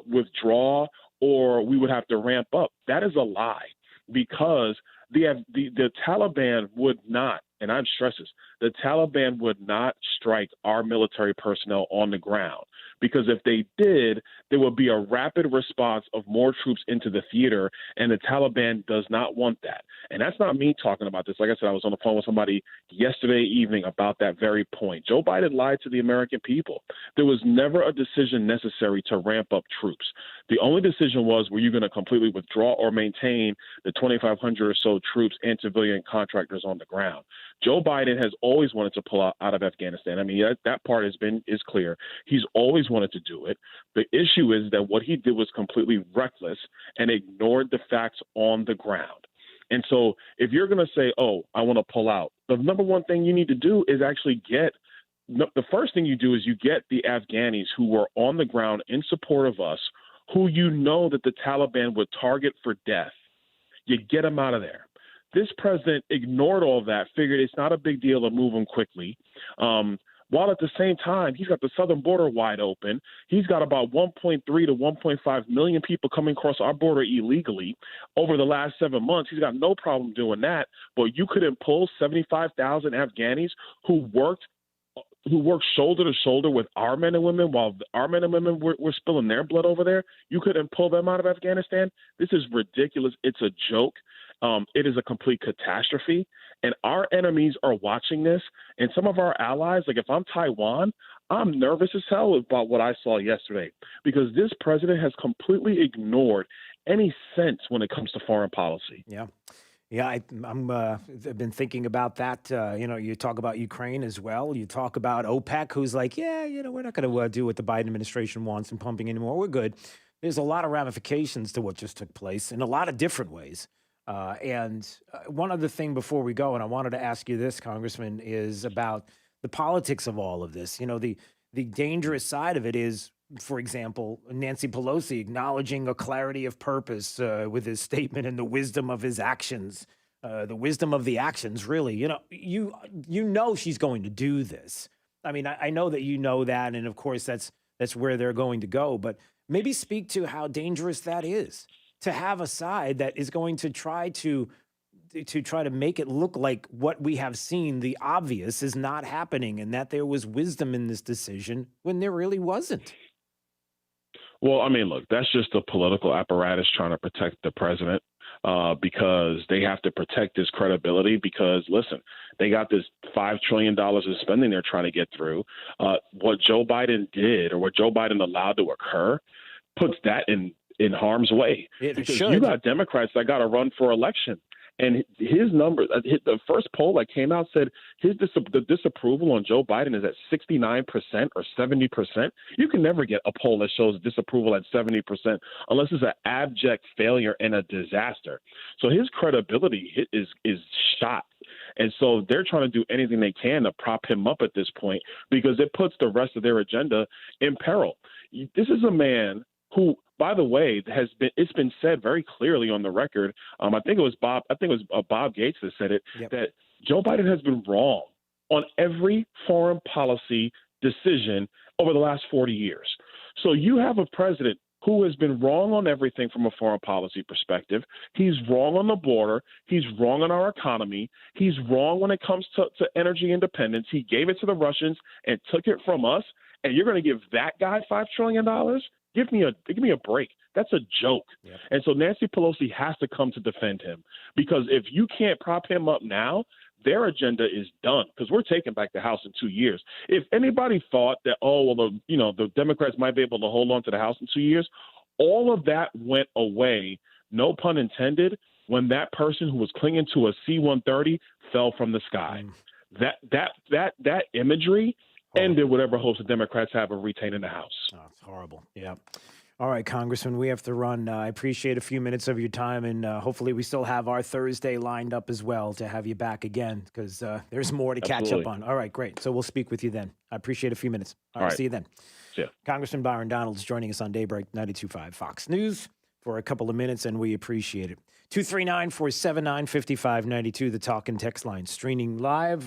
S5: withdraw or we would have to ramp up. That is a lie, because the Taliban would not, and I stress this, the Taliban would not strike our military personnel on the ground, because if they did, there would be a rapid response of more troops into the theater, and the Taliban does not want that. And that's not me talking about this. Like I said, I was on the phone with somebody yesterday evening about that very point. Joe Biden lied to the American people. There was never a decision necessary to ramp up troops. The only decision was, were you going to completely withdraw or maintain the 2,500 or so troops and civilian contractors on the ground? Joe Biden has always wanted to pull out of Afghanistan. I mean, that part is clear. He's always wanted to do it. The issue is that what he did was completely reckless and ignored the facts on the ground. And so if you're going to say, oh, I want to pull out, the number one thing you need to do is actually the first thing you do is you get the Afghanis who were on the ground in support of us, who you know that the Taliban would target for death. You get them out of there. This president ignored all of that, figured it's not a big deal to move them quickly, while at the same time, he's got the southern border wide open. He's got about 1.3 to 1.5 million people coming across our border illegally over the last 7 months. He's got no problem doing that. But you couldn't pull 75,000 Afghanis who worked shoulder to shoulder with our men and women while our men and women were spilling their blood over there. You couldn't pull them out of Afghanistan. This is ridiculous. It's a joke. It is a complete catastrophe. And our enemies are watching this. And some of our allies, like if I'm Taiwan, I'm nervous as hell about what I saw yesterday, because this president has completely ignored any sense when it comes to foreign policy.
S7: Yeah. Yeah, I've been thinking about that. You talk about Ukraine as well. You talk about OPEC, who's like, we're not going to do what the Biden administration wants and pumping anymore. We're good. There's a lot of ramifications to what just took place in a lot of different ways. And one other thing before we go, and I wanted to ask you this, Congressman, is about the politics of all of this. You know, the dangerous side of it is, for example, Nancy Pelosi acknowledging a clarity of purpose with his statement and the wisdom of his actions, the wisdom of the actions, really. You know she's going to do this. I mean, I know that you know that, and of course that's where they're going to go. But maybe speak to how dangerous that is, to have a side that is going to try to make it look like what we have seen, the obvious, is not happening, and that there was wisdom in this decision when there really wasn't.
S5: Well, I mean, look, that's just the political apparatus trying to protect the president because they have to protect his credibility because, listen, they got this $5 trillion of spending they're trying to get through. What Joe Biden did or what Joe Biden allowed to occur puts that in harm's way. Because you got Democrats that got to run for election. And his numbers, the first poll that came out said the disapproval on Joe Biden is at 69% or 70%. You can never get a poll that shows disapproval at 70% unless it's an abject failure and a disaster. So his credibility is shot. And so they're trying to do anything they can to prop him up at this point because it puts the rest of their agenda in peril. This is a man who, by the way, it's been said very clearly on the record. I think it was Bob Gates that said it, that Joe Biden has been wrong on every foreign policy decision over the last 40 years. So you have a president who has been wrong on everything from a foreign policy perspective. He's wrong on the border. He's wrong on our economy. He's wrong when it comes to energy independence. He gave it to the Russians and took it from us. And you're going to give that guy $5 trillion? Give me a break. That's a joke. Yep. And so Nancy Pelosi has to come to defend him because if you can't prop him up now, their agenda is done because we're taking back the House in 2 years. If anybody thought that, the Democrats might be able to hold on to the House in 2 years, all of that went away, no pun intended, when that person who was clinging to a C-130 fell from the sky. That imagery ended whatever hopes the Democrats have of retaining the House.
S7: Oh, it's horrible. Yeah. All right, Congressman, we have to run. I appreciate a few minutes of your time, and hopefully we still have our Thursday lined up as well to have you back again because there's more to catch up on. All right, great. So we'll speak with you then. I appreciate a few minutes. All right. See you then.
S5: Yeah.
S7: Congressman Byron Donalds joining us on Daybreak 92.5 Fox News for a couple of minutes, and we appreciate it. 239-479-5592, the talk and text line. Streaming live,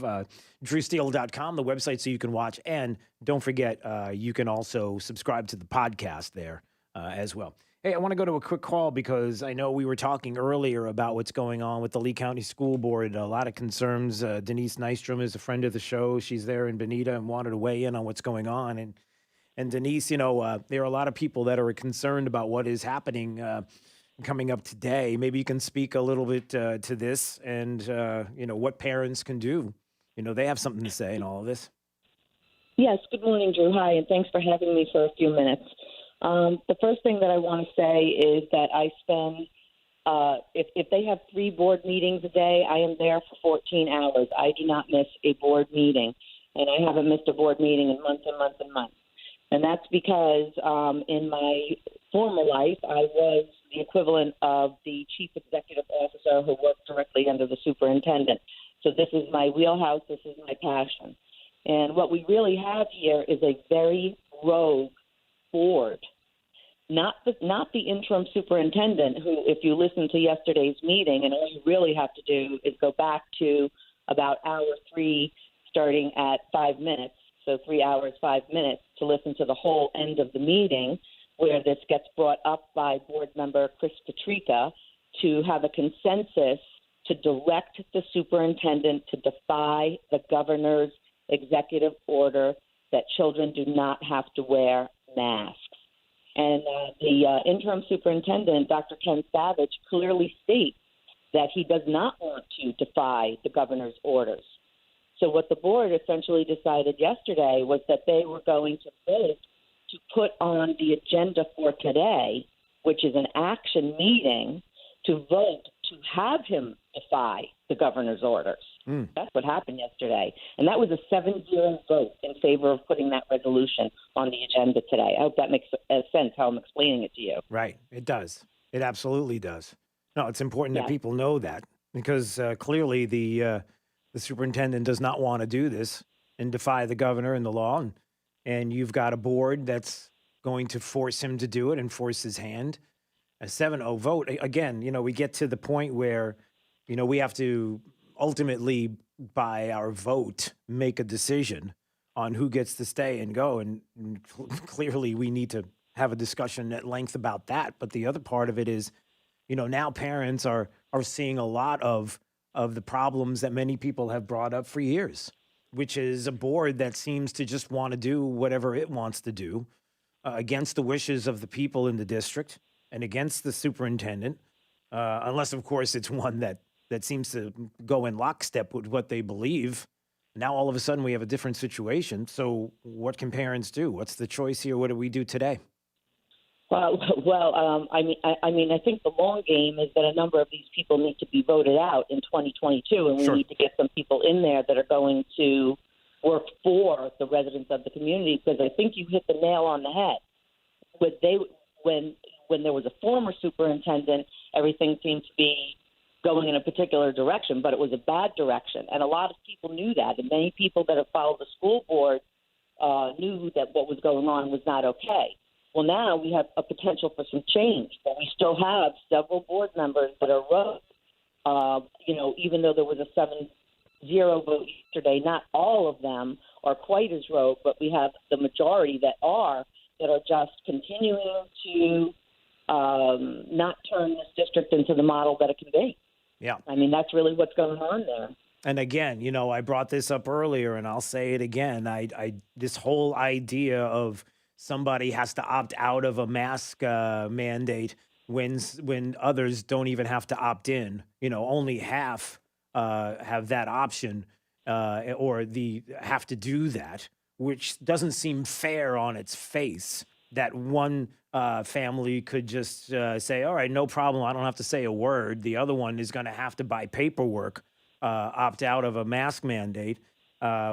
S7: drewsteele.com, the website so you can watch. And don't forget, you can also subscribe to the podcast there as well. Hey, I want to go to a quick call because I know we were talking earlier about what's going on with the Lee County School Board. A lot of concerns. Denise Nystrom is a friend of the show. She's there in Bonita and wanted to weigh in on what's going on. And Denise, there are a lot of people that are concerned about what is happening coming up today. Maybe you can speak a little bit to this and, what parents can do. They have something to say in all of this.
S11: Yes, good morning, Drew. Hi, and thanks for having me for a few minutes. The first thing that I want to say is that I spend, if they have 3 board meetings a day, I am there for 14 hours. I do not miss a board meeting, and I haven't missed a board meeting in months and months and months. And that's because in my former life, I was the equivalent of the chief executive officer who worked directly under the superintendent. So this is my wheelhouse. This is my passion. And what we really have here is a very rogue board, not the interim superintendent who, if you listen to yesterday's meeting, and all you really have to do is go back to about hour 3 starting at 5 minutes, so 3 hours, 5 minutes, to listen to the whole end of the meeting where this gets brought up by board member Chris Patrica to have a consensus to direct the superintendent to defy the governor's executive order that children do not have to wear masks. And the interim superintendent, Dr. Ken Savage, clearly states that he does not want to defy the governor's orders. So what the board essentially decided yesterday was that they were going to vote to put on the agenda for today, which is an action meeting, to vote to have him defy the governor's orders. That's what happened yesterday. And that was a 7-0 vote in favor of putting that resolution on the agenda today. I hope that makes sense how I'm explaining it to you.
S7: Right. It does. It absolutely does. No, it's important that people know that because clearly the superintendent does not want to do this and defy the governor and the law. And you've got a board that's going to force him to do it and force his hand. A 7-0 vote. Again, we get to the point where, we have to ultimately, by our vote, make a decision on who gets to stay and go. And clearly we need to have a discussion at length about that. But the other part of it is, now parents are seeing a lot of the problems that many people have brought up for years, which is a board that seems to just want to do whatever it wants to do against the wishes of the people in the district and against the superintendent, unless, of course, it's one that seems to go in lockstep with what they believe. Now, all of a sudden, we have a different situation. So what can parents do? What's the choice here? What do we do today?
S11: Well, I think the long game is that a number of these people need to be voted out in 2022, and we need to get some people in there that are going to work for the residents of the community, because I think you hit the nail on the head. When there was a former superintendent, everything seemed to be going in a particular direction, but it was a bad direction. And a lot of people knew that, and many people that have followed the school board knew that what was going on was not okay. Well, now we have a potential for some change, but we still have several board members that are rogue. Even though there was a 7-0 vote yesterday, not all of them are quite as rogue, but we have the majority that are just continuing to not turn this district into the model that it can be.
S7: Yeah.
S11: I mean, that's really what's going on there.
S7: And again, I brought this up earlier and I'll say it again. This whole idea of somebody has to opt out of a mask mandate when others don't even have to opt in, only half have that option or have to do that, which doesn't seem fair on its face. That one family could just say, all right, no problem, I don't have to say a word. The other one is going to have to, by paperwork, opt out of a mask mandate,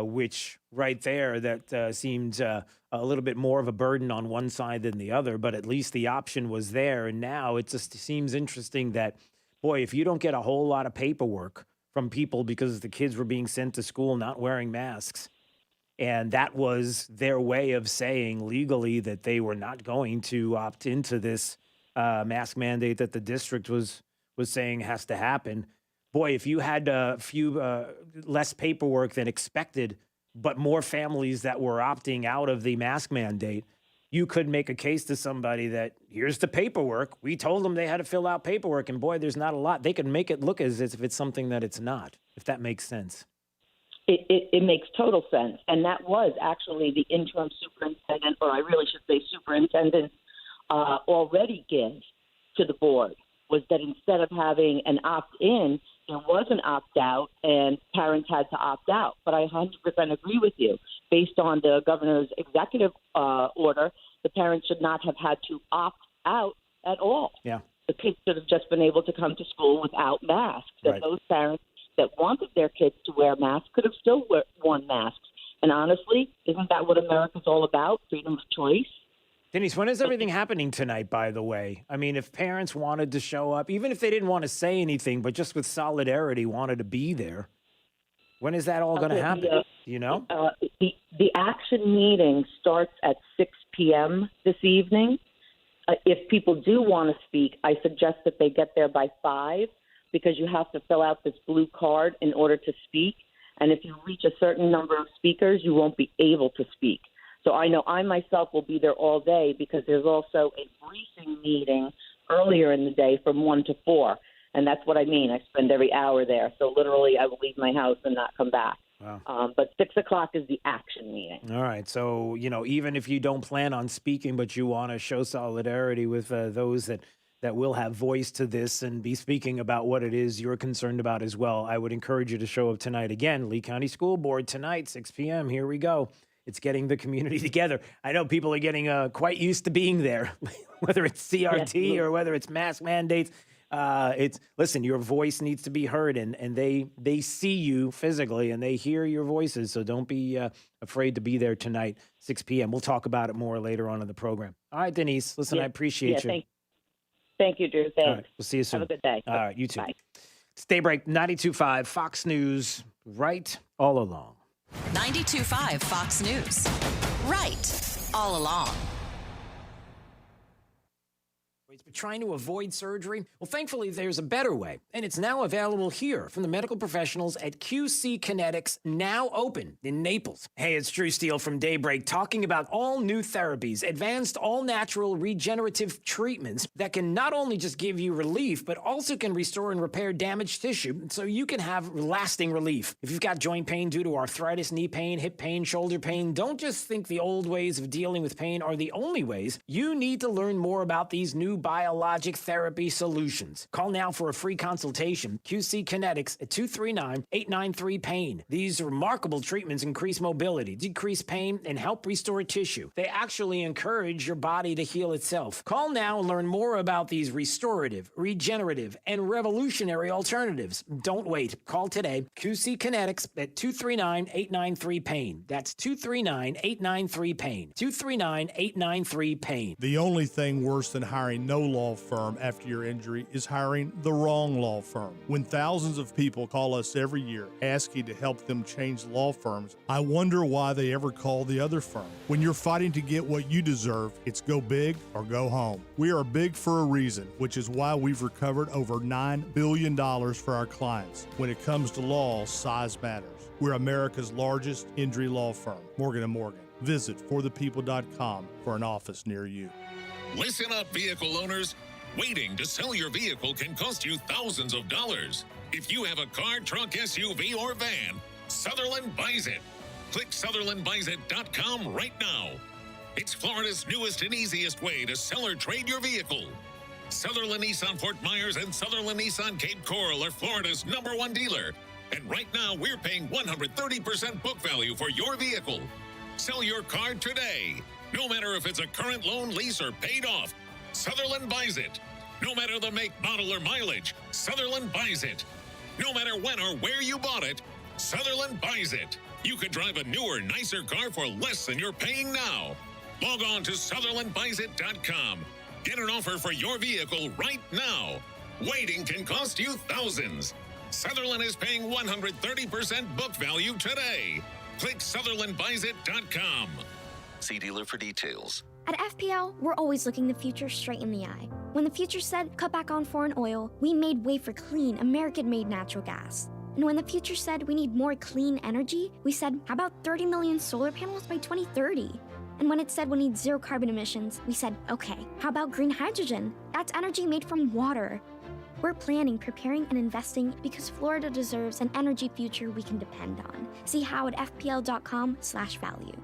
S7: which right there, that seemed a little bit more of a burden on one side than the other, but at least the option was there. And now it just seems interesting that, boy, if you don't get a whole lot of paperwork from people because the kids were being sent to school not wearing masks, and that was their way of saying legally that they were not going to opt into this mask mandate that the district was saying has to happen. Boy, if you had a few less paperwork than expected, but more families that were opting out of the mask mandate, you could make a case to somebody that here's the paperwork. We told them they had to fill out paperwork, and boy, there's not a lot. They could make it look as if it's something that it's not, if that makes sense.
S11: It makes total sense. And that was actually the interim superintendent, or I really should say superintendent, already give to the board, was that instead of having an opt-in, there was an opt-out, and parents had to opt out. But I 100% agree with you. Based on the governor's executive order, the parents should not have had to opt out at all.
S7: Yeah.
S11: The kids should have just been able to come to school without masks. And those parents that wanted their kids to wear masks could have still worn masks. And honestly, isn't that what America's all about? Freedom of choice?
S7: Denise, when is everything happening tonight, by the way? I mean, if parents wanted to show up, even if they didn't want to say anything, but just with solidarity wanted to be there, when is that all going to happen? Do you know?
S11: The action meeting starts at 6 p.m. this evening. If people do want to speak, I suggest that they get there by 5, because you have to fill out this blue card in order to speak. And if you reach a certain number of speakers, you won't be able to speak. So I know I myself will be there all day, because there's also a briefing meeting earlier in the day from 1 to 4. And that's what I mean. I spend every hour there. So literally I will leave my house and not come back.
S7: Wow.
S11: But 6 o'clock is the action meeting.
S7: All right. So, even if you don't plan on speaking, but you want to show solidarity with those that will have voice to this and be speaking about what it is you're concerned about as well, I would encourage you to show up tonight. Again, Lee County School Board tonight, 6 p.m. Here we go. It's getting the community together. I know people are getting quite used to being there, whether it's CRT or whether it's mask mandates. Listen, your voice needs to be heard, and they see you physically and they hear your voices. So don't be afraid to be there tonight, 6 p.m. We'll talk about it more later on in the program. All right, Denise, listen, I appreciate you.
S11: Thank you, Drew. Thanks.
S7: All right, we'll see you soon.
S11: Have a good day.
S7: All right, you too.
S11: Bye.
S7: It's Daybreak 92.5 Fox News, right all along.
S3: 92.5 Fox News. Right all along.
S7: But trying to avoid surgery? Well, thankfully, there's a better way, and it's now available here from the medical professionals at QC Kinetics, now open in Naples. Hey, it's Drew Steele from Daybreak, talking about all new therapies, advanced all-natural regenerative treatments that can not only just give you relief, but also can restore and repair damaged tissue so you can have lasting relief. If you've got joint pain due to arthritis, knee pain, hip pain, shoulder pain, don't just think the old ways of dealing with pain are the only ways. You need to learn more about these new biologic therapy solutions. Call now for a free consultation. QC Kinetics at 239-893-PAIN. These remarkable treatments increase mobility, decrease pain, and help restore tissue. They actually encourage your body to heal itself. Call now and learn more about these restorative, regenerative, and revolutionary alternatives. Don't wait. Call today. QC Kinetics at 239-893-PAIN. That's 239-893-PAIN. 239-893-PAIN.
S14: The only thing worse than hiring no law firm after your injury is hiring the wrong law firm. When thousands of people call us every year asking to help them change law firms, I wonder why they ever call the other firm. When you're fighting to get what you deserve, it's go big or go home. We are big for a reason, which is why we've recovered over $9 billion for our clients. When it comes to law, size matters. We're America's largest injury law firm, Morgan & Morgan. Visit forthepeople.com for an office near you.
S16: Listen up, vehicle owners. Waiting to sell your vehicle can cost you thousands of dollars. If you have a car, truck, SUV, or van, Sutherland buys it. Click SutherlandBuysIt.com right now. It's Florida's newest and easiest way to sell or trade your vehicle. Sutherland Nissan Fort Myers and Sutherland Nissan Cape Coral are Florida's #1 dealer. And right now, we're paying 130% book value for your vehicle. Sell your car today. No matter if it's a current loan, lease, or paid off, Sutherland buys it. No matter the make, model, or mileage, Sutherland buys it. No matter when or where you bought it, Sutherland buys it. You could drive a newer, nicer car for less than you're paying now. Log on to SutherlandBuysIt.com. Get an offer for your vehicle right now. Waiting can cost you thousands. Sutherland is paying 130% book value today. Click SutherlandBuysIt.com. See dealer for details.
S17: At FPL, we're always looking the future straight in the eye. When the future said cut back on foreign oil, we made way for clean, American-made natural gas. And when the future said we need more clean energy, we said, how about 30 million solar panels by 2030? And when it said we need zero carbon emissions, we said, okay, how about green hydrogen? That's energy made from water. We're planning, preparing, and investing because Florida deserves an energy future we can depend on. See how at fpl.com/value.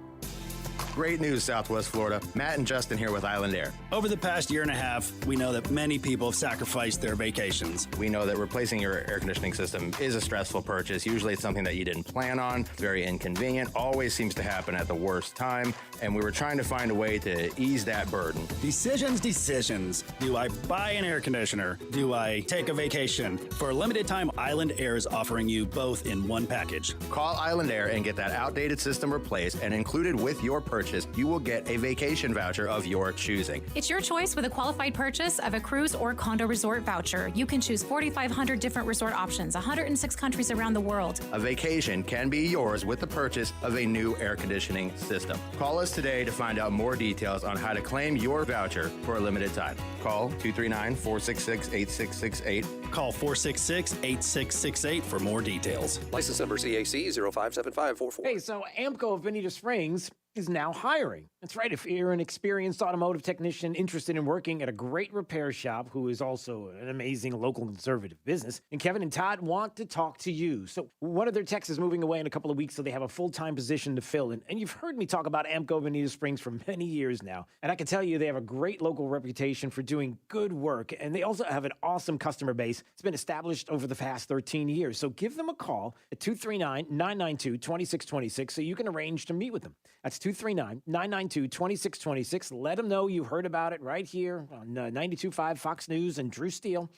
S18: Great news, Southwest Florida. Matt and Justin here with Island Air.
S19: Over the past year and a half, we know that many people have sacrificed their vacations.
S18: We know that replacing your air conditioning system is a stressful purchase. Usually it's something that you didn't plan on, very inconvenient, always seems to happen at the worst time, and we were trying to find a way to ease that burden.
S19: Decisions. Do I buy an air conditioner? Do I take a vacation? For a limited time, Island Air is offering you both in one package.
S18: Call Island Air and get that outdated system replaced, and included with your purchase, you will get a vacation voucher of your choosing.
S20: It's your choice with a qualified purchase of a cruise or condo resort voucher. You can choose 4,500 different resort options, 106 countries around the world.
S18: A vacation can be yours with the purchase of a new air conditioning system. Call us today to find out more details on how to claim your voucher for a limited time. Call 239-466-8668.
S19: Call 466-8668 for more details.
S21: License number CAC 057544.
S7: Hey, so Amco of Bonita Springs is now hiring. That's right. If you're an experienced automotive technician interested in working at a great repair shop who is also an amazing local conservative business, and Kevin and Todd want to talk to you. So one of their techs is moving away in a couple of weeks, so they have a full-time position to fill. And you've heard me talk about Amco of Bonita Springs for many years now. And I can tell you they have a great local reputation for doing good work. And they also have an awesome customer base. It's been established over the past 13 years. So give them a call at 239-992-2626 so you can arrange to meet with them. That's 239-992-2626. Let them know you heard about it right here on 92.5 Fox News and Drew Steele.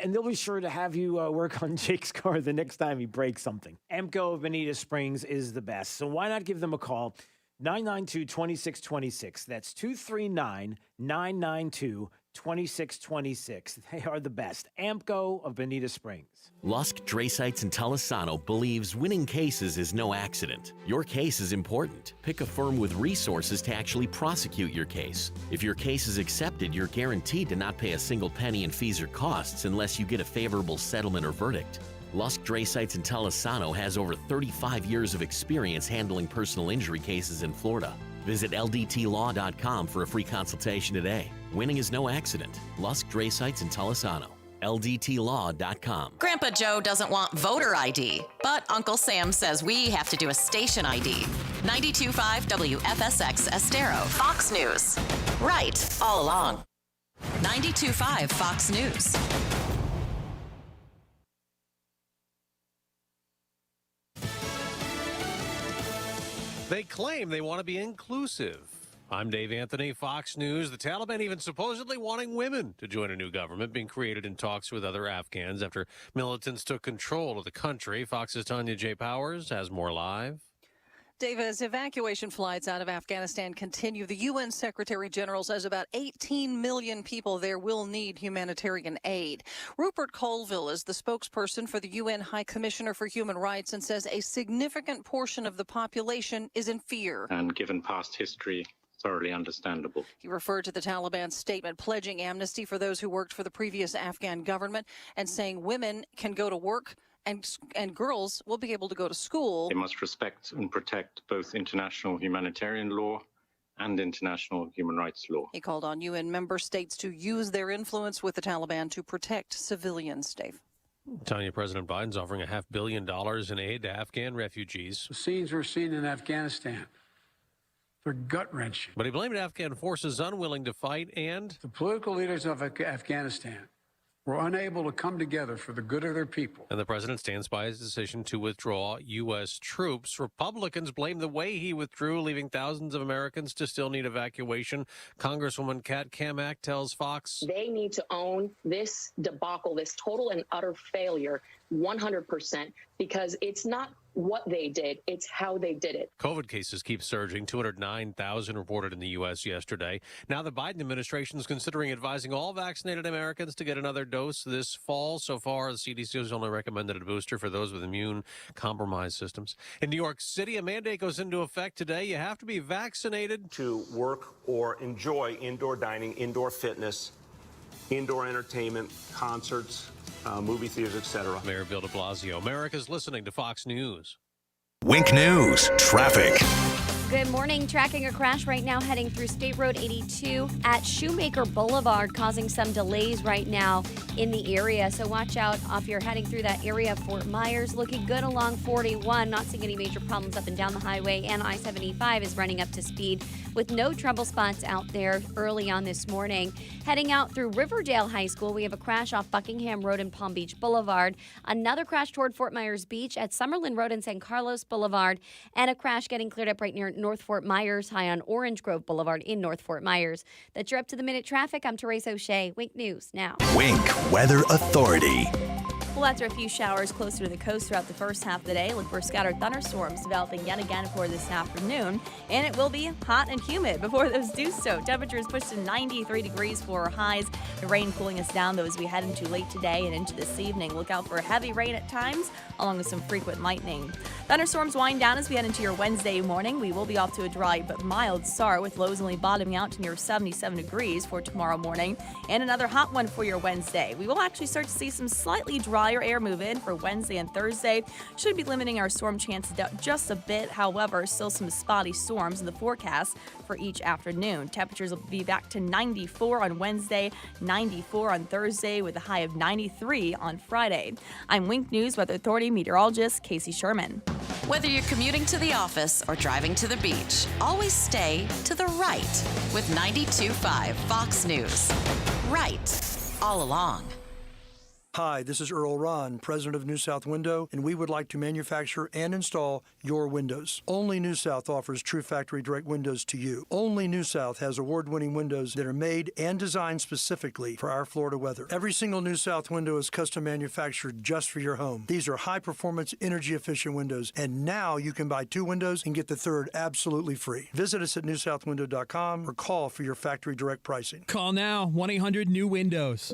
S7: And they'll be sure to have you work on Jake's car the next time he breaks something. Amco of Bonita Springs is the best. So why not give them a call? 992-2626. That's 239-992-2626. They are the best. Amco of Bonita Springs.
S12: Lusk, Draysites, and Telesano believes winning cases is no accident. Your case is important. Pick a firm with resources to actually prosecute your case. If your case is accepted, you're guaranteed to not pay a single penny in fees or costs unless you get a favorable settlement or verdict. Lusk, Draysites, and Telesano has over 35 years of experience handling personal injury cases in Florida. Visit ldtlaw.com for a free consultation today. Winning is no accident. Lusk, Draysites, and Telesano. ldtlaw.com.
S3: Grandpa Joe doesn't want voter ID, but Uncle Sam says we have to do a station ID. 92.5 WFSX Estero. Fox News. Right all along. 92.5 Fox News.
S21: They claim they want to be inclusive. I'm Dave Anthony, Fox News. The Taliban even supposedly wanting women to join a new government being created in talks with other Afghans after militants took control of the country. Fox's Tanya J. Powers has more live.
S22: Dave, as evacuation flights out of Afghanistan continue, the UN Secretary General says about 18 million people there will need humanitarian aid. Rupert Colville is the spokesperson for the UN High Commissioner for Human Rights and says a significant portion of the population is in fear.
S23: And given past history, thoroughly understandable.
S22: He referred to the Taliban's statement pledging amnesty for those who worked for the previous Afghan government and saying women can go to work and girls will be able to go to school.
S23: They must respect and protect both international humanitarian law and international human rights law.
S22: He called on UN member states to use their influence with the Taliban to protect civilians, Dave.
S21: Tanya, President Biden's offering $500 million in aid to Afghan refugees.
S24: The scenes we're seeing in Afghanistan, they're gut-wrenching.
S21: But he blamed Afghan forces unwilling to fight and
S24: the political leaders of Afghanistan were unable to come together for the good of their people.
S21: And the president stands by his decision to withdraw U.S. troops. Republicans blame the way he withdrew, leaving thousands of Americans to still need evacuation. Congresswoman Kat Kamak tells Fox
S25: they need to own this debacle, this total and utter failure, 100%, because it's not what they did, it's how they did it.
S21: COVID cases keep surging, 209,000 reported in the U.S. yesterday. Now the Biden administration is considering advising all vaccinated Americans to get another dose this fall. So far, the CDC has only recommended a booster for those with immune-compromised systems. In New York City, a mandate goes into effect today. You have to be vaccinated
S26: to work or enjoy indoor dining, indoor fitness, indoor entertainment, concerts, movie theaters, etc.
S21: Mayor Bill de Blasio. America's listening to Fox News.
S22: Wink News. Traffic.
S1: Good morning. Tracking a crash right now heading through State Road 82 at Shoemaker Boulevard, causing some delays right now in the area. So watch out if you're heading through that area. Fort Myers looking good along 41. Not seeing any major problems up and down the highway. And I-75 is running up to speed with no trouble spots out there early on this morning. Heading out through Riverdale High School, we have a crash off Buckingham Road and Palm Beach Boulevard. Another crash toward Fort Myers Beach at Summerlin Road and San Carlos Boulevard. And a crash getting cleared up right near North Fort Myers, high on Orange Grove Boulevard in North Fort Myers. That's your up-to-the-minute traffic. I'm Therese O'Shea. Wink News now.
S2: Wink Weather Authority.
S1: Well, after a few showers closer to the coast throughout the first half of the day, look for scattered thunderstorms developing yet again for this afternoon. And it will be hot and humid before those do so. Temperatures push to 93 degrees for highs. The rain cooling us down, though, as we head into late today and into this evening. Look out for heavy rain at times, along with some frequent lightning. Thunderstorms wind down as we head into your Wednesday morning. We will be off to a dry but mild start, with lows only bottoming out to near 77 degrees for tomorrow morning. And another hot one for your Wednesday. We will actually start to see some slightly drier air move in for Wednesday and Thursday. Should be limiting our storm chances down just a bit. However, still some spotty storms in the forecast for each afternoon. Temperatures will be back to 94 on Wednesday, 94 on Thursday, with a high of 93 on Friday. I'm Wink News Weather Authority meteorologist Casey Sherman.
S3: Whether you're commuting to the office or driving to the beach, always stay to the right with 92.5 Fox News. Right all along.
S6: Hi, this is Earl Ron, president of New South Window, and we would like to manufacture and install your windows. Only New South offers true factory direct windows to you. Only New South has award-winning windows that are made and designed specifically for our Florida weather. Every single New South window is custom manufactured just for your home. These are high-performance, energy-efficient windows, and now you can buy 2 windows and get the third absolutely free. Visit us at newsouthwindow.com or call for your factory direct pricing.
S8: Call now, 1-800-NEW-WINDOWS.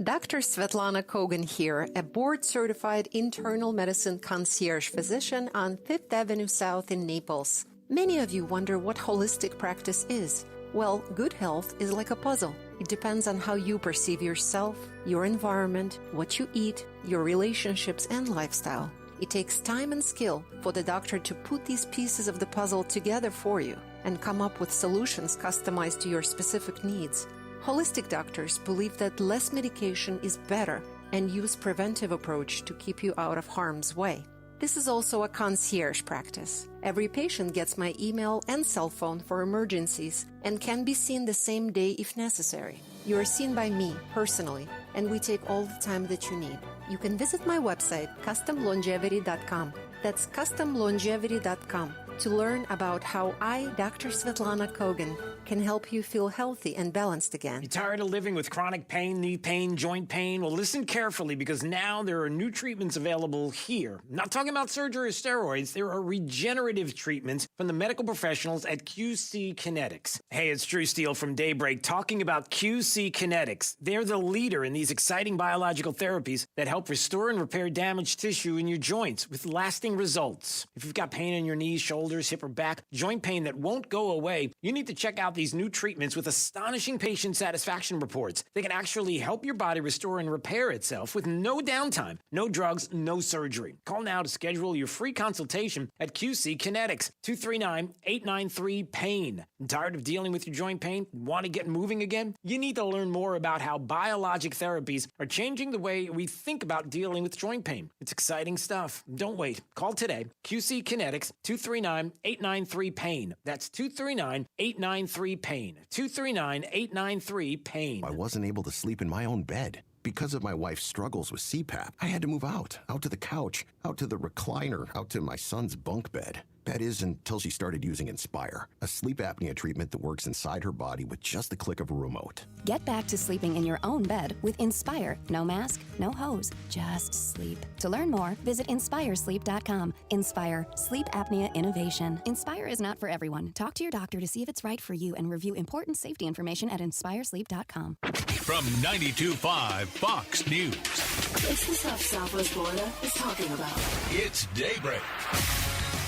S9: Dr. Svetlana Kogan here, a board-certified internal medicine concierge physician on 5th Avenue South in Naples. Many of you wonder what holistic practice is. Well, good health is like a puzzle. It depends on how you perceive yourself, your environment, what you eat, your relationships, and lifestyle. It takes time and skill for the doctor to put these pieces of the puzzle together for you and come up with solutions customized to your specific needs. Holistic doctors believe that less medication is better and use preventive approach to keep you out of harm's way. This is also a concierge practice. Every patient gets my email and cell phone for emergencies and can be seen the same day if necessary. You are seen by me personally, and we take all the time that you need. You can visit my website, customlongevity.com. That's customlongevity.com to learn about how I, Dr. Svetlana Kogan, can help you feel healthy and balanced again.
S7: You tired of living with chronic pain, knee pain, joint pain? Well, listen carefully, because now there are new treatments available here. I'm not talking about surgery or steroids. There are regenerative treatments from the medical professionals at QC Kinetics. Hey, it's Drew Steele from Daybreak talking about QC Kinetics. They're the leader in these exciting biological therapies that help restore and repair damaged tissue in your joints with lasting results. If you've got pain in your knees, shoulders, hip, or back, joint pain that won't go away, you need to check out these new treatments with astonishing patient satisfaction reports. They can actually help your body restore and repair itself with no downtime, no drugs, no surgery. Call now to schedule your free consultation at QC Kinetics, 239-893-PAIN. Tired of dealing with your joint pain? Want to get moving again? You need to learn more about how biologic therapies are changing the way we think about dealing with joint pain. It's exciting stuff. Don't wait. Call today. QC Kinetics, 239-893-PAIN. That's 239-893-PAIN. 239-893-PAIN.
S10: I wasn't able to sleep in my own bed. Because of my wife's struggles with CPAP, I had to move out to the couch, out to the recliner, out to my son's bunk bed. That is, until she started using Inspire, a sleep apnea treatment that works inside her body with just the click of a remote.
S27: Get back to sleeping in your own bed with Inspire. No mask, no hose, just sleep. To learn more, visit InspireSleep.com. Inspire, sleep apnea innovation. Inspire is not for everyone. Talk to your doctor to see if it's right for you and review important safety information at InspireSleep.com.
S2: From 92.5 Fox News.
S28: It's the stuff Southwest Florida is talking about.
S2: It's Daybreak.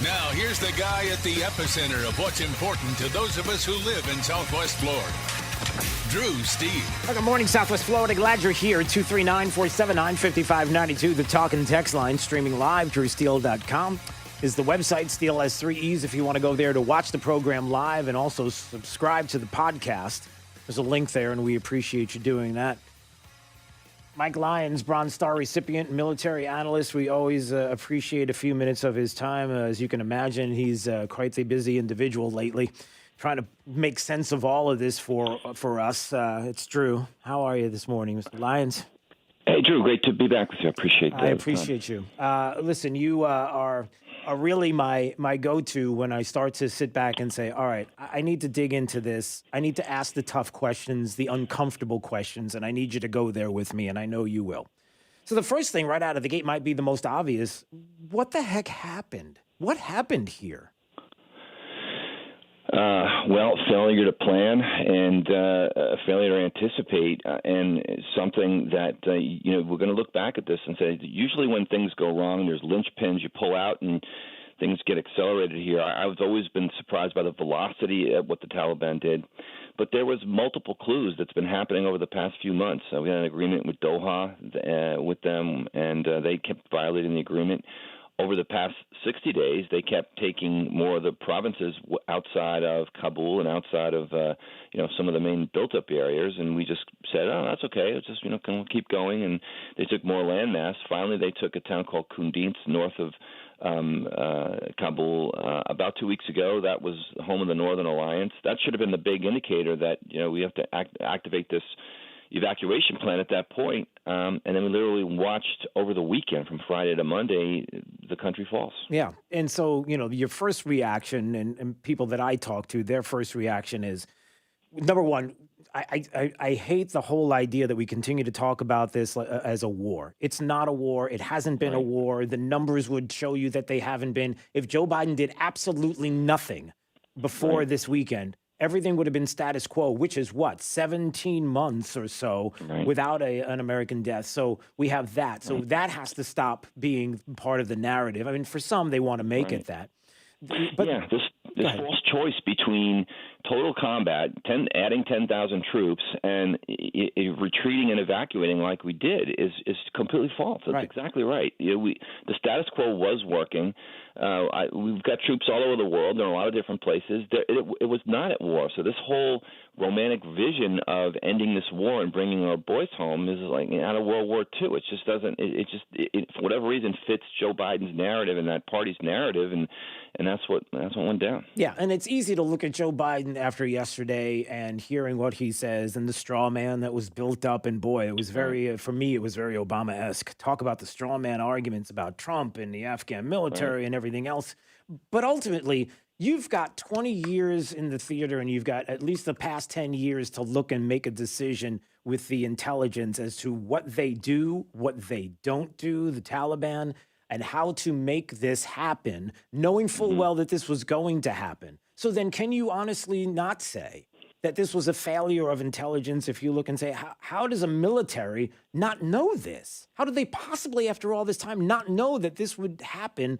S2: Now, here's the guy at the epicenter of what's important to those of us who live in Southwest Florida. Drew Steele.
S7: Good morning, Southwest Florida. Glad you're here. 239-479-5592, the talk and text line, streaming live, drewsteele.com. is the website. Steel has 3 E's if you want to go there to watch the program live and also subscribe to the podcast. There's a link there, and we appreciate you doing that. Mike Lyons, Bronze Star recipient, military analyst. We always appreciate a few minutes of his time. As you can imagine, he's quite a busy individual lately, trying to make sense of all of this for us. It's Drew. How are you this morning, Mr. Lyons?
S4: Hey, Drew. Great to be back with you.
S7: I appreciate you. Listen, you are really my go-to when I start to sit back and say, all right, I need to dig into this. I need to ask the tough questions, the uncomfortable questions, and I need you to go there with me, and I know you will. So the first thing right out of the gate might be the most obvious. What the heck happened? What happened here?
S4: Well, failure to plan and failure to anticipate, and something that, we're going to look back at this and say, usually when things go wrong, there's linchpins you pull out and things get accelerated here. I've always been surprised by the velocity of what the Taliban did, but there was multiple clues that's been happening over the past few months. We had an agreement with Doha with them, and they kept violating the agreement. Over the past 60 days, they kept taking more of the provinces outside of Kabul and outside of, some of the main built-up areas, and we just said, oh, that's okay. Let's just, keep going. And they took more landmass. Finally, they took a town called Kunduz north of Kabul about 2 weeks ago. That was the home of the Northern Alliance. That should have been the big indicator that, we have to activate this evacuation plan at that point, and then we literally watched over the weekend from Friday to Monday the country falls.
S7: Yeah, and so your first reaction, and people that I talk to, their first reaction is, number one, I hate the whole idea that we continue to talk about this as a war. It's not a war. It hasn't been a war. The numbers would show you that they haven't been. If Joe Biden did absolutely nothing before this weekend, everything would have been status quo, which is 17 months or so without an American death. So we have that. So that has to stop being part of the narrative. I mean, for some, they want to make it that. But
S4: yeah, this false choice between total combat, adding 10,000 troops, and retreating and evacuating like we did is completely false. That's exactly right. The status quo was working. We've got troops all over the world. They're in a lot of different places. It was not at war. So this whole romantic vision of ending this war and bringing our boys home is like out of World War II. It just doesn't. It for whatever reason fits Joe Biden's narrative and that party's narrative, and that's what went down.
S7: Yeah, and it's easy to look at Joe Biden after yesterday and hearing what he says and the straw man that was built up. And boy, it was very, for me, it was very Obama-esque. Talk about the straw man arguments about Trump and the Afghan military and everything else. But ultimately, you've got 20 years in the theater, and you've got at least the past 10 years to look and make a decision with the intelligence as to what they do, what they don't do, the Taliban, and how to make this happen, knowing full well that this was going to happen. So then can you honestly not say that this was a failure of intelligence if you look and say, how does a military not know this? How did they possibly, after all this time, not know that this would happen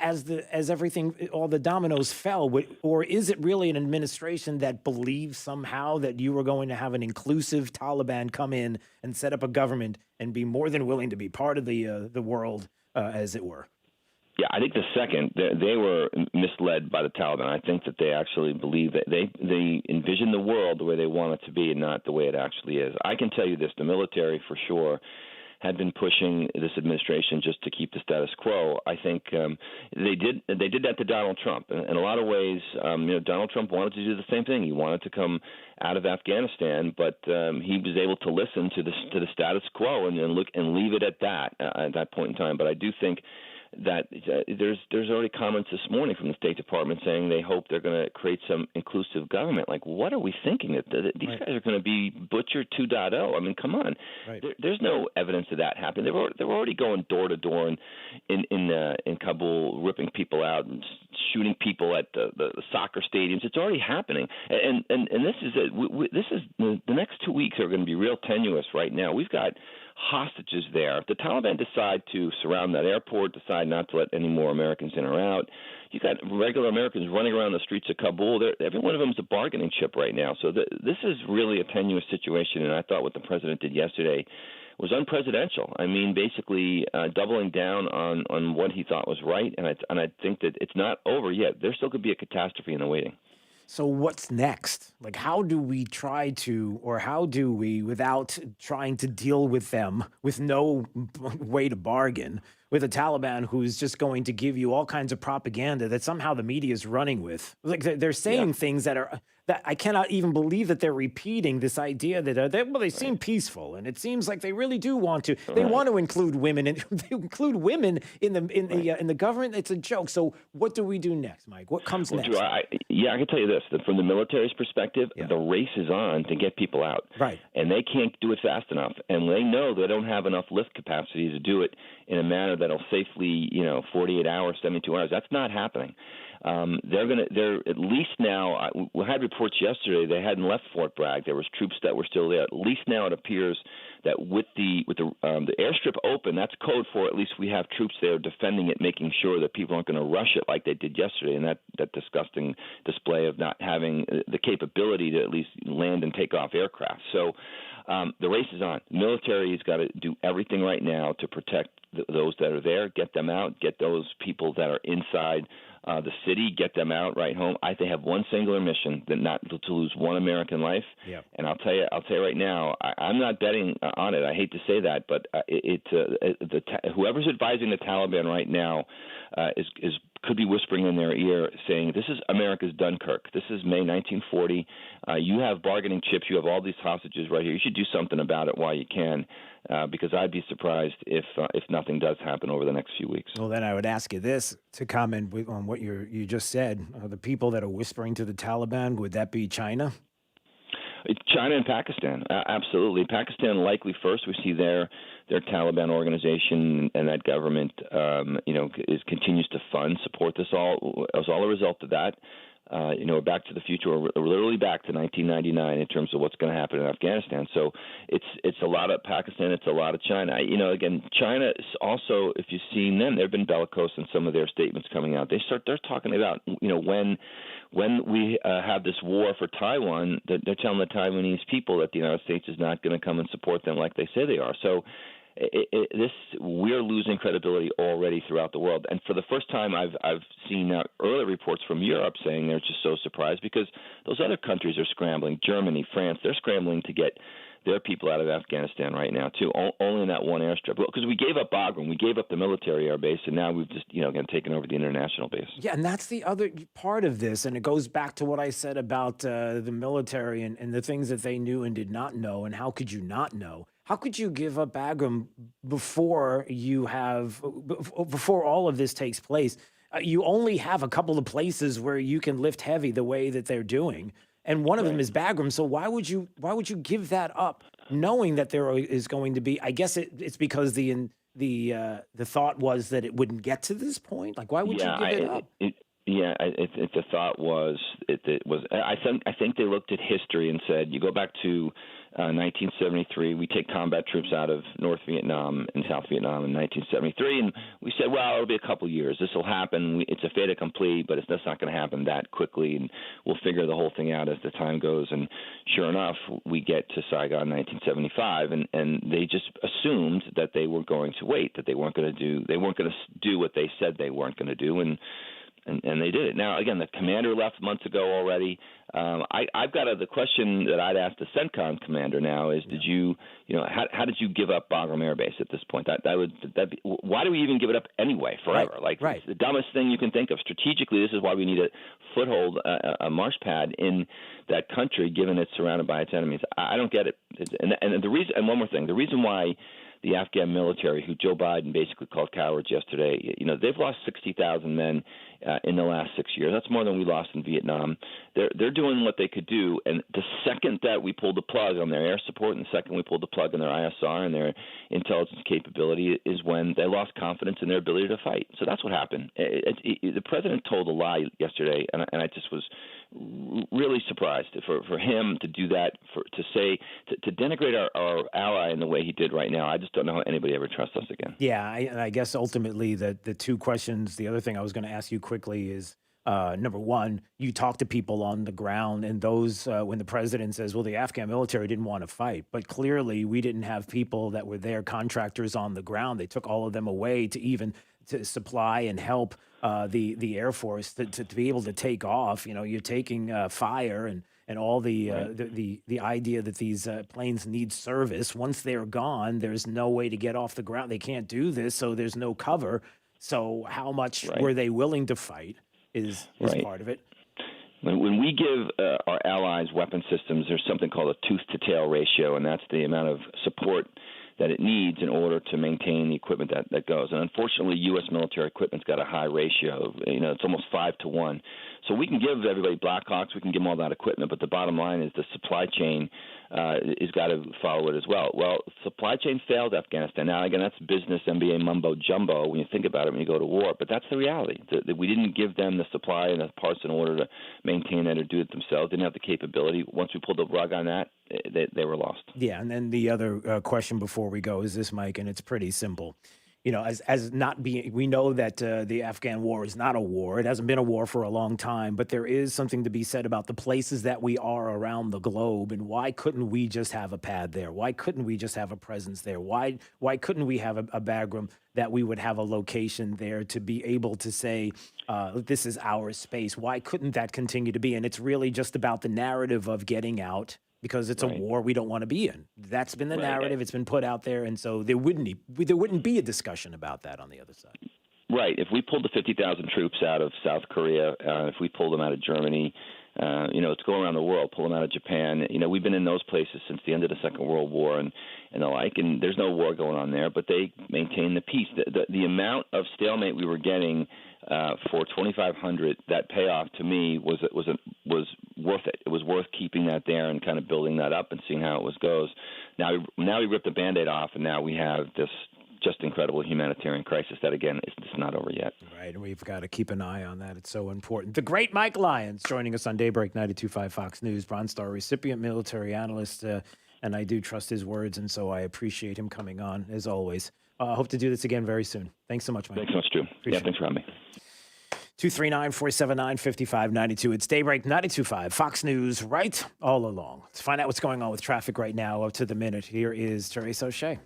S7: as everything, all the dominoes fell? Or is it really an administration that believes somehow that you were going to have an inclusive Taliban come in and set up a government and be more than willing to be part of the world, as it were?
S4: Yeah, I think the second, they were misled by the Taliban. I think that they actually believe that they envision the world the way they want it to be and not the way it actually is. I can tell you this, the military for sure had been pushing this administration just to keep the status quo. I think they did that to Donald Trump. In a lot of ways, Donald Trump wanted to do the same thing. He wanted to come out of Afghanistan, but he was able to listen to the status quo and look and leave it at that point in time. But I do think that there's already comments this morning from the State Department saying they hope they're going to create some inclusive government. Like, what are we thinking? That these guys are going to be Butcher 2.0? I mean, come on. There's no evidence of that happening. They were already going door to door in Kabul, ripping people out and shooting people at the soccer stadiums. It's already happening. And this is the next 2 weeks are going to be real tenuous right now. We've got hostages there. If the Taliban decide to surround that airport, decide not to let any more Americans in or out, you got regular Americans running around the streets of Kabul. Every one of them is a bargaining chip right now. So this is really a tenuous situation, and I thought what the president did yesterday was unpresidential. I mean, basically doubling down on what he thought was right, and I think that it's not over yet. There still could be a catastrophe in the waiting.
S7: So what's next? Like, how do we without trying to deal with them with no way to bargain with a Taliban who's just going to give you all kinds of propaganda that somehow the media is running with? Like, they're saying things that I cannot even believe that they're repeating this idea that they seem peaceful, and it seems like they really do want to. They want to include women, and they include women in the government. It's a joke. So what do we do next, Mike? What comes next?
S4: I can tell you this: that from the military's perspective, the race is on to get people out,
S7: right?
S4: And they can't do it fast enough, and they know they don't have enough lift capacity to do it in a manner that'll safely, 48 hours, 72 hours. That's not happening. They're at least now. We had reports yesterday they hadn't left Fort Bragg. There was troops that were still there. At least now it appears that with the airstrip open, that's code for at least we have troops there defending it, making sure that people aren't going to rush it like they did yesterday. And that disgusting display of not having the capability to at least land and take off aircraft. So the race is on. The military has got to do everything right now to protect those that are there, get them out, get those people that are inside the city, get them out right home. They have one singular mission, that not to lose one American life.
S7: Yep.
S4: And I'll tell you right now, I'm not betting on it. I hate to say that, but whoever's advising the Taliban right now could be whispering in their ear saying, this is America's Dunkirk. This is May 1940. You have bargaining chips. You have all these hostages right here. You should do something about it while you can, because I'd be surprised if nothing does happen over the next few weeks.
S7: Well, then I would ask you this to comment on what you just said. The people that are whispering to the Taliban, would that be China?
S4: China and Pakistan, absolutely. Pakistan likely first. We see their Taliban organization and that government, continues to support this all as all a result of that. Back to the future, or literally back to 1999 in terms of what's going to happen in Afghanistan. So it's a lot of Pakistan, it's a lot of China. Again, China is also, if you've seen them, they've been bellicose in some of their statements coming out. They're talking about, when we have this war for Taiwan, they're telling the Taiwanese people that the United States is not going to come and support them like they say they are. So we're losing credibility already throughout the world, and for the first time, I've seen early reports from Europe saying they're just so surprised because those other countries are scrambling. Germany, France, they're scrambling to get their people out of Afghanistan right now too. Only in that one airstrip, because we gave up Bagram, we gave up the military air base, and now we've just again taken over the international base.
S7: Yeah, and that's the other part of this, and it goes back to what I said about the military and the things that they knew and did not know, and how could you not know? How could you give up Bagram before all of this takes place? You only have a couple of places where you can lift heavy the way that they're doing, and one of them is Bagram. So why would you give that up, knowing that there is going to be? I guess it's because the thought was that it wouldn't get to this point. Like, why would you give it up?
S4: The thought was it was. I think they looked at history and said, you go back to 1973, we take combat troops out of North Vietnam and South Vietnam in 1973, and we said, well, it'll be a couple years. This will happen. It's a fait accompli, but that's not going to happen that quickly, and we'll figure the whole thing out as the time goes. And sure enough, we get to Saigon in 1975, and they just assumed that they were going to wait, that they weren't going to do what they said they weren't going to do, and they did it. Now, again, the commander left months ago already. I've got the question that I'd ask the CENTCOM commander now is, did you how did you give up Bagram Air Base at this point? Why do we even give it up anyway forever?
S7: Right.
S4: It's the dumbest thing you can think of. Strategically, this is why we need a foothold, a marsh pad in that country, given it's surrounded by its enemies. I don't get it. And the reason, and one more thing, the reason why the Afghan military, who Joe Biden basically called cowards yesterday, they've lost 60,000 men in the last 6 years. That's more than we lost in Vietnam. They're doing what they could do, and the second that we pulled the plug on their air support, and the second we pulled the plug on their ISR and their intelligence capability, is when they lost confidence in their ability to fight. So that's what happened. The president told a lie yesterday, and I just was really surprised for him to do that, to denigrate our ally in the way he did right now. I just don't know how anybody ever trusts us again.
S7: Yeah, I guess ultimately the two questions, the other thing I was going to ask you quickly is, Number one, you talk to people on the ground, and those, when the president says, well, the Afghan military didn't want to fight, but clearly we didn't have people that were there, contractors on the ground. They took all of them away to supply and help the Air Force to be able to take off. You're taking fire and all the idea that these planes need service. Once they're gone, there's no way to get off the ground. They can't do this, so there's no cover. So how much were they willing to fight is part of it.
S4: When we give our allies weapon systems, there's something called a tooth-to-tail ratio, and that's the amount of support that it needs in order to maintain the equipment that goes. And unfortunately, U.S. military equipment's got a high ratio. It's almost 5 to 1. So we can give everybody Blackhawks, we can give them all that equipment, but the bottom line is the supply chain has got to follow it as well. Well, supply chain failed Afghanistan. Now, again, that's business MBA mumbo jumbo when you think about it when you go to war, but that's the reality. That we didn't give them the supply and the parts in order to maintain that or do it themselves. Didn't have the capability. Once we pulled the rug on that, they were lost.
S7: Yeah, and then the other question before we go is this, Mike, and it's pretty simple. As not being, we know that the Afghan war is not a war. It hasn't been a war for a long time, but there is something to be said about the places that we are around the globe. And why couldn't we just have a pad there? Why couldn't we just have a presence there? Why couldn't we have a Bagram that we would have a location there to be able to say, this is our space? Why couldn't that continue to be? And it's really just about the narrative of getting out, because it's a war we don't want to be in. That's been the narrative. It's been put out there, and so there wouldn't be a discussion about that on the other side.
S4: Right. If we pulled the 50,000 troops out of South Korea, if we pulled them out of Germany, it's going around the world, pull them out of Japan. We've been in those places since the end of the Second World War and the like, and there's no war going on there, but they maintain the peace. The amount of stalemate we were getting for 2,500, that payoff to me was worth it. It was worth keeping that there and kind of building that up and seeing how it goes. Now we ripped the Band-Aid off, and now we have this just incredible humanitarian crisis that, again, it's not over yet.
S7: Right, and we've got to keep an eye on that. It's so important. The great Mike Lyons joining us on Daybreak 92.5 Fox News, Bronze Star recipient, military analyst, and I do trust his words, and so I appreciate him coming on, as always. I hope to do this again very soon. Thanks so much, Mike.
S4: Thanks so much, Drew. Thanks for having me.
S7: 239-479-5592. It's Daybreak 92.5 Fox News, right all along. Let's find out what's going on with traffic right now, up to the minute. Here is Teresa O'Shea.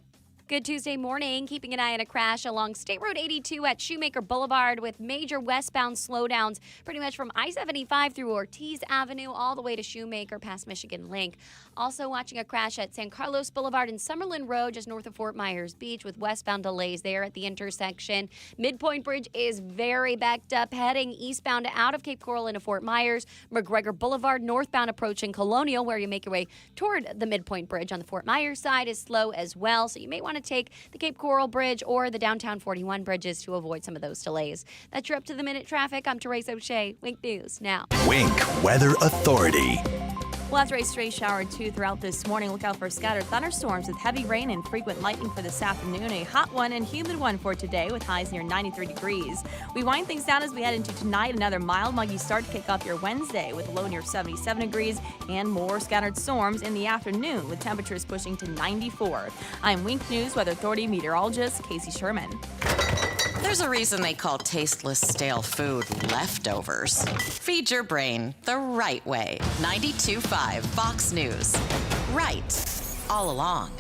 S5: Good Tuesday morning. Keeping an eye on a crash along State Road 82 at Shoemaker Boulevard with major westbound slowdowns pretty much from I-75 through Ortiz Avenue all the way to Shoemaker past Michigan Link. Also watching a crash at San Carlos Boulevard and Summerlin Road just north of Fort Myers Beach with westbound delays there at the intersection. Midpoint Bridge is very backed up heading eastbound out of Cape Coral into Fort Myers. McGregor Boulevard northbound approaching Colonial where you make your way toward the Midpoint Bridge on the Fort Myers side is slow as well. So you may want to take the Cape Coral Bridge or the downtown 41 bridges to avoid some of those delays. That's your up-to-the-minute traffic. I'm Teresa O'Shea. Wink News now.
S11: Wink Weather Authority.
S1: We'll have a stray shower or two throughout this morning. Look out for scattered thunderstorms with heavy rain and frequent lightning for this afternoon. A hot one and humid one for today with highs near 93 degrees. We wind things down as we head into tonight. Another mild, muggy start to kick off your Wednesday with a low near 77 degrees and more scattered storms in the afternoon with temperatures pushing to 94. I'm Wink News Weather Authority meteorologist Casey Sherman.
S3: There's a reason they call tasteless, stale food leftovers. Feed your brain the right way. 92.5 Fox News. Right all along.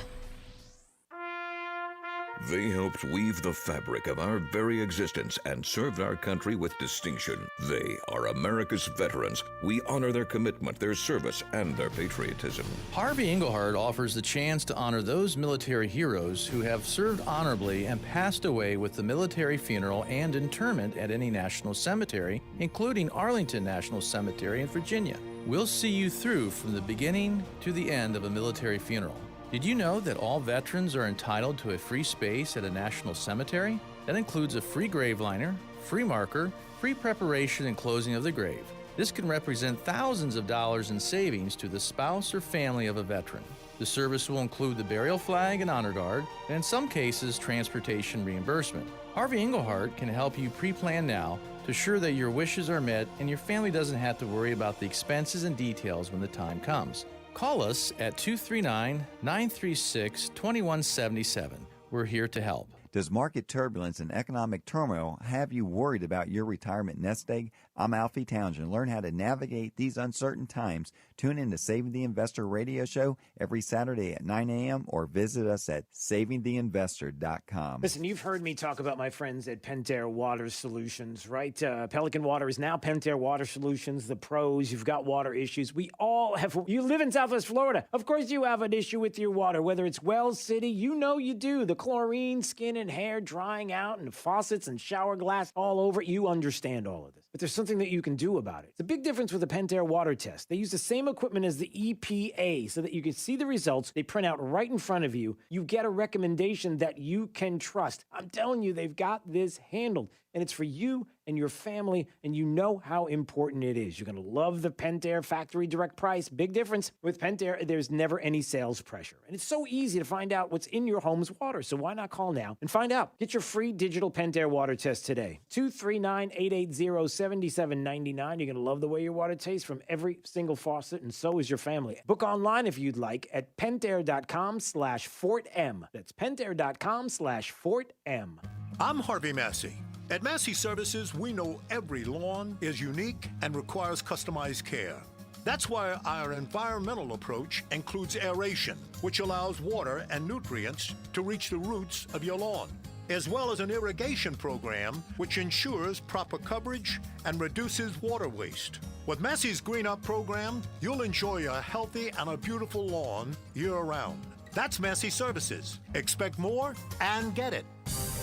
S13: They helped weave the fabric of our very existence and served our country with distinction. They are America's veterans. We honor their commitment, their service, and their patriotism.
S14: Harvey Engelhardt offers the chance to honor those military heroes who have served honorably and passed away with the military funeral and interment at any national cemetery, including Arlington National Cemetery in Virginia. We'll see you through from the beginning to the end of a military funeral. Did you know that all veterans are entitled to a free space at a national cemetery? That includes a free grave liner, free marker, free preparation and closing of the grave. This can represent thousands of dollars in savings to the spouse or family of a veteran. The service will include the burial flag and honor guard, and in some cases, transportation reimbursement. Harvey Engelhardt can help you pre-plan now to ensure that your wishes are met and your family doesn't have to worry about the expenses and details when the time comes. Call us at 239-936-2177. We're here to help.
S12: Does market turbulence and economic turmoil have you worried about your retirement nest egg? I'm Alfie Townsend. Learn how to navigate these uncertain times. Tune in to Saving the Investor radio show every Saturday at 9 a.m. or visit us at savingtheinvestor.com.
S7: Listen, you've heard me talk about my friends at Pentair Water Solutions, right? Pelican Water is now Pentair Water Solutions, the pros. You've got water issues. We all have. You live in Southwest Florida. Of course you have an issue with your water, whether it's Wells City, you know you do. The chlorine, skin and hair drying out, and faucets and shower glass all over. You understand all of this. But there's something that you can do about it. It's a big difference with the Pentair water test. They use the same equipment as the EPA so that you can see the results. They print out right in front of you. You get a recommendation that you can trust. I'm telling you, they've got this handled. And it's for you and your family, and you know how important it is. You're going to love the Pentair factory direct price. Big difference. With Pentair, there's never any sales pressure. And it's so easy to find out what's in your home's water. So why not call now and find out? Get your free digital Pentair water test today. 239-880-7799. You're going to love the way your water tastes from every single faucet, and so is your family. Book online if you'd like at pentair.com/Fort M. That's pentair.com/Fort M.
S15: I'm Harvey Massey. At Massey Services, we know every lawn is unique and requires customized care. That's why our environmental approach includes aeration, which allows water and nutrients to reach the roots of your lawn, as well as an irrigation program, which ensures proper coverage and reduces water waste. With Massey's Green Up program, you'll enjoy a healthy and a beautiful lawn year-round. That's Massey Services. Expect more and get it.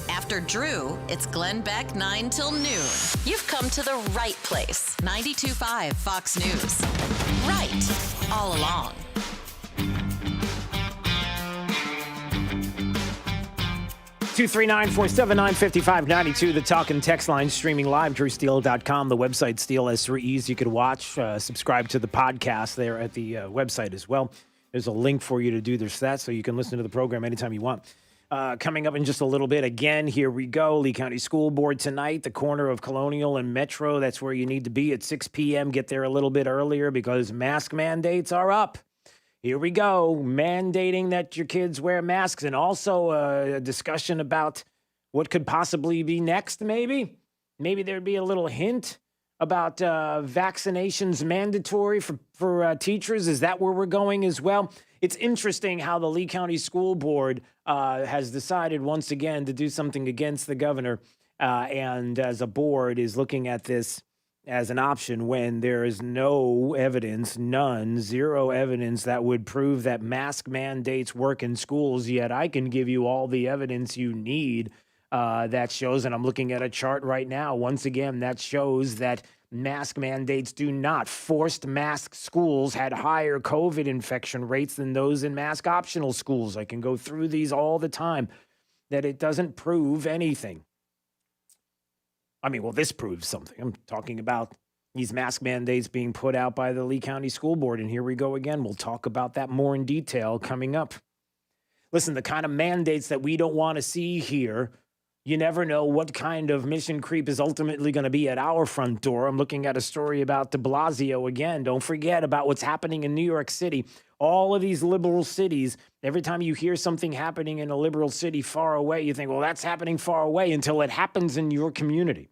S3: After Drew, it's Glenn Beck 9 till noon. You've come to the right place. 92.5 Fox News. Right all along.
S7: 239-479-5592, the talk and text line, streaming live, drewsteele.com, the website. Steele has 3 E's. You could watch, subscribe to the podcast there at the website as well. There's a link for you to do that so you can listen to the program anytime you want. Coming up in just a little bit, again, here we go. Lee County School Board tonight, the corner of Colonial and Metro. That's where you need to be at 6 p.m. Get there a little bit earlier because mask mandates are up. Here we go, mandating that your kids wear masks, and also a discussion about what could possibly be next, maybe. Maybe there'd be a little hint about vaccinations mandatory for teachers. Is that where we're going as well? It's interesting how the Lee County School Board has decided once again to do something against the governor, and as a board is looking at this as an option when there is no evidence, zero evidence that would prove that mask mandates work in schools. Yet I can give you all the evidence you need that shows, and I'm looking at a chart right now, once again, that shows that mask mandates do not. Forced mask schools had higher COVID infection rates than those in mask optional schools. I can go through these all the time, that it doesn't prove anything. I mean, well, this proves something. I'm talking about these mask mandates being put out by the Lee County School Board, and here we go again. We'll talk about that more in detail coming up. Listen, the kind of mandates that we don't want to see here, you never know what kind of mission creep is ultimately going to be at our front door. I'm looking at a story about de Blasio again. Don't forget about what's happening in New York City. All of these liberal cities, every time you hear something happening in a liberal city far away, you think, well, that's happening far away until it happens in your community.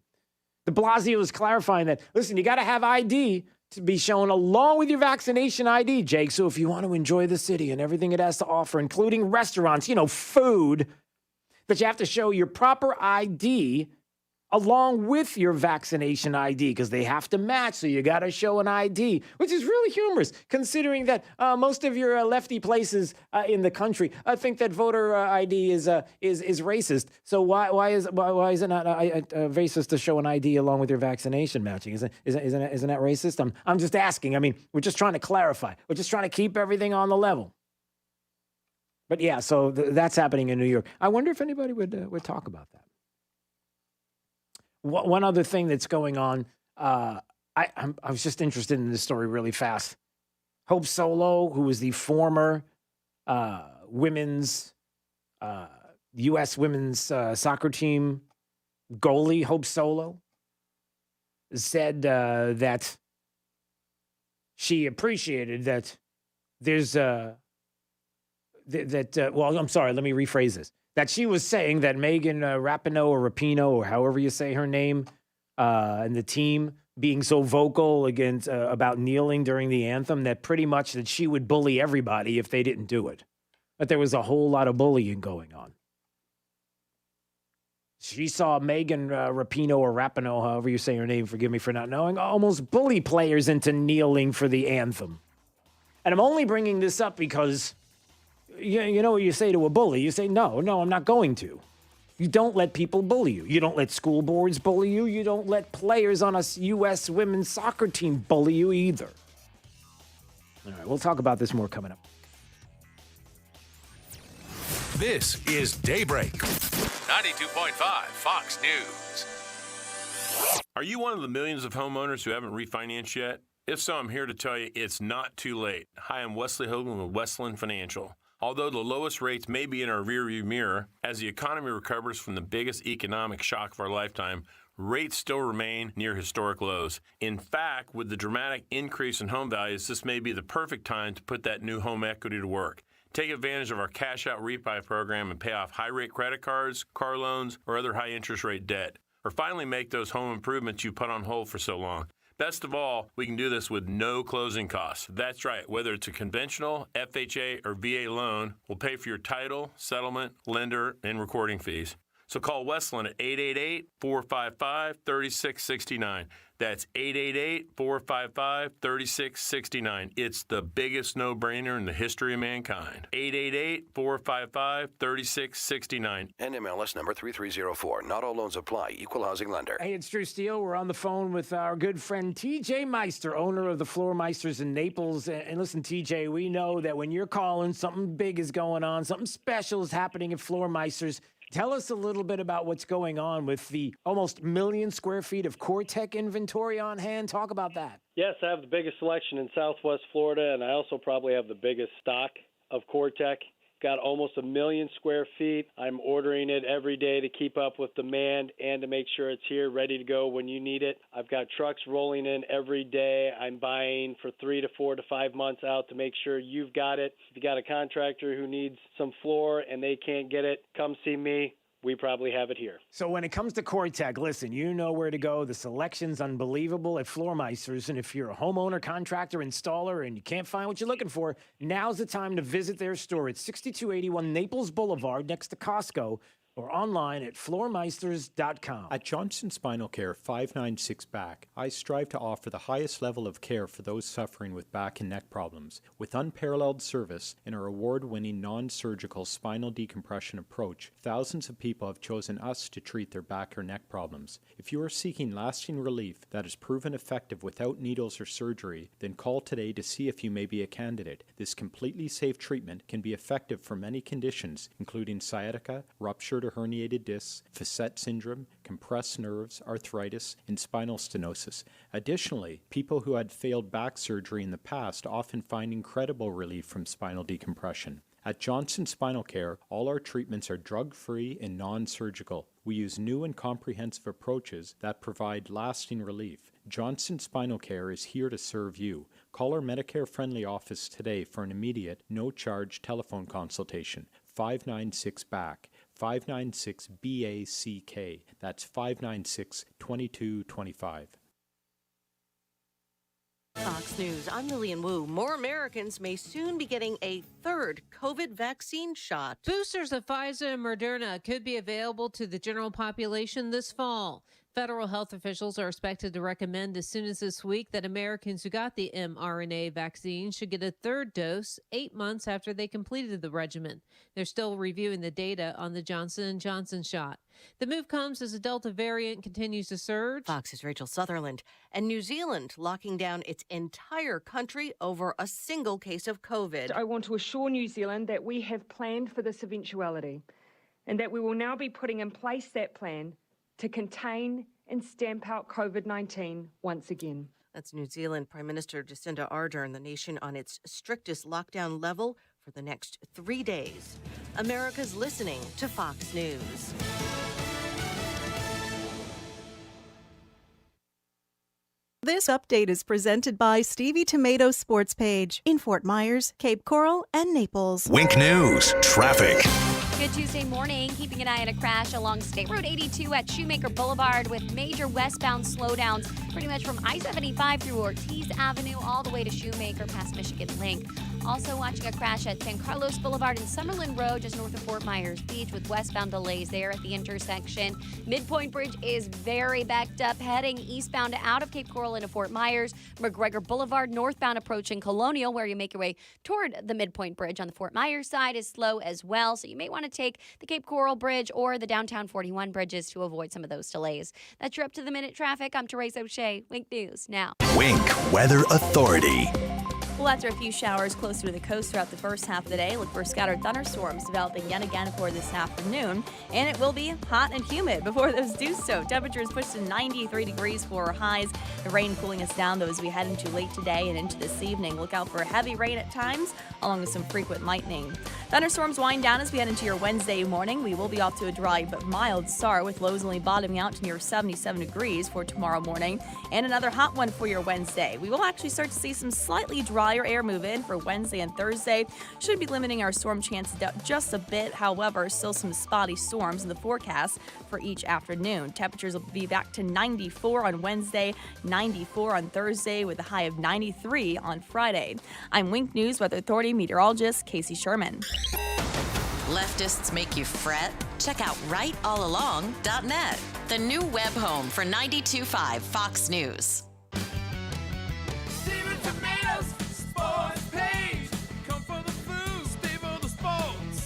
S7: De Blasio is clarifying that, listen, you got to have ID to be shown along with your vaccination ID, Jake. So if you want to enjoy the city and everything it has to offer, including restaurants, food, that you have to show your proper ID along with your vaccination ID because they have to match. So you got to show an ID, which is really humorous considering that most of your lefty places in the country think that voter ID is racist. So why is it not racist to show an ID along with your vaccination matching? Isn't that racist? I'm just asking. I mean, we're just trying to clarify. We're just trying to keep everything on the level. But yeah, so that's happening in New York. I wonder if anybody would talk about that. One other thing that's going on, I was just interested in this story really fast. Hope Solo, who was the former U.S. women's soccer team goalie, Hope Solo, said that she appreciated that there's well, I'm sorry, let me rephrase this. that she was saying that Megan Rapinoe or Rapinoe, or however you say her name, and the team being so vocal against about kneeling during the anthem, that pretty much that she would bully everybody if they didn't do it. But there was a whole lot of bullying going on. She saw Megan Rapinoe or Rapinoe, however you say her name, forgive me for not knowing, almost bully players into kneeling for the anthem. And I'm only bringing this up because you know what you say to a bully? You say, no, I'm not going to. You don't let people bully you. You don't let school boards bully you. You don't let players on a U.S. women's soccer team bully you either. All right, we'll talk about this more coming up.
S2: This is Daybreak. 92.5 Fox News.
S16: Are you one of the millions of homeowners who haven't refinanced yet? If so, I'm here to tell you it's not too late. Hi, I'm Wesley Hogan with Westland Financial. Although the lowest rates may be in our rearview mirror, as the economy recovers from the biggest economic shock of our lifetime, rates still remain near historic lows. In fact, with the dramatic increase in home values, this may be the perfect time to put that new home equity to work. Take advantage of our cash out refi program and pay off high rate credit cards, car loans, or other high interest rate debt. Or finally make those home improvements you put on hold for so long. Best of all, we can do this with no closing costs. That's right, whether it's a conventional, FHA, or VA loan, we'll pay for your title, settlement, lender, and recording fees. So call Westland at 888-455-3669. That's 888-455-3669. It's the biggest no-brainer in the history of mankind. 888-455-3669.
S17: NMLS number 3304. Not all loans apply. Equal housing lender.
S7: Hey, it's Drew Steele. We're on the phone with our good friend TJ Meister, owner of the Floor Meisters in Naples. And listen, TJ, we know that when you're calling, something big is going on, something special is happening at Floor Meisters. Tell us a little bit about what's going on with the almost 1 million square feet of CoreTech inventory on hand. Talk about that.
S18: Yes, I have the biggest selection in Southwest Florida, and I also probably have the biggest stock of CoreTech. Got almost 1 million square feet. I'm ordering it every day to keep up with demand and to make sure it's here, ready to go when you need it. I've got trucks rolling in every day. I'm buying for 3 to 4 to 5 months out to make sure you've got it. If you got a contractor who needs some floor and they can't get it, come see me. We probably have it here.
S7: So when it comes to CoreTech, listen, you know where to go. The selection's unbelievable at Floor Meisters. And if you're a homeowner, contractor, installer, and you can't find what you're looking for, now's the time to visit their store. It's 6281 Naples Boulevard next to Costco, or online at floormeisters.com.
S19: At Johnson Spinal Care 596 Back, I strive to offer the highest level of care for those suffering with back and neck problems. With unparalleled service and our award-winning non-surgical spinal decompression approach, thousands of people have chosen us to treat their back or neck problems. If you are seeking lasting relief that is proven effective without needles or surgery, then call today to see if you may be a candidate. This completely safe treatment can be effective for many conditions, including sciatica, ruptured or herniated discs, facet syndrome, compressed nerves, arthritis, and spinal stenosis. Additionally, people who had failed back surgery in the past often find incredible relief from spinal decompression. At Johnson Spinal Care, all our treatments are drug-free and non-surgical. We use new and comprehensive approaches that provide lasting relief. Johnson Spinal Care is here to serve you. Call our Medicare-friendly office today for an immediate, no-charge telephone consultation. 596-BACK. 596-BACK. That's 596-2225.
S26: Fox News, I'm Lillian Wu. More Americans may soon be getting a third COVID vaccine shot.
S20: Boosters of Pfizer and Moderna could be available to the general population this fall. Federal health officials are expected to recommend as soon as this week that Americans who got the mRNA vaccine should get a third dose 8 months after they completed the regimen. They're still reviewing the data on the Johnson & Johnson shot. The move comes as the Delta variant continues to surge.
S26: Fox's Rachel Sutherland. And New Zealand locking down its entire country over a single case of COVID.
S23: I want to assure New Zealand that we have planned for this eventuality and that we will now be putting in place that plan to contain and stamp out COVID-19 once again.
S26: That's New Zealand Prime Minister Jacinda Ardern, the nation on its strictest lockdown level for the next 3 days. America's listening to Fox News.
S24: This update is presented by Stevie Tomato Sports Page in Fort Myers, Cape Coral, and Naples.
S11: Wink News, traffic.
S5: Good Tuesday morning. Keeping an eye on a crash along State Road 82 at Shoemaker Boulevard with major westbound slowdowns pretty much from I-75 through Ortiz Avenue all the way to Shoemaker past Michigan Link. Also watching a crash at San Carlos Boulevard and Summerlin Road just north of Fort Myers Beach with westbound delays there at the intersection. Midpoint Bridge is very backed up heading eastbound out of Cape Coral into Fort Myers. McGregor Boulevard northbound approaching Colonial where you make your way toward the Midpoint Bridge on the Fort Myers side is slow as well. So you may want to take the Cape Coral Bridge or the downtown 41 bridges to avoid some of those delays. That's your up-to-the-minute traffic. I'm Teresa O'Shea. Wink News now.
S11: Wink Weather Authority.
S1: Well, after a few showers closer to the coast throughout the first half of the day, look for scattered thunderstorms developing yet again for this afternoon. And it will be hot and humid before those do so. Temperatures pushed to 93 degrees for highs. The rain cooling us down, though, as we head into late today and into this evening. Look out for heavy rain at times, along with some frequent lightning. Thunderstorms wind down as we head into your Wednesday morning. We will be off to a dry but mild start, with lows only bottoming out to near 77 degrees for tomorrow morning. And another hot one for your Wednesday. We will actually start to see some slightly drier air move in for Wednesday and Thursday. Should be limiting our storm chances just a bit. However, still some spotty storms in the forecast for each afternoon. Temperatures will be back to 94 on Wednesday, 94 on Thursday, with a high of 93 on Friday. I'm Wink News Weather Authority meteorologist Casey Sherman.
S3: Leftists make you fret? Check out rightallalong.net, the new web home for 92.5 Fox News.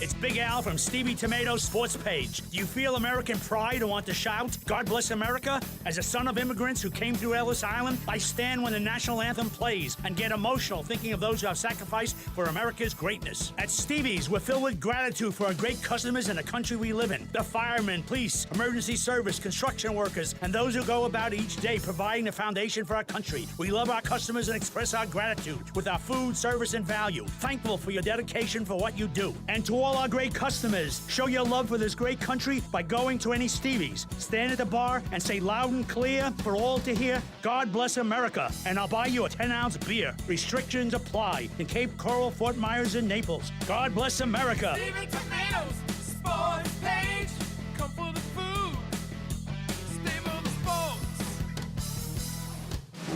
S6: It's Big Al from Stevie Tomato's Sports Page. Do you feel American pride and want to shout, God bless America? As a son of immigrants who came through Ellis Island, I stand when the national anthem plays and get emotional thinking of those who have sacrificed for America's greatness. At Stevie's, we're filled with gratitude for our great customers and the country we live in. The firemen, police, emergency service, construction workers, and those who go about each day providing the foundation for our country. We love our customers and express our gratitude with our food, service, and value. Thankful for your dedication for what you do. And to all our great customers, show your love for this great country by going to any Stevie's. Stand at the bar and say loud and clear for all to hear, God bless America, and I'll buy you a 10-ounce beer. Restrictions apply in Cape Coral, Fort Myers, and Naples. God bless America.
S8: Stevie Tomatoes, Sports Page. Come for the food. Stay for the sports.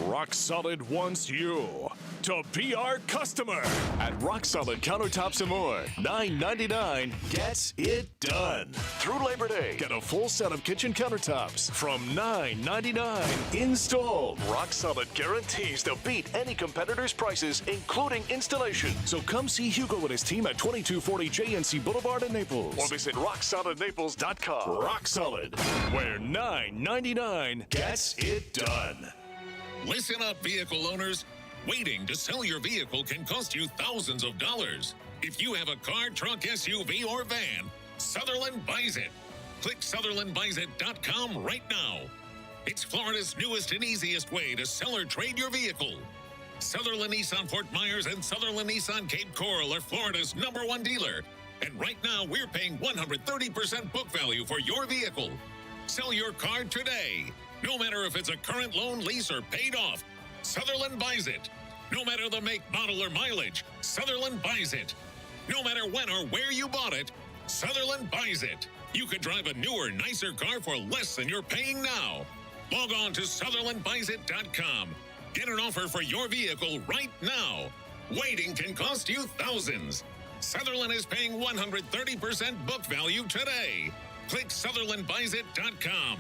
S9: Rock Solid wants you to be our customer at Rock Solid Countertops and More. $9.99 gets it done. Through Labor Day, get a full set of kitchen countertops from $9.99 installed. Rock Solid guarantees to beat any competitor's prices, including installation. So come see Hugo and his team at 2240 JNC Boulevard in Naples, or visit rocksolidnaples.com. Rock Solid, where $9.99 gets it done.
S2: Listen up, vehicle owners. Waiting to sell your vehicle can cost you thousands of dollars. If you have a car, truck, SUV, or van, Sutherland buys it. Click SutherlandBuysIt.com right now. It's Florida's newest and easiest way to sell or trade your vehicle. Sutherland Nissan Fort Myers and Sutherland Nissan Cape Coral are Florida's #1 dealer. And right now, we're paying 130% book value for your vehicle. Sell your car today. No matter if it's a current loan, lease, or paid off, Sutherland buys it. No matter the make, model, or mileage, Sutherland buys it. No matter when or where you bought it, Sutherland buys it. You could drive a newer, nicer car for less than you're paying now. Log on to SutherlandBuysIt.com. Get an offer for your vehicle right now. Waiting can cost you thousands. Sutherland is paying 130% book value today. Click SutherlandBuysIt.com.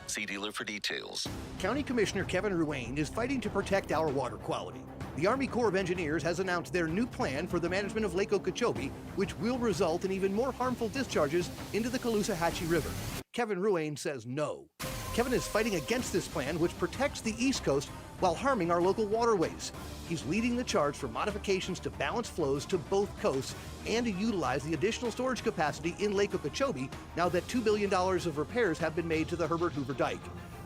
S10: See dealer for details.
S21: County Commissioner Kevin Ruane is fighting to protect our water quality. The Army Corps of Engineers has announced their new plan for the management of Lake Okeechobee, which will result in even more harmful discharges into the Caloosahatchee River. Kevin Ruane says no. Kevin is fighting against this plan, which protects the East Coast while harming our local waterways. He's leading the charge for modifications to balance flows to both coasts and to utilize the additional storage capacity in Lake Okeechobee now that $2 billion of repairs have been made to the Herbert Hoover Dike.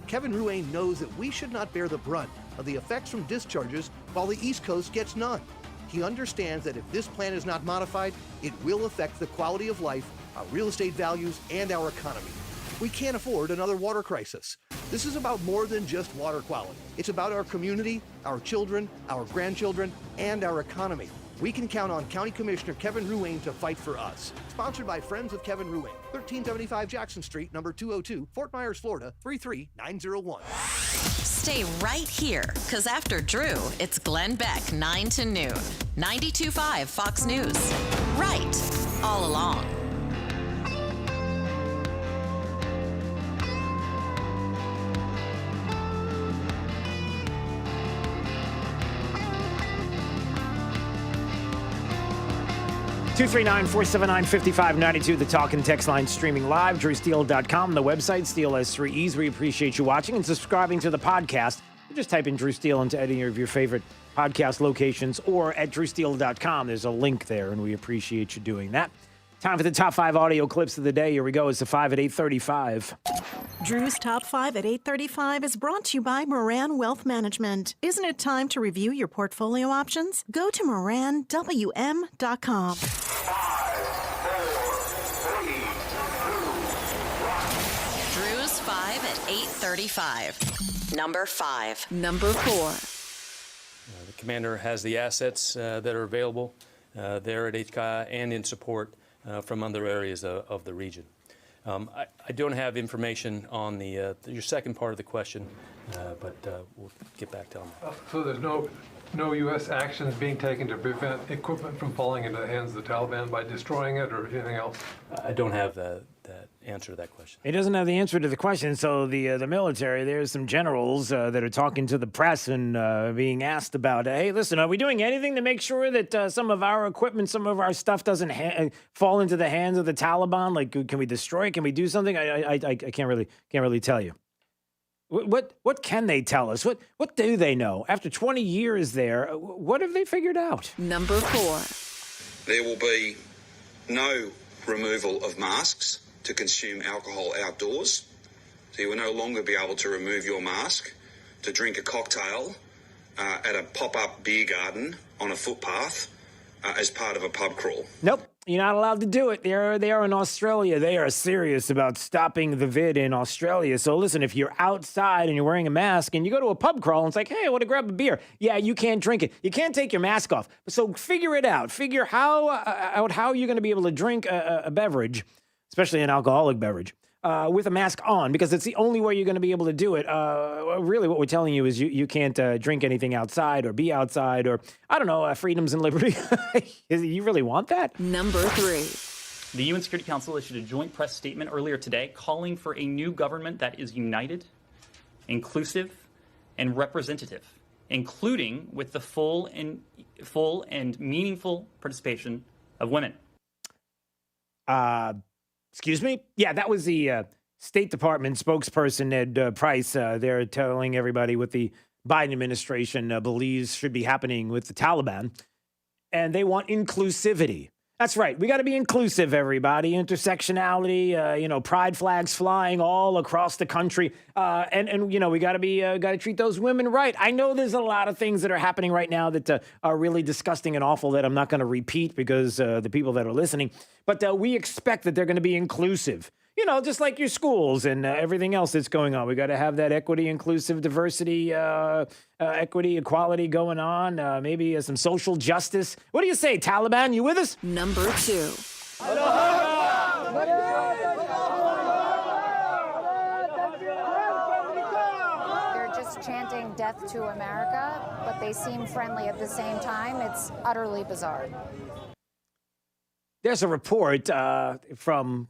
S21: Kevin Ruane knows that we should not bear the brunt of the effects from discharges while the East Coast gets none. He understands that if this plan is not modified, it will affect the quality of life, our real estate values, and our economy. We can't afford another water crisis. This is about more than just water quality. It's about our community, our children, our grandchildren, and our economy. we can count on County Commissioner Kevin Ruane to fight for us. Sponsored by Friends of Kevin Ruane, 1375 Jackson Street, number 202, Fort Myers, Florida, 33901.
S3: Stay right here, because after Drew, it's Glenn Beck, 9 to noon. 92.5 Fox News. Right all along.
S7: Two 239-479-5592, the talk and text line streaming live, drewsteele.com, the website, Steele has 3 E's. We appreciate you watching and subscribing to the podcast. Just type in Drew Steele into any of your favorite podcast locations or at drewsteele.com. There's a link there, and we appreciate you doing that. Time for the top 5 audio clips of the day. Here we go. It's the 5 at 8:35.
S24: Drew's Top 5 at 8:35 is brought to you by Moran Wealth Management. Isn't it time to review your portfolio options? Go to moranwm.com.
S3: Drew's 5 at 8:35. Number 5.
S24: Number 4.
S4: The commander has the assets that are available there at HKI and in support from other areas of the region. I don't have information on your second part of the question, but we'll get back to that.
S12: So there's no U.S. actions being taken to prevent equipment from falling into the hands of the Taliban by destroying it or anything else?
S4: I don't have that answer to that question.
S7: He doesn't have the answer to the question. So the military, there's some generals that are talking to the press and being asked about, hey, listen, are we doing anything to make sure that some of our equipment, some of our stuff doesn't fall into the hands of the Taliban? Like, can we destroy it? Can we do something? I can't really tell you. What can they tell us? What do they know? After 20 years there, what have they figured out?
S24: Number 4.
S13: There will be no removal of masks to consume alcohol outdoors. So you will no longer be able to remove your mask to drink a cocktail at a pop-up beer garden on a footpath as part of a pub crawl.
S7: Nope. You're not allowed to do it. They are in Australia. They are serious about stopping the vid in Australia. So listen, if you're outside and you're wearing a mask and you go to a pub crawl and it's like, hey, I want to grab a beer. Yeah, you can't drink it. You can't take your mask off. So figure it out. Figure out how you're going to be able to drink a beverage, especially an alcoholic beverage, with a mask on, because it's the only way you're going to be able to do it. Really, what we're telling you is you can't drink anything outside or be outside or, I don't know, freedoms and liberty. You really want that?
S24: Number 3.
S14: The UN Security Council issued a joint press statement earlier today calling for a new government that is united, inclusive, and representative, including with the full and meaningful participation of women.
S7: Excuse me? Yeah, that was the State Department spokesperson, Ned Price. They're telling everybody what the Biden administration believes should be happening with the Taliban. And they want inclusivity. That's right. We got to be inclusive, everybody. Intersectionality, pride flags flying all across the country. And we got to treat those women right. I know there's a lot of things that are happening right now that are really disgusting and awful that I'm not going to repeat because the people that are listening. But we expect that they're going to be inclusive. Just like your schools and everything else that's going on. We got to have that equity, inclusive, diversity, equity, equality going on. Maybe some social justice. What do you say, Taliban? You with us?
S24: Number 2.
S22: They're just chanting death to America, but they seem friendly at the same time. It's utterly bizarre.
S7: There's a report from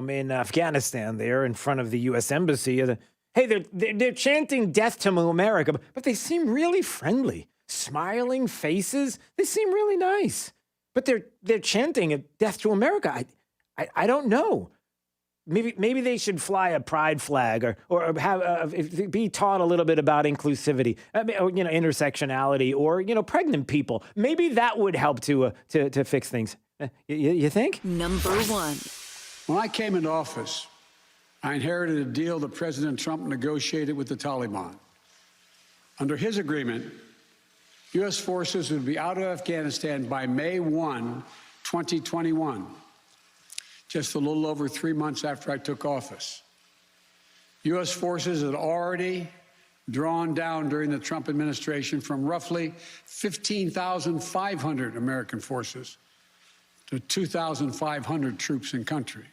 S7: in Afghanistan there in front of the U.S. Embassy. Hey, they're chanting death to America, but they seem really friendly. Smiling faces. They seem really nice. But they're chanting death to America. I don't know. Maybe they should fly a pride flag or have be taught a little bit about inclusivity, or, intersectionality, or pregnant people. Maybe that would help to fix things. You think?
S24: Number 1.
S25: When I came into office, I inherited a deal that President Trump negotiated with the Taliban. Under his agreement, U.S. forces would be out of Afghanistan by May 1, 2021, just a little over 3 months after I took office. U.S. forces had already drawn down during the Trump administration from roughly 15,500 American forces to 2,500 troops in country.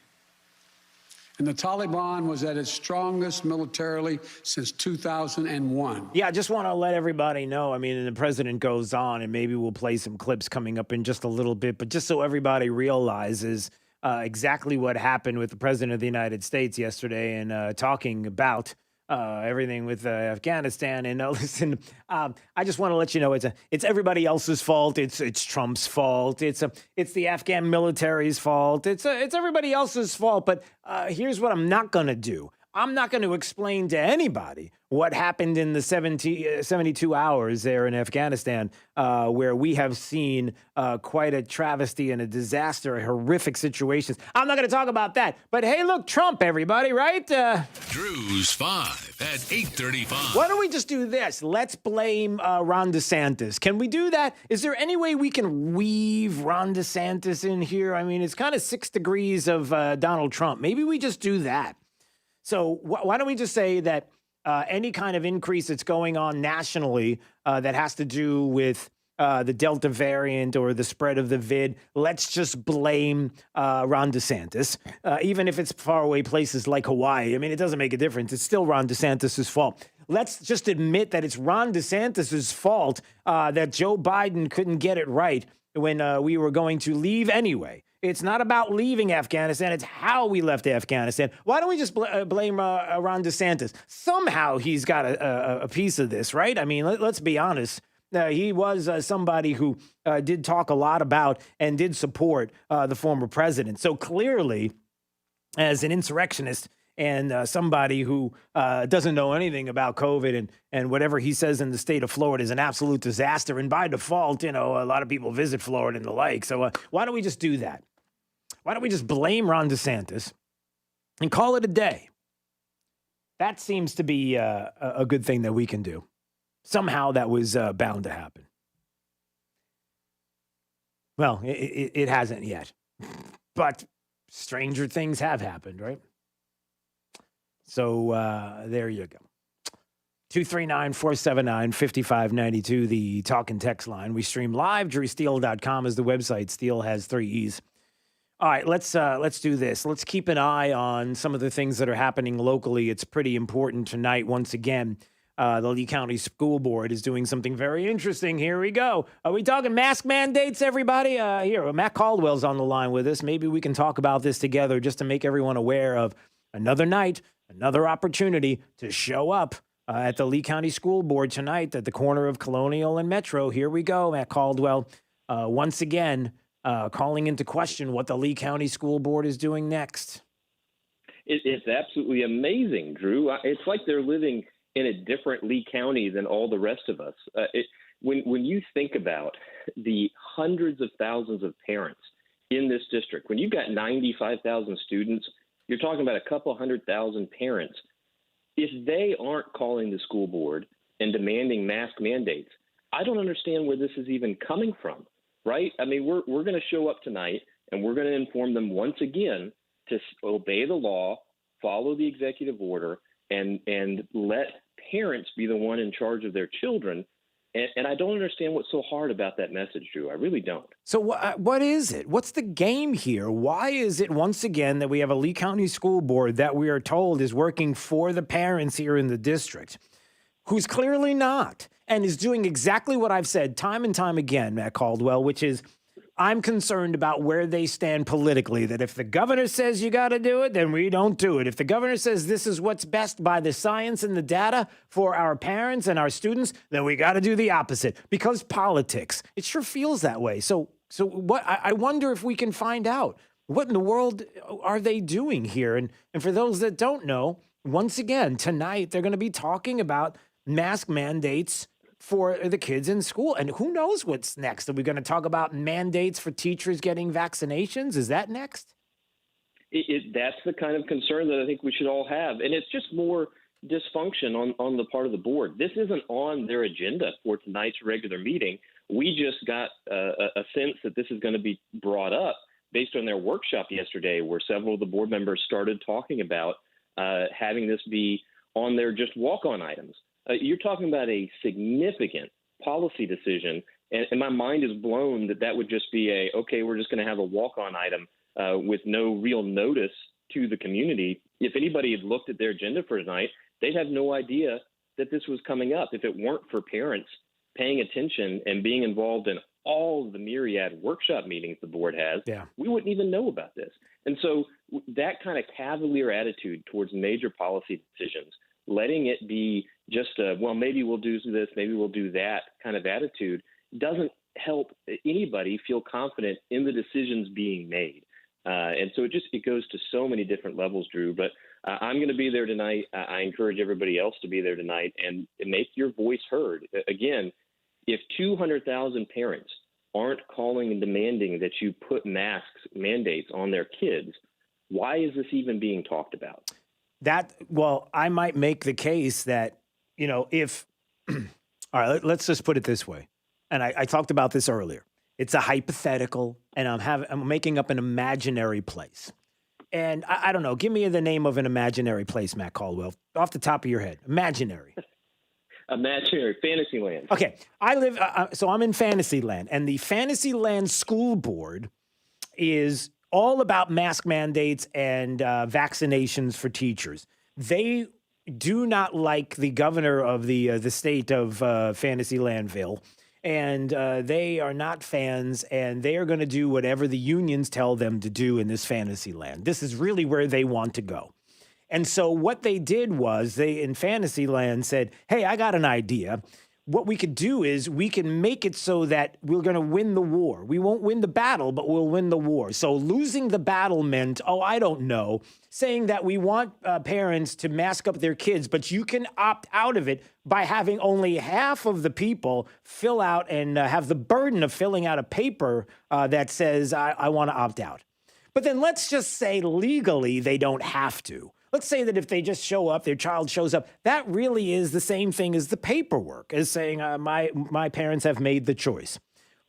S25: And the Taliban was at its strongest militarily since 2001.
S7: Yeah, I just want to let everybody know. I mean, and the president goes on, and maybe we'll play some clips coming up in just a little bit, but just so everybody realizes exactly what happened with the president of the United States yesterday and talking about everything with Afghanistan. And listen, I just want to let you know it's everybody else's fault. It's Trump's fault. It's the Afghan military's fault. It's everybody else's fault. But here's what I'm not going to do. I'm not going to explain to anybody what happened in the 72 hours there in Afghanistan, where we have seen quite a travesty and a disaster, horrific situations. I'm not going to talk about that. But hey, look, Trump, everybody, right?
S15: Drew's 5 at 8:35.
S7: Why don't we just do this? Let's blame Ron DeSantis. Can we do that? Is there any way we can weave Ron DeSantis in here? I mean, it's kind of 6 degrees of Donald Trump. Maybe we just do that. So why don't we just say that any kind of increase that's going on nationally that has to do with the Delta variant or the spread of the vid, let's just blame Ron DeSantis, even if it's faraway places like Hawaii. I mean, it doesn't make a difference. It's still Ron DeSantis' fault. Let's just admit that it's Ron DeSantis' fault that Joe Biden couldn't get it right when we were going to leave anyway. It's not about leaving Afghanistan. It's how we left Afghanistan. Why don't we just blame Ron DeSantis? Somehow he's got a piece of this, right? I mean, let's be honest. He was somebody who did talk a lot about and did support the former president. So clearly, as an insurrectionist and somebody who doesn't know anything about COVID and whatever he says in the state of Florida is an absolute disaster. And by default, a lot of people visit Florida and the like. So why don't we just do that? Why don't we just blame Ron DeSantis and call it a day? That seems to be a good thing that we can do. Somehow that was bound to happen. Well, it hasn't yet. But stranger things have happened, right? So there you go. 239-479-5592, the talk and text line. We stream live. DrewSteele.com is the website. Steele has 3 E's. All right, let's do this. Let's keep an eye on some of the things that are happening locally. It's pretty important tonight. Once again, the Lee County School Board is doing something very interesting. Here we go. Are we talking mask mandates, everybody? Here, Matt Caldwell's on the line with us. Maybe we can talk about this together just to make everyone aware of another night, another opportunity to show up at the Lee County School Board tonight at the corner of Colonial and Metro. Here we go, Matt Caldwell. Once again, calling into question what the Lee County School Board is doing next.
S16: It's absolutely amazing, Drew. It's like they're living in a different Lee County than all the rest of us. When you think about the hundreds of thousands of parents in this district, when you've got 95,000 students, you're talking about a couple 100,000 parents. If they aren't calling the school board and demanding mask mandates, I don't understand where this is even coming from. Right? I mean, we're going to show up tonight and we're going to inform them once again to obey the law, follow the executive order, and let parents be the one in charge of their children. And I don't understand what's so hard about that message, Drew. I really don't.
S7: So what is it? What's the game here? Why is it once again that we have a Lee County School Board that we are told is working for the parents here in the district, who's clearly not, and is doing exactly what I've said time and time again, Matt Caldwell, which is I'm concerned about where they stand politically, that if the governor says you got to do it, then we don't do it. If the governor says this is what's best by the science and the data for our parents and our students, then we got to do the opposite because politics. It sure feels that way. So what? I wonder if we can find out what in the world are they doing here? And for those that don't know, once again, tonight they're going to be talking about mask mandates for the kids in school. And who knows what's next? Are we going to talk about mandates for teachers getting vaccinations? Is that next?
S16: That's the kind of concern that I think we should all have. And it's just more dysfunction on the part of the board. This isn't on their agenda for tonight's regular meeting. We just got a sense that this is going to be brought up based on their workshop yesterday, where several of the board members started talking about having this be on their just walk-on items. You're talking about a significant policy decision, and my mind is blown that would just be okay, we're just going to have a walk-on item with no real notice to the community. If anybody had looked at their agenda for tonight, they'd have no idea that this was coming up. If it weren't for parents paying attention and being involved in all of the myriad workshop meetings the board has, we wouldn't even know about this. And so that kind of cavalier attitude towards major policy decisions, letting it be just well, maybe we'll do this, maybe we'll do that kind of attitude, doesn't help anybody feel confident in the decisions being made. And so it goes to so many different levels, Drew. But I'm going to be there tonight. I encourage everybody else to be there tonight and make your voice heard. Again, if 200,000 parents aren't calling and demanding that you put mandates on their kids, why is this even being talked about?
S7: Well, I might make the case that, if, all right, let's just put it this way. And I talked about this earlier. It's a hypothetical, and I'm making up an imaginary place. And I don't know, give me the name of an imaginary place, Matt Caldwell, off the top of your head. Imaginary.
S16: Imaginary, Fantasyland.
S7: Okay, I live, so I'm in Fantasyland, and the Fantasyland School Board is all about mask mandates and vaccinations for teachers. They do not like the governor of the state of Fantasylandville, and they are not fans, and they are going to do whatever the unions tell them to do in this Fantasyland. This is really where they want to go. And so what they did was they, in Fantasyland, said, hey, I got an idea. What we could do is we can make it so that we're going to win the war. We won't win the battle, but we'll win the war. So losing the battle meant, I don't know, saying that we want parents to mask up their kids, but you can opt out of it by having only half of the people fill out and have the burden of filling out a paper that says, I want to opt out. But then let's just say legally they don't have to. Let's say that if they just show up, their child shows up, that really is the same thing as the paperwork, as saying my parents have made the choice.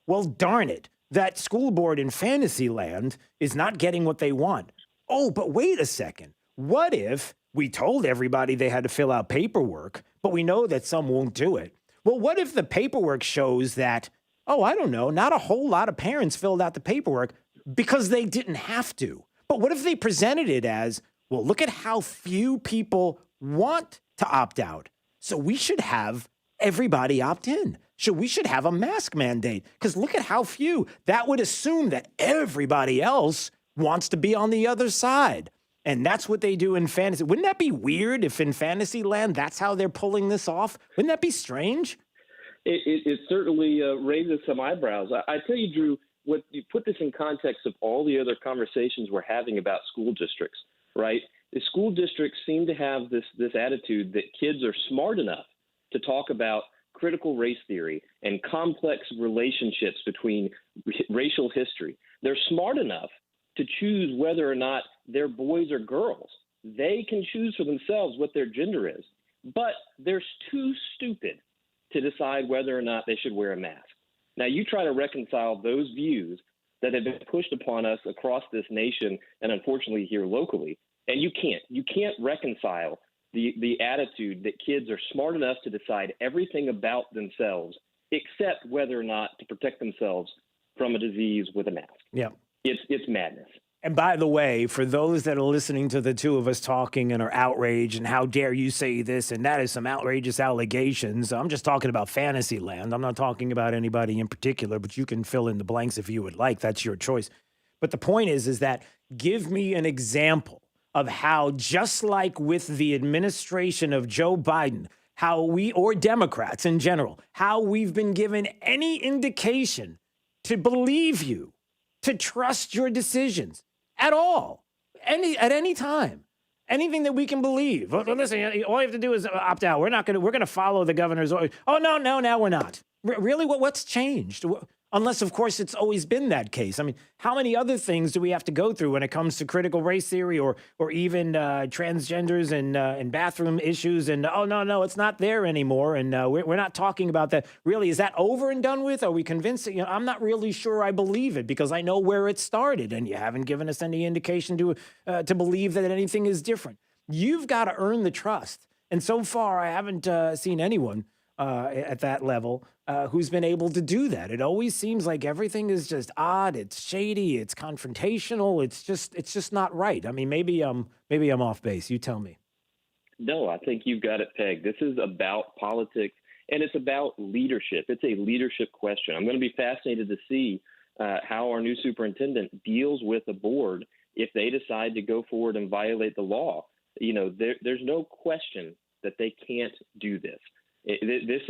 S7: Well, darn it, that school board in Fantasyland is not getting what they want. Oh, but wait a second. What if we told everybody they had to fill out paperwork, but we know that some won't do it? Well, what if the paperwork shows that, I don't know, not a whole lot of parents filled out the paperwork because they didn't have to? But what if they presented it as, well, look at how few people want to opt out. So we should have everybody opt in. So we should have a mask mandate because look at how few. That would assume that everybody else wants to be on the other side. And that's what they do in fantasy. Wouldn't that be weird if in Fantasyland that's how they're pulling this off? Wouldn't that be strange?
S16: It certainly raises some eyebrows. I tell you, Drew, what you put this in context of all the other conversations we're having about school districts. Right? The school districts seem to have this attitude that kids are smart enough to talk about critical race theory and complex relationships between racial history. They're smart enough to choose whether or not they're boys or girls. They can choose for themselves what their gender is, but they're too stupid to decide whether or not they should wear a mask. Now, you try to reconcile those views that have been pushed upon us across this nation and unfortunately here locally. And you can't reconcile the attitude that kids are smart enough to decide everything about themselves except whether or not to protect themselves from a disease with a mask.
S7: Yeah.
S16: It's madness.
S7: And by the way, for those that are listening to the two of us talking and are outraged and how dare you say this and that is some outrageous allegations, I'm just talking about Fantasyland. I'm not talking about anybody in particular, but you can fill in the blanks if you would like. That's your choice. But the point is that give me an example of how, just like with the administration of Joe Biden, how we, or Democrats in general, how we've been given any indication to believe you, to trust your decisions at all, at any time, anything that we can believe. Well, listen, all you have to do is opt out. We're going to follow the governor's order. Oh, no, now we're not. Really? What's changed? Unless, of course, it's always been that case. I mean, how many other things do we have to go through when it comes to critical race theory or even transgenders and bathroom issues? And, no, it's not there anymore. And we're not talking about that. Really, is that over and done with? Are we convinced? I'm not really sure I believe it because I know where it started. And you haven't given us any indication to believe that anything is different. You've got to earn the trust. And so far, I haven't seen anyone at that level who's been able to do that. It always seems like everything is just odd. It's shady. It's confrontational. It's just not right. I mean, maybe I'm off base. You tell me.
S16: No, I think you've got it pegged. This is about politics, and it's about leadership. It's a leadership question. I'm going to be fascinated to see how our new superintendent deals with a board if they decide to go forward and violate the law. You know, there's no question that they can't do this. This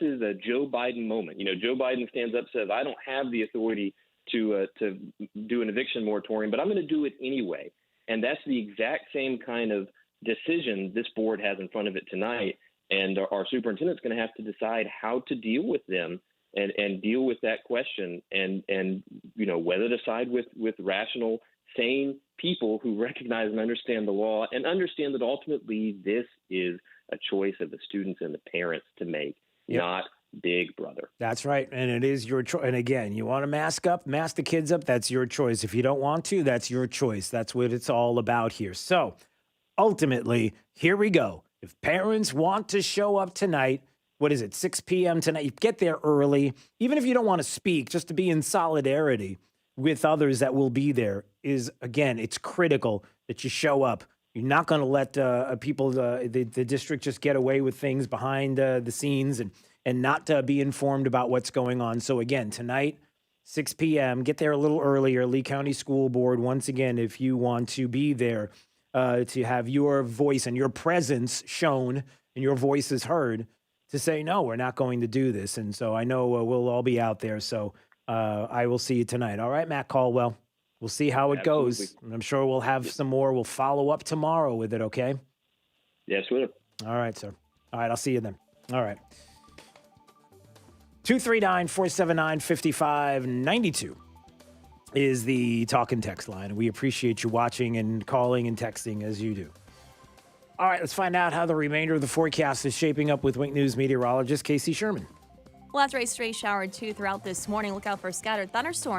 S16: is a Joe Biden moment. You know, Joe Biden stands up and says, I don't have the authority to do an eviction moratorium, but I'm going to do it anyway. And that's the exact same kind of decision this board has in front of it tonight. And our superintendent's going to have to decide how to deal with them and deal with that question and you know, whether to side with rational, sane people who recognize and understand the law and understand that ultimately this is a choice of the students and the parents to make, not Big Brother.
S7: That's right. And it is your choice. And again, you want to mask the kids up, that's your choice. If you don't want to, that's your choice. That's what it's all about here. So ultimately, here we go. If parents want to show up tonight, what is it, 6 p.m. tonight? You get there early, even if you don't want to speak, just to be in solidarity with others that will be there is, again, it's critical that you show up. You're not going to let people, the district just get away with things behind the scenes and not be informed about what's going on. So again, tonight, 6 p.m., get there a little earlier. Lee County School Board, once again, if you want to be there to have your voice and your presence shown and your voice is heard, to say, no, we're not going to do this. And so I know we'll all be out there. So I will see you tonight. All right, Matt Caldwell. We'll see how it goes. And I'm sure we'll have some more. We'll follow up tomorrow with it, okay?
S16: Yes, we will.
S7: All right, sir. All right, I'll see you then. All right. 239-479-5592 is the talk and text line. We appreciate you watching and calling and texting as you do. All right, let's find out how the remainder of the forecast is shaping up with Wink News meteorologist Casey Sherman.
S1: Well, after a stray shower or two throughout this morning, look out for scattered thunderstorms